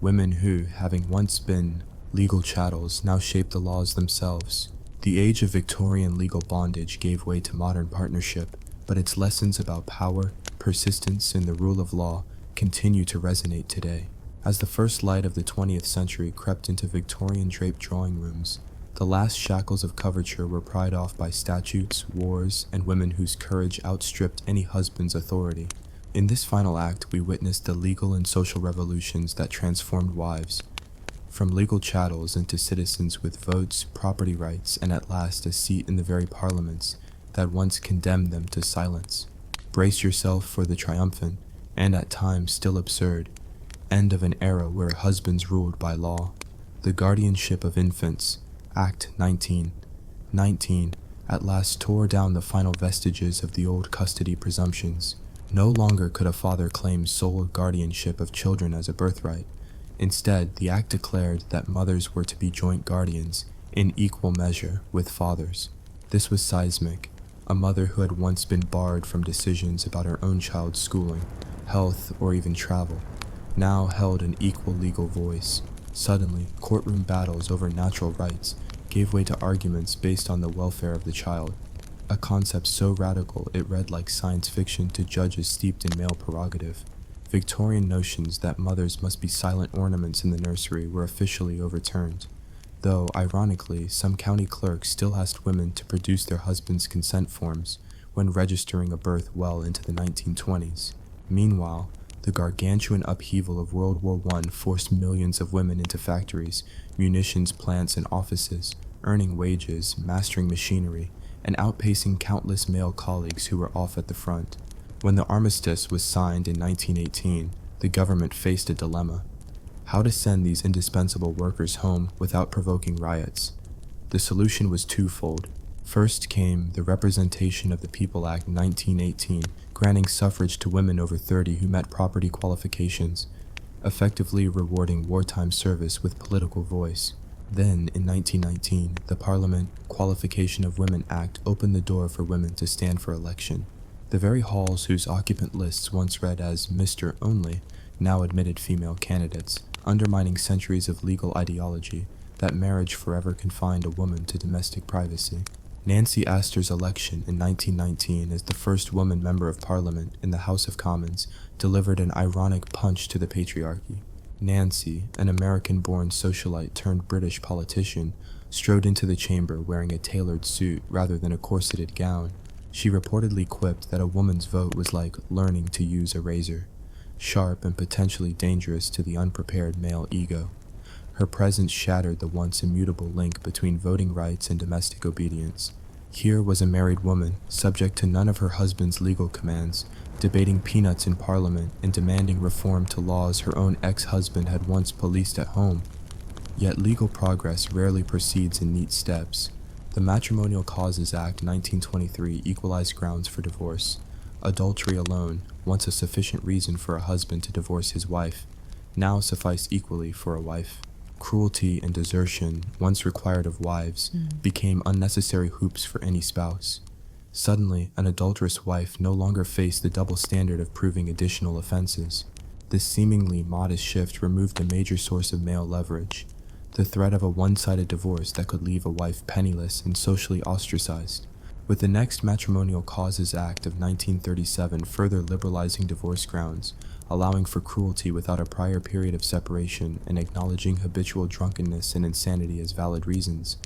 Women who, having once been legal chattels, now shape the laws themselves. The age of Victorian legal bondage gave way to modern partnership, but its lessons about power, persistence, and the rule of law continue to resonate today. As the first light of the 20th century crept into Victorian draped drawing rooms, the last shackles of coverture were pried off by statutes, wars, and women whose courage outstripped any husband's authority. In this final act, we witnessed the legal and social revolutions that transformed wives, from legal chattels into citizens with votes, property rights, and at last a seat in the very parliaments that once condemned them to silence. Brace yourself for the triumphant, and at times still absurd, end of an era where husbands ruled by law. The Guardianship of Infants, Act 1919, at last tore down the final vestiges of the old custody presumptions. No longer could a father claim sole guardianship of children as a birthright. Instead, the act declared that mothers were to be joint guardians, in equal measure, with fathers. This was seismic. A mother who had once been barred from decisions about her own child's schooling, health, or even travel, now held an equal legal voice. Suddenly, courtroom battles over natural rights gave way to arguments based on the welfare of the child, a concept so radical it read like science fiction to judges steeped in male prerogative. Victorian notions that mothers must be silent ornaments in the nursery were officially overturned, though, ironically, some county clerks still asked women to produce their husbands' consent forms when registering a birth well into the 1920s. Meanwhile, the gargantuan upheaval of World War I forced millions of women into factories, munitions plants, and offices, earning wages, mastering machinery, and outpacing countless male colleagues who were off at the front. When the armistice was signed in 1918, the government faced a dilemma: how to send these indispensable workers home without provoking riots. The solution was twofold. First came the Representation of the People Act 1918, granting suffrage to women over 30 who met property qualifications, effectively rewarding wartime service with political voice. Then, in 1919, the Parliament Qualification of Women Act opened the door for women to stand for election. The very halls whose occupant lists once read as Mr. Only now admitted female candidates, undermining centuries of legal ideology that marriage forever confined a woman to domestic privacy. Nancy Astor's election in 1919 as the first woman member of Parliament in the House of Commons delivered an ironic punch to the patriarchy. Nancy, an American-born socialite turned British politician, strode into the chamber wearing a tailored suit rather than a corseted gown, She reportedly quipped that a woman's vote was like learning to use a razor, sharp and potentially dangerous to the unprepared male ego. Her presence shattered the once immutable link between voting rights and domestic obedience. Here was a married woman, subject to none of her husband's legal commands, debating peanuts in Parliament and demanding reform to laws her own ex-husband had once policed at home. Yet legal progress rarely proceeds in neat steps. The Matrimonial Causes Act 1923 equalized grounds for divorce. Adultery alone, once a sufficient reason for a husband to divorce his wife, now suffice equally for a wife. Cruelty and desertion, once required of wives, became unnecessary hoops for any spouse. Suddenly, an adulterous wife no longer faced the double standard of proving additional offenses. This seemingly modest shift removed a major source of male leverage, the threat of a one-sided divorce that could leave a wife penniless and socially ostracized. With the next Matrimonial Causes Act of 1937 further liberalizing divorce grounds, allowing for cruelty without a prior period of separation and acknowledging habitual drunkenness and insanity as valid reasons,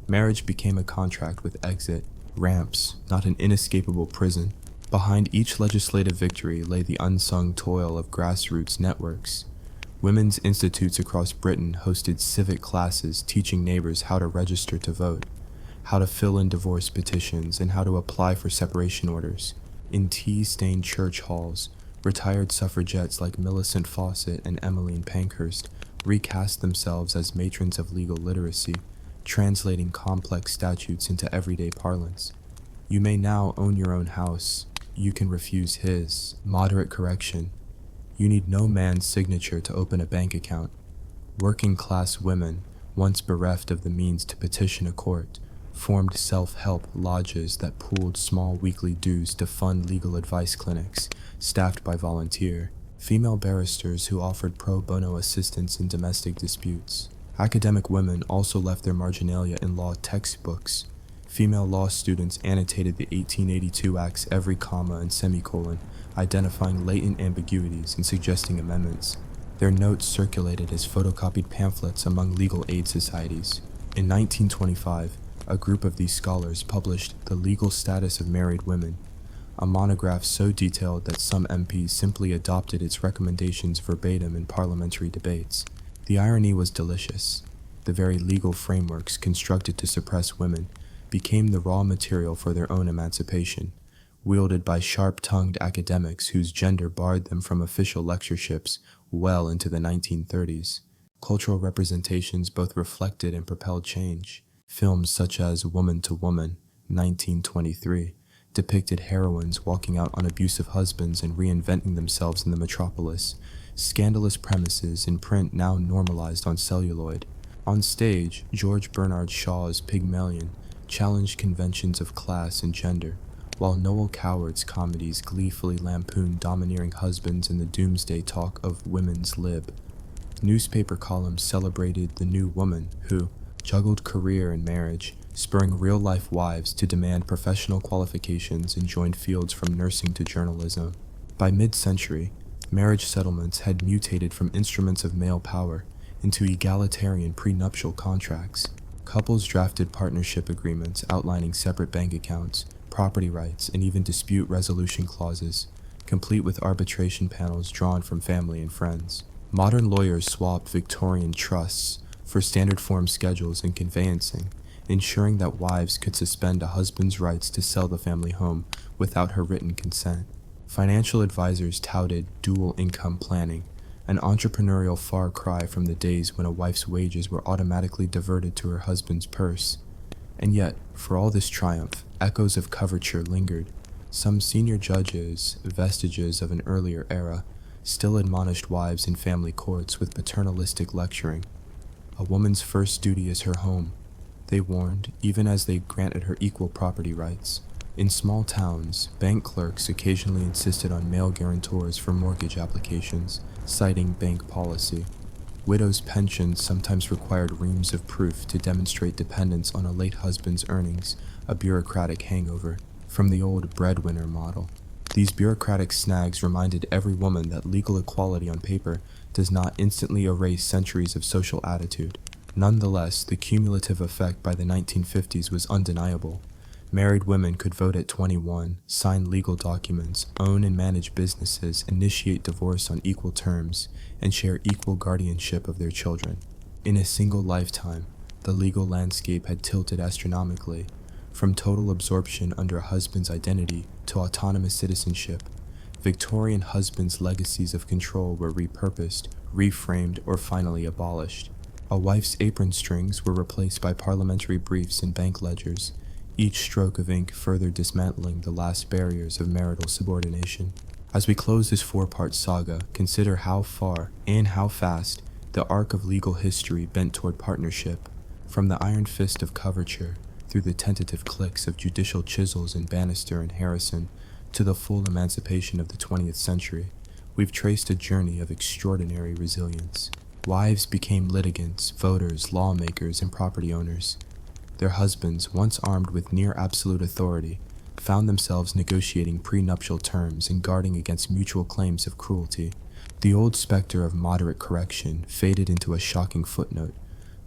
marriage became a contract with exit ramps, not an inescapable prison. Behind each legislative victory lay the unsung toil of grassroots networks. Women's institutes across Britain hosted civic classes teaching neighbors how to register to vote, how to fill in divorce petitions, and how to apply for separation orders. In tea-stained church halls, retired suffragettes like Millicent Fawcett and Emmeline Pankhurst recast themselves as matrons of legal literacy, translating complex statutes into everyday parlance. You may now own your own house. You can refuse his. Moderate correction. You need no man's signature to open a bank account. Working-class women, once bereft of the means to petition a court, formed self-help lodges that pooled small weekly dues to fund legal advice clinics, staffed by volunteer female barristers who offered pro bono assistance in domestic disputes. Academic women also left their marginalia in law textbooks. Female law students annotated the 1882 Act's every comma and semicolon, identifying latent ambiguities and suggesting amendments. Their notes circulated as photocopied pamphlets among legal aid societies. In 1925, a group of these scholars published The Legal Status of Married Women, a monograph so detailed that some MPs simply adopted its recommendations verbatim in parliamentary debates. The irony was delicious. The very legal frameworks constructed to suppress women became the raw material for their own emancipation, wielded by sharp-tongued academics whose gender barred them from official lectureships well into the 1930s. Cultural representations both reflected and propelled change. Films such as Woman to Woman, 1923, depicted heroines walking out on abusive husbands and reinventing themselves in the metropolis. Scandalous premises in print now normalized on celluloid. On stage, George Bernard Shaw's Pygmalion challenged conventions of class and gender, while Noel Coward's comedies gleefully lampooned domineering husbands and the doomsday talk of women's lib. Newspaper columns celebrated the new woman who juggled career and marriage, spurring real-life wives to demand professional qualifications and join fields from nursing to journalism. By mid-century, marriage settlements had mutated from instruments of male power into egalitarian prenuptial contracts. Couples drafted partnership agreements outlining separate bank accounts, property rights, and even dispute resolution clauses, complete with arbitration panels drawn from family and friends. Modern lawyers swapped Victorian trusts for standard form schedules and conveyancing, ensuring that wives could suspend a husband's rights to sell the family home without her written consent. Financial advisors touted dual income planning, an entrepreneurial far cry from the days when a wife's wages were automatically diverted to her husband's purse. And yet, for all this triumph, echoes of coverture lingered. Some senior judges, vestiges of an earlier era, still admonished wives in family courts with paternalistic lecturing. A woman's first duty is her home, they warned, even as they granted her equal property rights. In small towns, bank clerks occasionally insisted on male guarantors for mortgage applications, citing bank policy. Widows' pensions sometimes required reams of proof to demonstrate dependence on a late husband's earnings, a bureaucratic hangover from the old breadwinner model. These bureaucratic snags reminded every woman that legal equality on paper does not instantly erase centuries of social attitude. Nonetheless, the cumulative effect by the 1950s was undeniable. Married women could vote at 21, sign legal documents, own and manage businesses, initiate divorce on equal terms, and share equal guardianship of their children. In a single lifetime, the legal landscape had tilted astronomically, from total absorption under a husband's identity to autonomous citizenship. Victorian husbands' legacies of control were repurposed, reframed, or finally abolished. A wife's apron strings were replaced by parliamentary briefs and bank ledgers, each stroke of ink further dismantling the last barriers of marital subordination. As we close this four-part saga, consider how far and how fast the arc of legal history bent toward partnership, from the iron fist of coverture through the tentative clicks of judicial chisels in Bannister and Harrison to the full emancipation of the 20th century. We've traced a journey of extraordinary resilience. Wives became litigants, voters, lawmakers, and property owners. Their husbands, once armed with near absolute authority, found themselves negotiating prenuptial terms and guarding against mutual claims of cruelty. The old specter of moderate correction faded into a shocking footnote.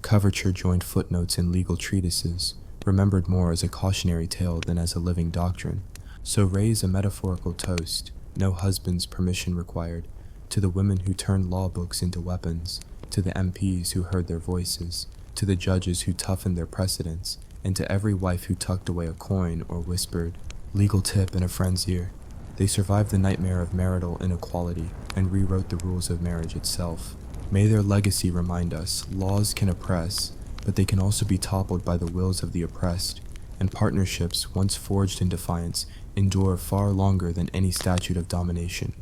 Coverture joined footnotes in legal treatises, remembered more as a cautionary tale than as a living doctrine. So raise a metaphorical toast, no husband's permission required, to the women who turned law books into weapons, to the MPs who heard their voices, to the judges who toughened their precedents, and to every wife who tucked away a coin or whispered, "Legal tip," in a friend's ear. They survived the nightmare of marital inequality and rewrote the rules of marriage itself. May their legacy remind us, laws can oppress, but they can also be toppled by the wills of the oppressed, and partnerships, once forged in defiance, endure far longer than any statute of domination.